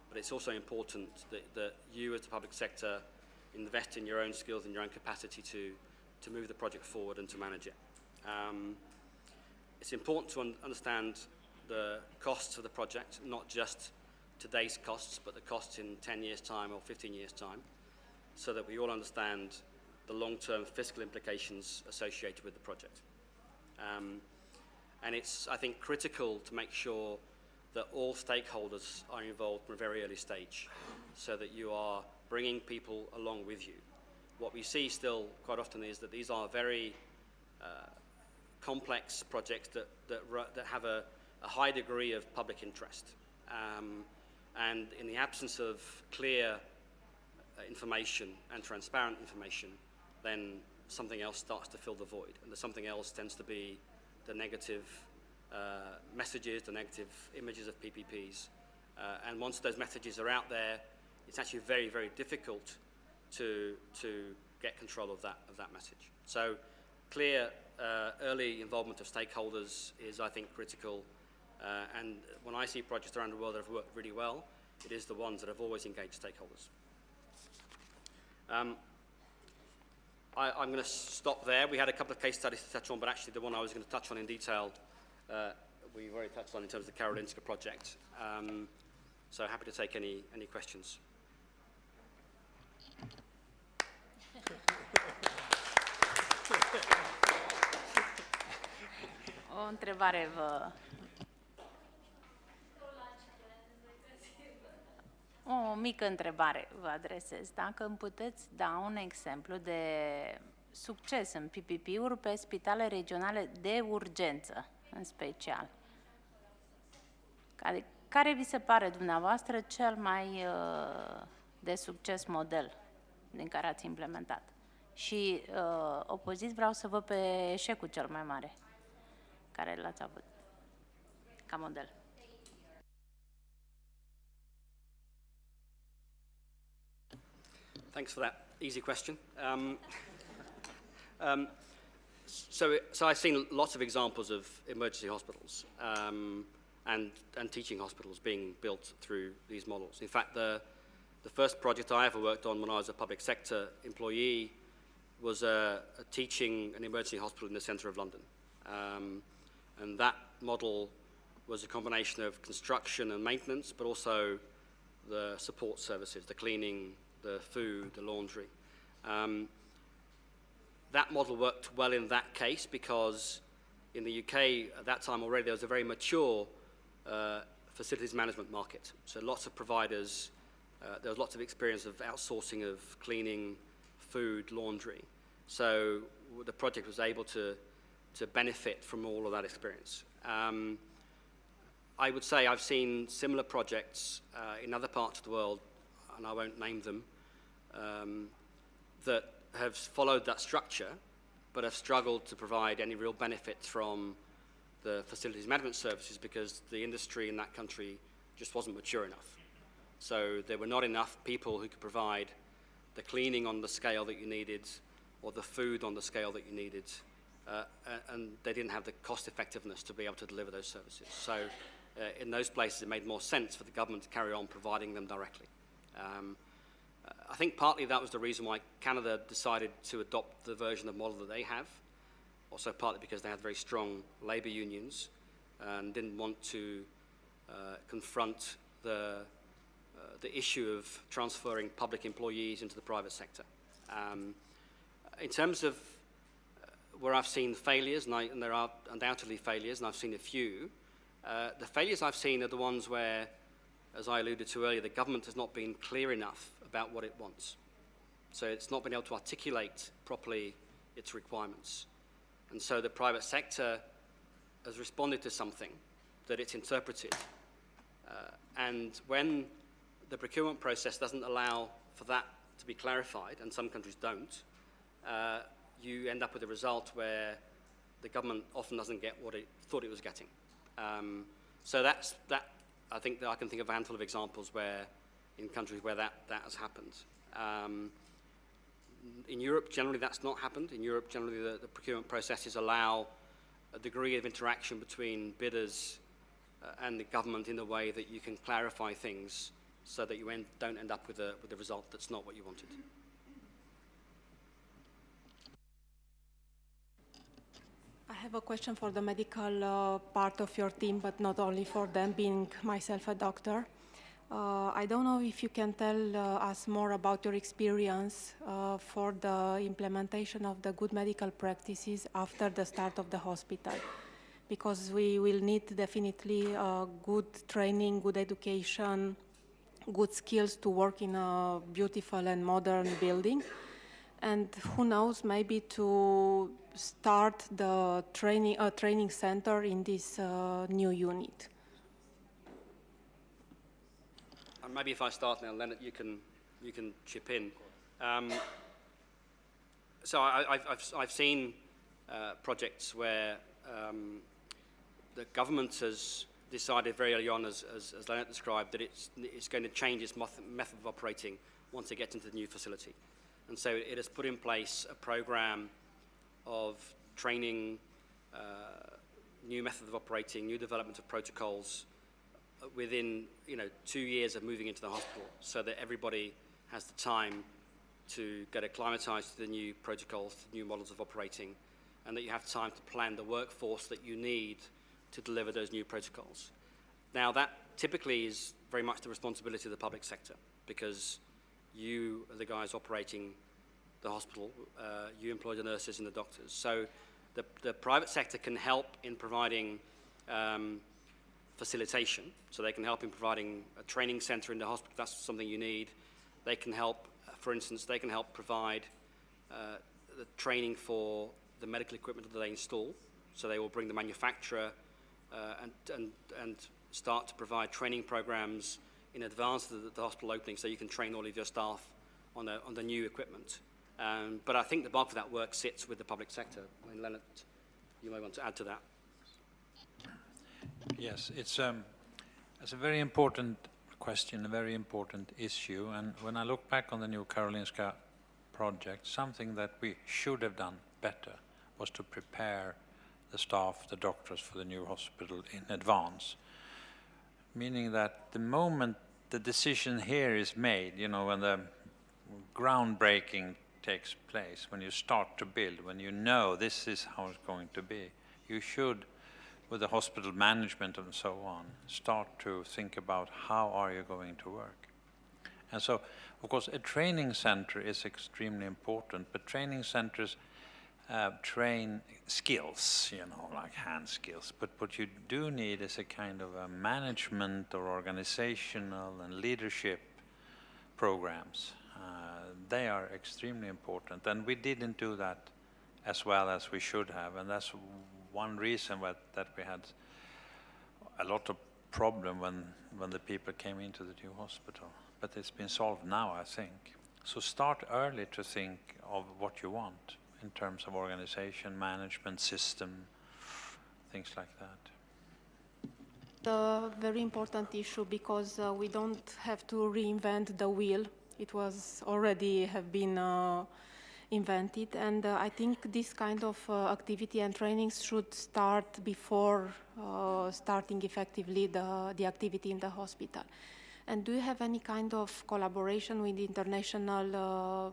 but it's also important that you as the public sector invest in your own skills and your own capacity to move the project forward and to manage it. It's important to understand the costs of the project, not just today's costs, but the costs in 10 years' time or 15 years' time, so that we all understand the long-term fiscal implications associated with the project. And it's, I think, critical to make sure that all stakeholders are involved from a very early stage, so that you are bringing people along with you. What we see still quite often is that these are very complex projects that have a high degree of public interest. And in the absence of clear information and transparent information, then something else starts to fill the void. And the something else tends to be the negative messages, the negative images of PPPs. And once those messages are out there, it's actually very, very difficult to get control of that message. So clear early involvement of stakeholders is, I think, critical. And when I see projects around the world that have worked really well, it is the ones that have always engaged stakeholders. I'm going to stop there. We had a couple of case studies to touch on, but actually the one I was going to touch on in detail, we've already touched on in terms of the Karolinska project. So happy to take any questions. O întrebare O mică întrebare vă adresez. Dacă îmi puteți da un exemplu de succes în PPP-uri pe spitale regionale de urgență, în special. Care vi se pare dumneavoastră cel mai de succes model din care ați implementat? Și opozit vreau să văd pe eșecul cel mai mare care l-ați avut ca model. Thanks for that easy question. So I've seen lots of examples of emergency hospitals and teaching hospitals being built through these models. In fact, the first project I ever worked on when I was a public sector employee was teaching an emergency hospital in the centre of London. And that model was a combination of construction and maintenance, but also the support services, the cleaning, the food, the laundry. That model worked well in that case because in the UK at that time already there was a very mature facilities management market. So lots of providers, there was lots of experience of outsourcing of cleaning, food, laundry. So the project was able to benefit from all of that experience. I would say I've seen similar projects in other parts of the world, and I won't name them, that have followed that structure, but have struggled to provide any real benefits from the facilities management services because the industry in that country just wasn't mature enough. So there were not enough people who could provide the cleaning on the scale that you needed or the food on the scale that you needed, and they didn't have the cost effectiveness to be able to deliver those services. So in those places it made more sense for the government to carry on providing them directly. I think partly that was the reason why Canada decided to adopt the version of model that they have, also partly because they had very strong labour unions and didn't want to confront the issue of transferring public employees into the private sector. In terms of where I've seen failures, and there are undoubtedly failures, and I've seen a few, the failures I've seen are the ones where, as I alluded to earlier, the government has not been clear enough about what it wants. So it's not been able to articulate properly its requirements. And so the private sector has responded to something that it's interpreted. And when the procurement process doesn't allow for that to be clarified, and some countries don't, you end up with a result where the government often doesn't get what it thought it was getting. So that I think that I can think of a handful of examples where, in countries where that has happened. In Europe, generally that's not happened. In Europe, generally the procurement processes allow a degree of interaction between bidders and the government in a way that you can clarify things so that you don't end up with a result that's not what you wanted. I have a question for the medical part of your team, but not only for them, being myself a doctor. I don't know if you can tell us more about your experience for the implementation of the good medical practices after the start of the hospital, because we will need definitely good training, good education, good skills to work in a beautiful and modern building. And who knows, maybe to start the training center in this new unit. Maybe if I start now, Leonard, you can chip in. So I've seen projects where the government has decided very early on, as Leonard described, that it's going to change its method of operating once it gets into the new facility. And so it has put in place a program of training, new method of operating, new development of protocols within 2 years of moving into the hospital, so that everybody has the time to get acclimatized to the new protocols, the new models of operating, and that you have time to plan the workforce that you need to deliver those new protocols. Now, that typically is very much the responsibility of the public sector, because you are the guys operating the hospital, you employ the nurses and the doctors. So the private sector can help in providing facilitation, so they can help in providing a training center in the hospital. That's something you need. They can help, for instance, they can help provide the training for the medical equipment that they install. So they will bring the manufacturer and start to provide training programs in advance of the hospital opening, so you can train all of your staff on the new equipment. But I think the bulk of that work sits with the public sector. I mean, Leonard, you may want to add to that. Yes, it's a very important question, a very important issue. And when I look back on the New Karolinska project, something that we should have done better was to prepare the staff, the doctors, for the new hospital in advance. Meaning that the moment the decision here is made, when the groundbreaking takes place, when you start to build, when you know this is how it's going to be, you should, with the hospital management and so on, start to think about how are you going to work. And so, of course, a training center is extremely important, but training centers train skills, like hand skills. But what you do need is a kind of a management or organizational and leadership programs. They are extremely important, and we didn't do that as well as we should have, and that's one reason that we had a lot of problem when the people came into the new hospital. But it's been solved now, I think. So start early to think of what you want in terms of organization, management, system, things like that. A very important issue, because we don't have to reinvent the wheel. It was already have been invented, and I think this kind of activity and trainings should start before starting effectively the activity in the hospital. And do you have any kind of collaboration with international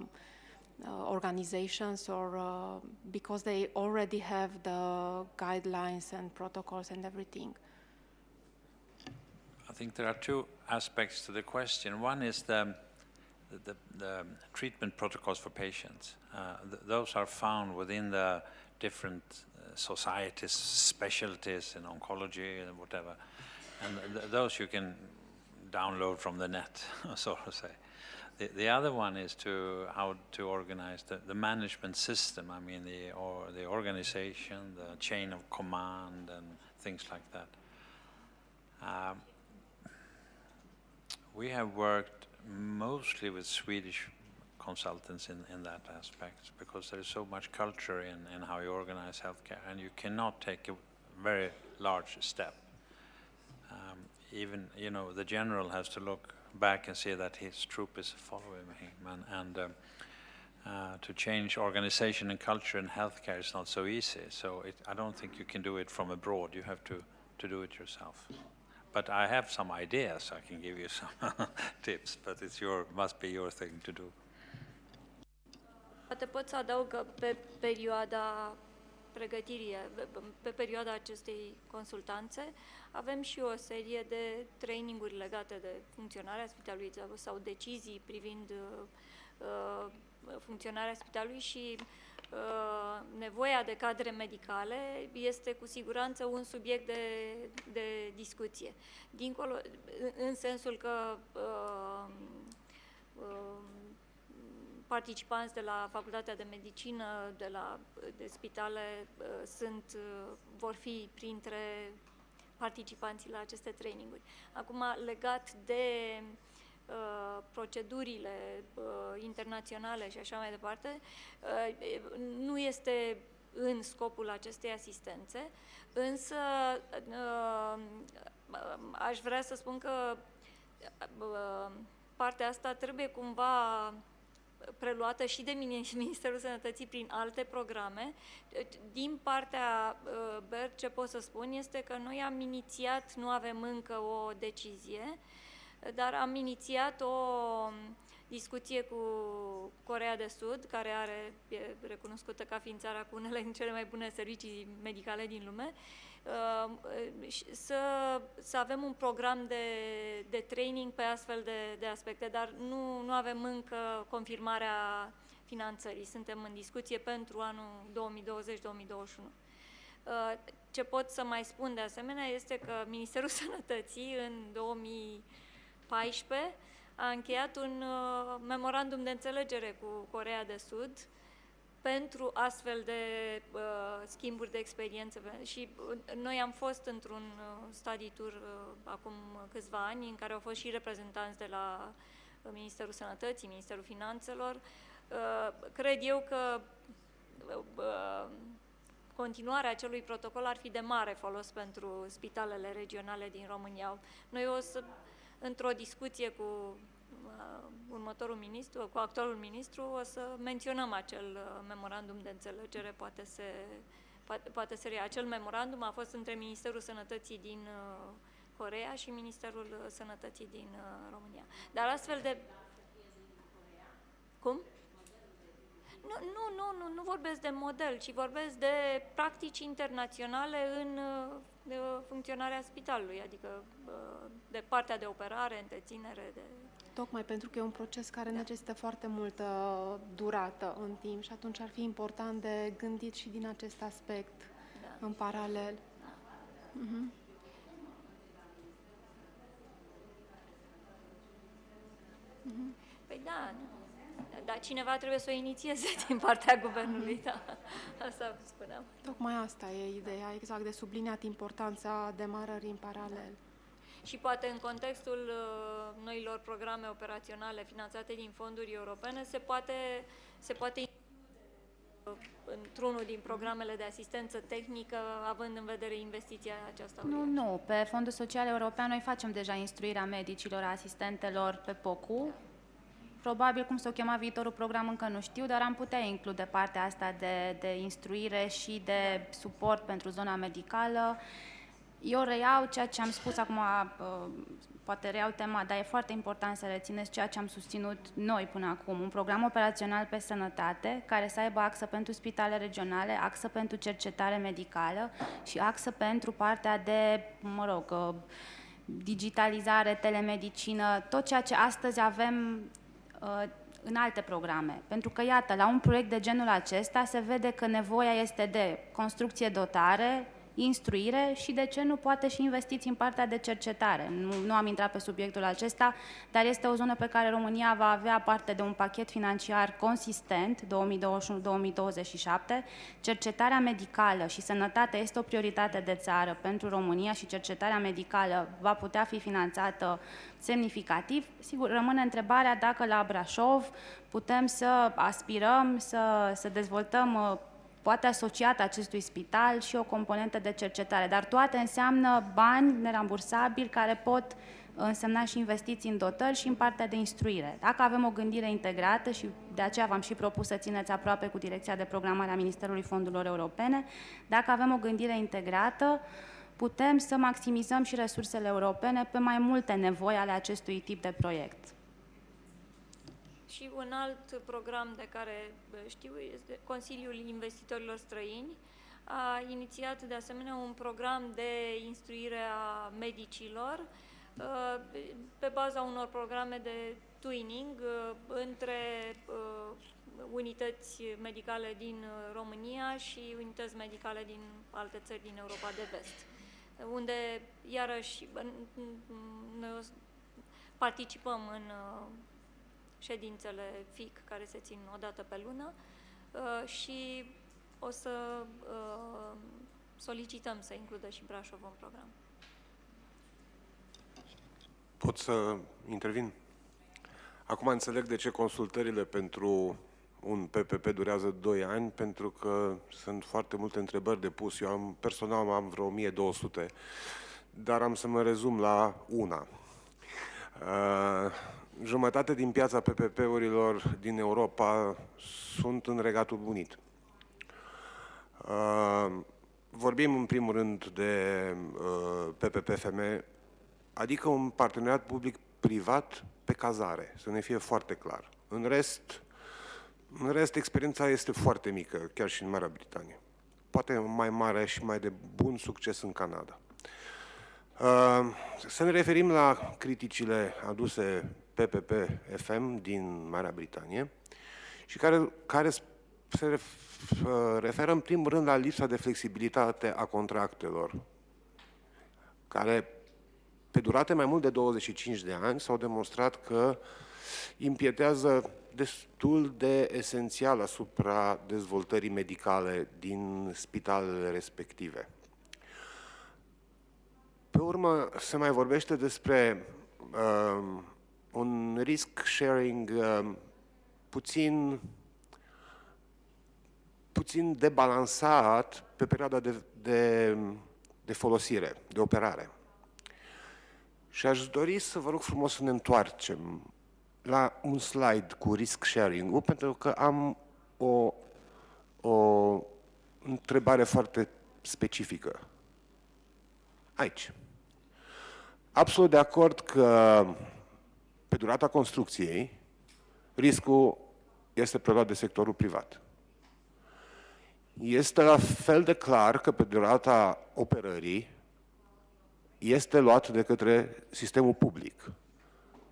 organizations, or because they already have the guidelines and protocols and everything? I think there are two aspects to the question. One is the treatment protocols for patients. Those are found within the different societies, specialties in oncology and whatever. And those you can download from the net, so to say. The other one is how to organize the management system. I mean, the organization, the chain of command, and things like that. We have worked mostly with Swedish consultants in that aspect, because there is so much culture in how you organize healthcare, and you cannot take a very large step. even, you know, the general has to look back and see that his troop is following him, and to change organization and culture in healthcare is not so easy. So I don't think you can do it from abroad. You have to do it yourself. But I have some ideas. I can give you some tips, but must be your thing to do. Poate pot să adaug că pe perioada pregătirii, pe perioada acestei consultanțe, avem și o serie de traininguri legate de funcționarea spitalului sau decizii privind funcționarea spitalului și nevoia de cadre medicale este cu siguranță un subiect de discuție. Dincolo, în sensul că participanți de la Facultatea de Medicină, de spitale, vor fi printre participanții la aceste traininguri. Acum, legat de procedurile internaționale și așa mai departe, nu este în scopul acestei asistențe, însă aș vrea să spun că partea asta trebuie cumva preluată și de Ministerul Sănătății prin alte programe. Din partea BERT, ce pot să spun este că noi am inițiat, nu avem încă o decizie, dar am inițiat o discuție cu Coreea de Sud, care e recunoscută ca fiind țara cu unele din cele mai bune servicii medicale din lume, să avem un program de training pe astfel de aspecte, dar nu avem încă confirmarea finanțării. Suntem în discuție pentru anul 2020-2021. Ce pot să mai spun de asemenea este că Ministerul Sănătății în 2014 a încheiat un memorandum de înțelegere cu Coreea de Sud pentru astfel de schimburi de experiențe. Și noi am fost într-un study tour acum câțiva ani, în care au fost și reprezentanți de la Ministerul Sănătății, Ministerul Finanțelor. Cred eu că continuarea acelui protocol ar fi de mare folos pentru spitalele regionale din România. Noi o să, într-o discuție cu următorul ministru, cu actualul ministru, o să menționăm acel memorandum de înțelegere, poate se rea. Acel memorandum a fost între Ministerul Sănătății din Coreea și Ministerul Sănătății din România. Dar astfel de... Cum? Nu vorbesc de model, ci vorbesc de practici internaționale în funcționarea spitalului, adică de partea de operare, întreținere, de... Tocmai pentru că e un proces care necesită foarte multă durată în timp și atunci ar fi important de gândit și din acest aspect în paralel. Păi da, dar cineva trebuie să o inițieze din partea guvernului, da. Asta spuneam. Tocmai asta e ideea, exact, de subliniat importanța demarării în paralel. Și poate în contextul noilor programe operaționale finanțate din fonduri europene se poate într-unul din programele de asistență tehnică, având în vedere investiția aceasta? Nu. Pe Fondul Social European noi facem deja instruirea medicilor, asistentelor pe POCU. Probabil cum s-o chema viitorul program încă nu știu, dar am putea include partea asta de instruire și de suport pentru zona medicală. Eu reiau ceea ce am spus acum, poate reiau tema, dar e foarte important să rețineți ceea ce am susținut noi până acum. Un program operațional pe sănătate, care să aibă axă pentru spitale regionale, axă pentru cercetare medicală și axă pentru partea de, digitalizare, telemedicină, tot ceea ce astăzi avem în alte programe. Pentru că, iată, la un proiect de genul acesta se vede că nevoia este de construcție, dotare, instruire și, de ce nu, poate și investiții în partea de cercetare. Nu am intrat pe subiectul acesta, dar este o zonă pe care România va avea parte de un pachet financiar consistent, 2021-2027. Cercetarea medicală și sănătatea este o prioritate de țară pentru România și cercetarea medicală va putea fi finanțată semnificativ. Sigur, rămâne întrebarea dacă la Brașov putem să aspirăm să dezvoltăm poate asociată acestui spital și o componentă de cercetare, dar toate înseamnă bani nerambursabili care pot însemna și investiții în dotări și în partea de instruire. Dacă avem o gândire integrată, și de aceea v-am și propus să țineți aproape cu Direcția de Programare a Ministerului Fondurilor Europene, dacă avem o gândire integrată, putem să maximizăm și resursele europene pe mai multe nevoi ale acestui tip de proiect. Și un alt program de care știu este Consiliul Investitorilor Străini. A inițiat de asemenea un program de instruire a medicilor pe baza unor programe de twinning între unități medicale din România și unități medicale din alte țări din Europa de Vest, unde iarăși noi participăm în ședințele FIC care se țin o dată pe lună și o să solicităm să includă și Brașov în program. Pot să intervin? Acum înțeleg de ce consultările pentru un PPP durează 2 ani, pentru că sunt foarte multe întrebări de pus. Eu personal am vreo 1200, dar am să mă rezum la una. Jumătate din piața PPP-urilor din Europa sunt în Regatul Unit. Vorbim în primul rând de PPP-FM, adică un parteneriat public-privat pe cazare, să ne fie foarte clar. În rest, experiența este foarte mică, chiar și în Marea Britanie. Poate mai mare și mai de bun succes în Canada. Să ne referim la criticile aduse PPP-FM din Marea Britanie și care se referă în primul rând la lipsa de flexibilitate a contractelor, care pe durate mai mult de 25 de ani s-au demonstrat că impietează destul de esențial asupra dezvoltării medicale din spitalele respective. Pe urmă, se mai vorbește despre un risk sharing puțin debalansat pe perioada de folosire, de operare. Și aș dori să vă rog frumos să ne întoarcem la un slide cu risk sharing-ul, pentru că am o întrebare foarte specifică. Aici. Absolut de acord că pe durata construcției riscul este preluat de sectorul privat. Este la fel de clar că pe durata operării este luat de către sistemul public.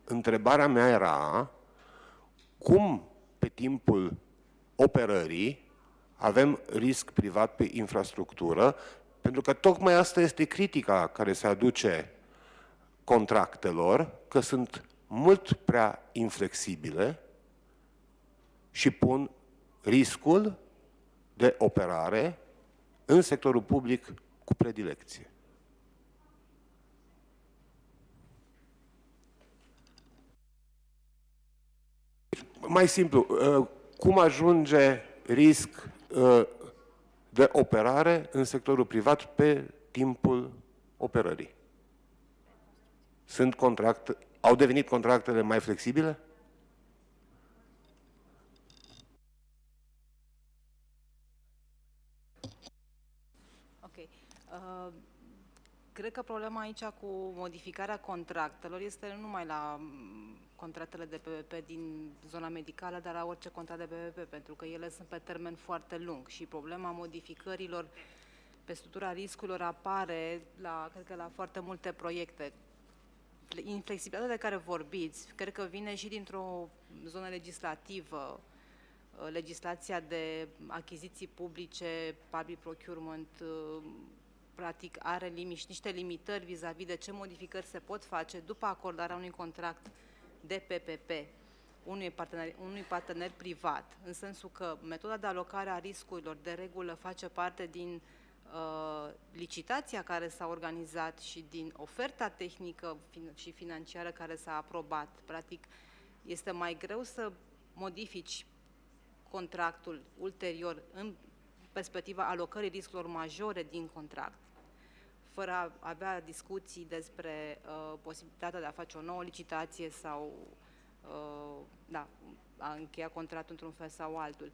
Întrebarea mea era cum pe timpul operării avem risc privat pe infrastructură, pentru că tocmai asta este critica care se aduce contractelor, că sunt mult prea inflexibile și pun riscul de operare în sectorul public cu predilecție. Mai simplu, cum ajunge risc de operare în sectorul privat pe timpul operării? Au devenit contractele mai flexibile? Ok. Cred că problema aici cu modificarea contractelor este nu numai la contractele de PPP din zona medicală, dar la orice contract de PPP, pentru că ele sunt pe termen foarte lung și problema modificărilor pe structura riscurilor apare cred că la foarte multe proiecte. Inflexibilitatea de care vorbiți, cred că vine și dintr-o zonă legislativă, legislația de achiziții publice, public procurement, practic are niște limitări vis-a-vis de ce modificări se pot face după acordarea unui contract de PPP unui partener privat, în sensul că metoda de alocare a riscurilor de regulă face parte din licitația care s-a organizat și din oferta tehnică și financiară care s-a aprobat. Practic, este mai greu să modifici contractul ulterior perspectiva alocării riscurilor majore din contract, fără a avea discuții despre posibilitatea de a face o nouă licitație sau a încheia contractul într-un fel sau altul.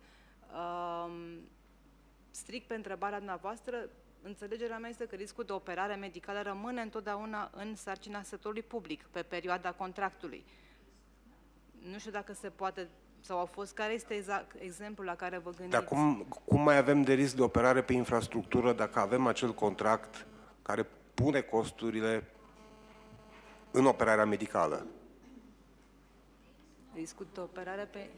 Strict pe întrebarea dumneavoastră, înțelegerea mea este că riscul de operare medicală rămâne întotdeauna în sarcina sectorului public, pe perioada contractului. Nu știu dacă se poate, sau au fost, care este exact exemplul la care vă gândiți? Dar cum mai avem de risc de operare pe infrastructură dacă avem acel contract care pune costurile în operarea medicală? Riscul de operare pe...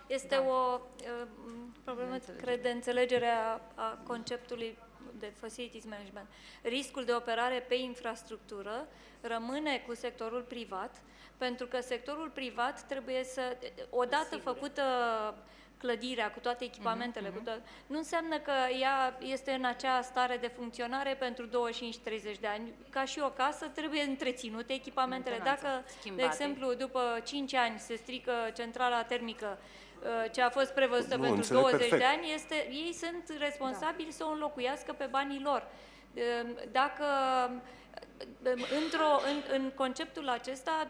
Este o problemă, cred, de înțelegere a conceptului de facilities management. Riscul de operare pe infrastructură rămâne cu sectorul privat, pentru că sectorul privat trebuie să, odată făcută clădirea cu toate echipamentele, nu înseamnă că ea este în acea stare de funcționare pentru 25-30 de ani. Ca și o casă trebuie întreținute echipamentele. Dacă, de exemplu, după 5 ani se strică centrala termică ce a fost prevăzută pentru 20 de ani, ei sunt responsabili să o înlocuiască pe banii lor. Dacă în conceptul acesta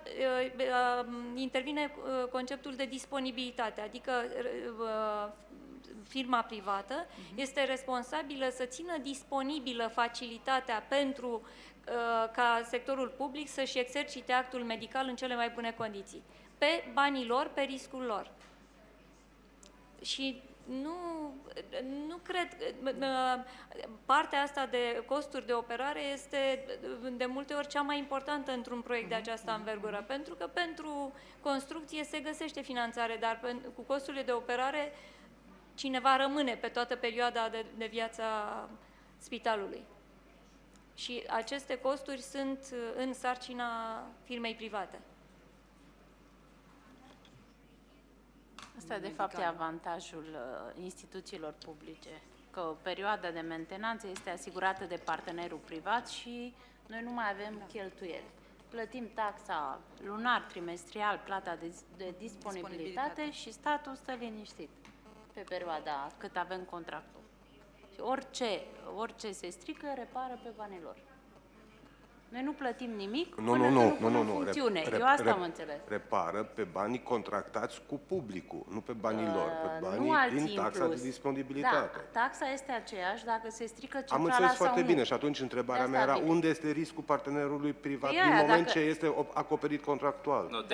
intervine conceptul de disponibilitate, adică firma privată este responsabilă să țină disponibilă facilitatea pentru ca sectorul public să-și exercite actul medical în cele mai bune condiții, pe banii lor, pe riscul lor. Și nu cred, partea asta de costuri de operare este de multe ori cea mai importantă într-un proiect de această învergură, pentru că pentru construcție se găsește finanțare, dar cu costurile de operare cineva rămâne pe toată perioada de viață a spitalului. Și aceste costuri sunt în sarcina firmei private. Asta, de fapt, e avantajul instituțiilor publice, că perioada de mentenanță este asigurată de partenerul privat și noi nu mai avem cheltuieli. Plătim taxa lunar, trimestrial, plata de disponibilitate și statul stă liniștit pe perioada cât avem contractul. Și orice se strică, repară pe banii lor. Noi nu plătim nimic până nu în funcțiune. Eu asta am înțeles. Repară pe banii contractați cu publicul, nu pe banii lor, pe banii din taxa de disponibilitate. Da, taxa este aceeași dacă se strică centrala am înțeles sau foarte nu. bine și atunci întrebarea mea era unde este riscul partenerului privat din moment ce este acoperit contractual. Nu.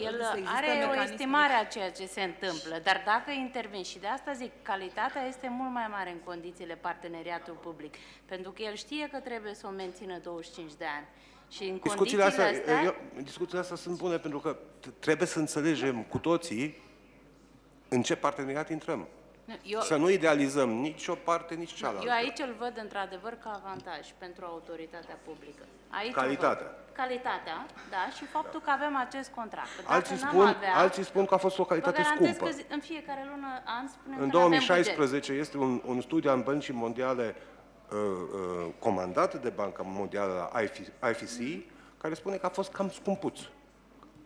El are o estimare a ceea ce se întâmplă, dar dacă intervin, și de asta zic, calitatea este mult mai mare în condițiile parteneriatului public, pentru că el știe că trebuie să o mențină 25 de ani. Și în discuțiile astea sunt bune pentru că trebuie să înțelegem cu toții în ce parteneriat intrăm. Să nu idealizăm nici o parte, nici cealaltă. Eu aici îl văd într-adevăr ca avantaj pentru autoritatea publică. Aici calitatea, da, și faptul că avem acest contract. Alții spun că a fost o calitate scumpă. Că în fiecare lună, an, spunem în 2016 este un studiu al Băncii Mondiale comandat de Banca Mondială IFC, care spune că a fost cam scumpuț.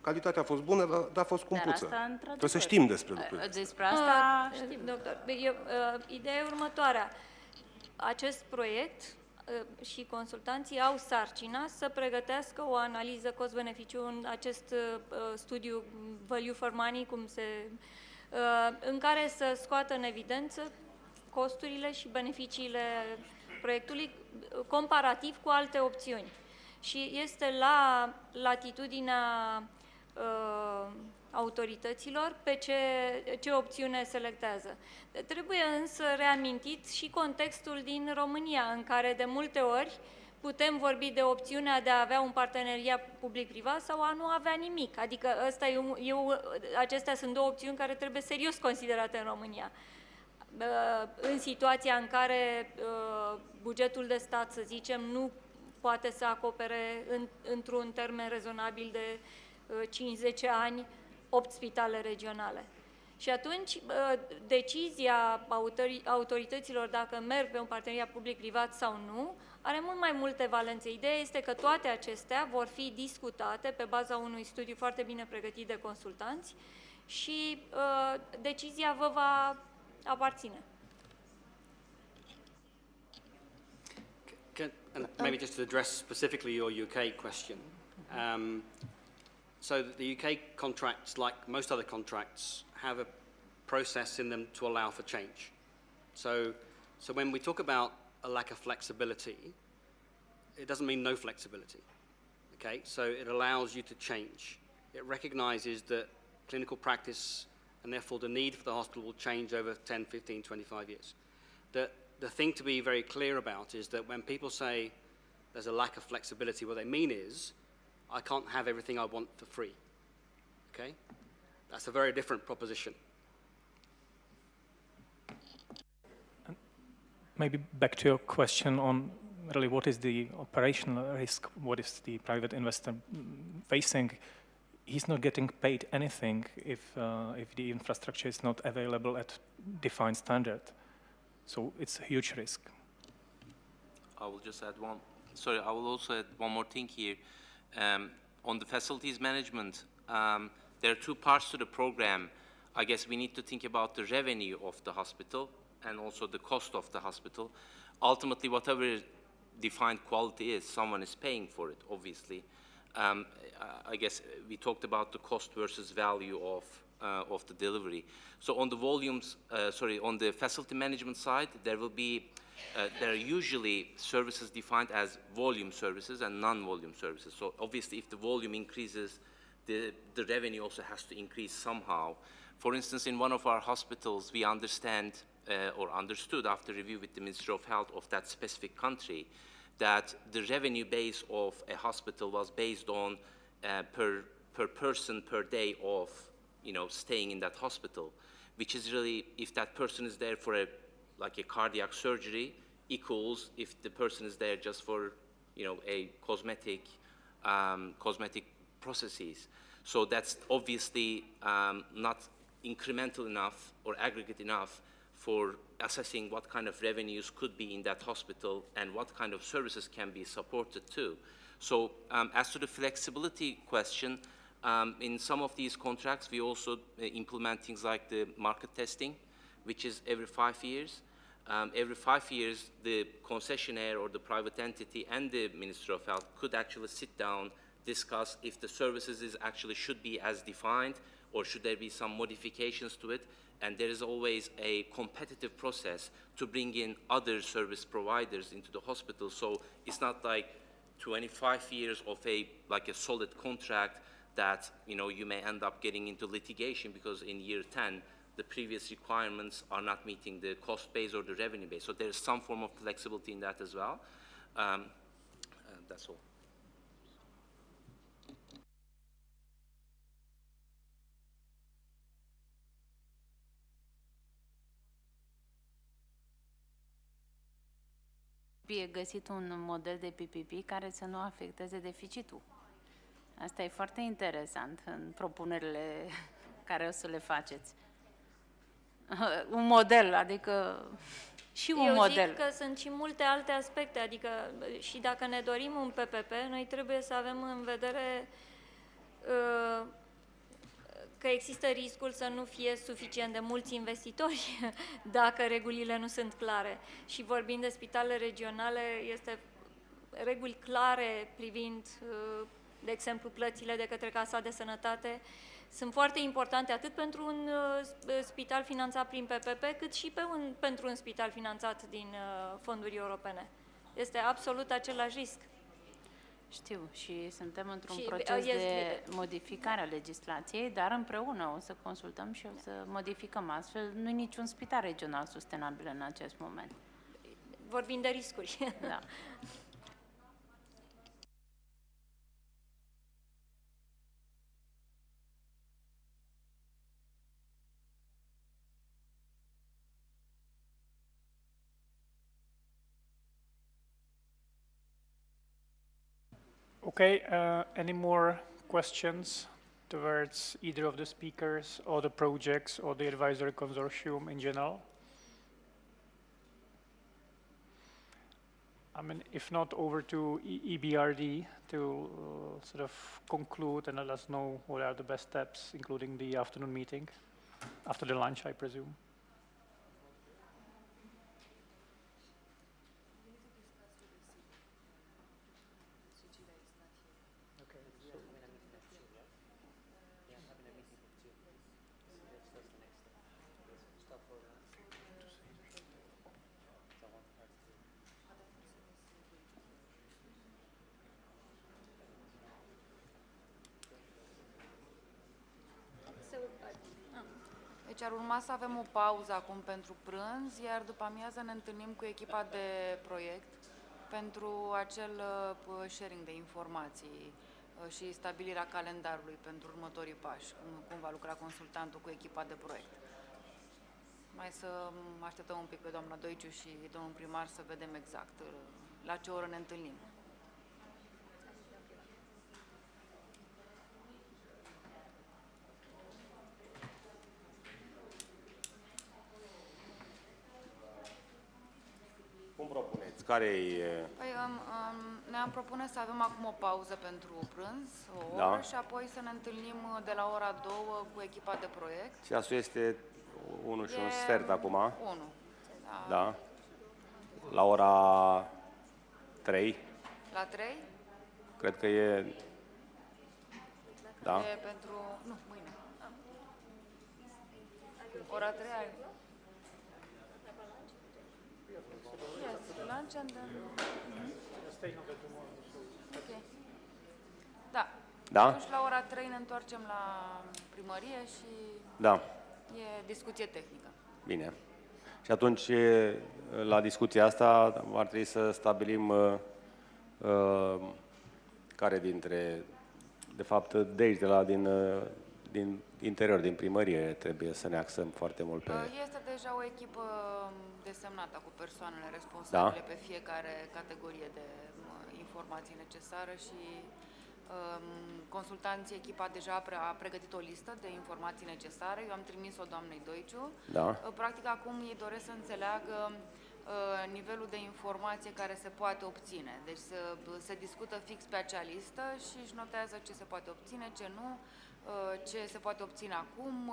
Calitatea a fost bună, dar a fost scumpuță. Trebuie să știm despre lucruri. Despre asta știm, doctor. Ideea e următoarea. Acest proiect și consultanții au sarcina să pregătească o analiză cost-beneficiu în acest studiu Value for Money, în care să scoată în evidență costurile și beneficiile proiectului comparativ cu alte opțiuni. Și este la latitudinea autorităților pe ce opțiune selectează. Trebuie însă reamintit și contextul din România, în care de multe ori putem vorbi de opțiunea de a avea un parteneriat public-privat sau a nu avea nimic. Adică acestea sunt două opțiuni care trebuie serios considerate în România. În situația în care bugetul de stat, să zicem, nu poate să acopere într-un termen rezonabil de 5-10 ani 8 spitale regionale. Și atunci decizia autorităților dacă merg pe un parteneriat public-privat sau nu are mult mai multe valențe. Ideea este că toate acestea vor fi discutate pe baza unui studiu foarte bine pregătit de consultanți și decizia vă va aparține. And maybe just to address specifically your UK question. So the UK contracts, like most other contracts, have a process in them to allow for change. So when we talk about a lack of flexibility, it doesn't mean no flexibility. Okay, so it allows you to change. It recognizes that clinical practice and therefore the need for the hospital will change over 10, 15, 25 years. The thing to be very clear about is that when people say there's a lack of flexibility, what they mean is, I can't have everything I want for free. Okay? That's a very different proposition. Maybe back to your question on really what is the operational risk, what is the private investor facing. He's not getting paid anything if the infrastructure is not available at defined standard. So it's a huge risk. I will just add one. Sorry, I will also add one more thing here. On the facilities management, there are two parts to the program. I guess we need to think about the revenue of the hospital and also the cost of the hospital. Ultimately, whatever defined quality is, someone is paying for it, obviously. I guess we talked about the cost versus value of the delivery. So on the volumes, on the facility management side, there are usually services defined as volume services and non-volume services. So obviously, if the volume increases, the revenue also has to increase somehow. For instance, in one of our hospitals, we understand or understood after review with the Ministry of Health of that specific country that the revenue base of a hospital was based on per person per day of staying in that hospital, which is really, if that person is there for like a cardiac surgery, equals if the person is there just for a cosmetic processes. So that's obviously not incremental enough or aggregate enough for assessing what kind of revenues could be in that hospital and what kind of services can be supported too. So as to the flexibility question, in some of these contracts, we also implement things like the market testing, which is every 5 years. Every 5 years, the concessionaire or the private entity and the Ministry of Health could actually sit down, discuss if the services actually should be as defined or should there be some modifications to it. And there is always a competitive process to bring in other service providers into the hospital. So it's not like 25 years of a solid contract that you may end up getting into litigation because in year 10 the previous requirements are not meeting the cost base or the revenue base. So there's some form of flexibility in that as well. That's all. E găsit un model de PPP care să nu afecteze deficitul. Asta e foarte interesant în propunerile care o să le faceți. Un model, adică și un model. Eu zic că sunt și multe alte aspecte, adică și dacă ne dorim un PPP, noi trebuie să avem în vedere că există riscul să nu fie suficient de mulți investitori dacă regulile nu sunt clare. Și vorbind de spitalele regionale, este reguli clare privind, de exemplu, plățile de către Casa de Sănătate, sunt foarte importante atât pentru un spital finanțat prin PPP, cât și pentru un spital finanțat din fonduri europene. Este absolut același risc. Știu, și suntem într-un proces de modificare a legislației, dar împreună o să consultăm și o să modificăm. Astfel, nu e niciun spital regional sustenabil în acest moment. Vorbim de riscuri. Da. Okay, any more questions towards either of the speakers or the projects or the advisory consortium in general? I mean, if not, over to EBRD to sort of conclude and let us know what are the best steps, including the afternoon meeting, after the lunch, I presume. Deci ar urma să avem o pauză acum pentru prânz, iar după amiază ne întâlnim cu echipa de proiect pentru acel sharing de informații și stabilirea calendarului pentru următorii pași, cum va lucra consultantul cu echipa de proiect. Mai să așteptăm un pic pe doamna Doiciu și domnul primar să vedem exact la ce oră ne întâlnim. Cum propuneți? Care-i... Păi, ne-am propune să avem acum o pauză pentru prânz, o Da. oră, și apoi să ne întâlnim de la ora 2 cu echipa de proiect. Ceasul este 1 și un sfert acum. 1. Da. La ora 3. La 3? Cred că e... Da. E pentru... Nu, mâine. Ora 3 ai... Yes, lunch and then... Ok. Da. Da? Atunci la ora 3 ne întoarcem la primărie și Da. e discuție tehnică. Bine. Și atunci, la discuția asta, ar trebui să stabilim care dintre, de fapt, de aici, din interior, din primărie, trebuie să ne axăm foarte mult pe... Este deja o echipă desemnată cu persoanele responsabile pe fiecare categorie de informații necesară și consultanții, echipa deja a pregătit o listă de informații necesare. Eu am trimis-o doamnei Doiciu. Da. Practic, acum ei doresc să înțeleagă nivelul de informație care se poate obține. Deci se discută fix pe acea listă și își notează ce se poate obține, ce nu, ce se poate obține acum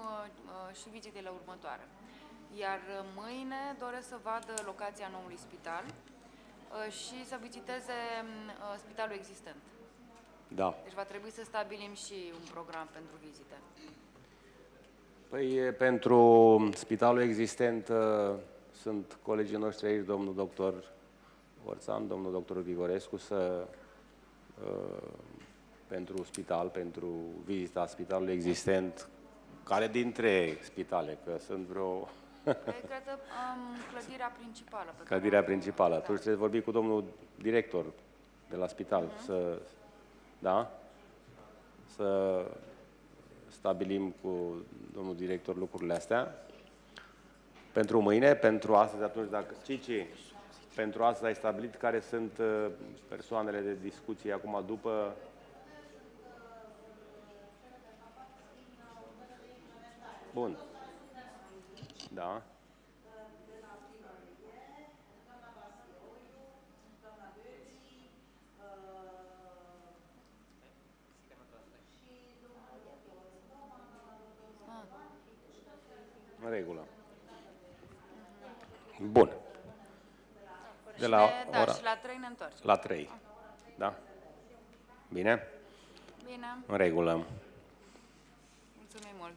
și vizitele următoare. Iar mâine doresc să vadă locația noului spital și să viziteze spitalul existent. Da. Deci va trebui să stabilim și un program pentru vizite. Păi, pentru spitalul existent sunt colegii noștri aici, domnul doctor Orțan, domnul doctor Grigorescu, pentru spital, pentru vizita spitalului existent, care dintre spitale, că sunt vreo... Cred că clădirea principală. Clădirea principală. Atunci trebuie vorbi cu domnul director de la spital, să stabilim cu domnul director lucrurile astea. Pentru mâine, pentru astăzi, atunci, dacă... Cici, pentru astăzi ai stabilit care sunt persoanele de discuție acum după... Bun. Da. În regulă. Bun. De la ora... și la 3 ne întoarcem. La 3. Da? Bine? Bine. În regulă. Mulțumim mult.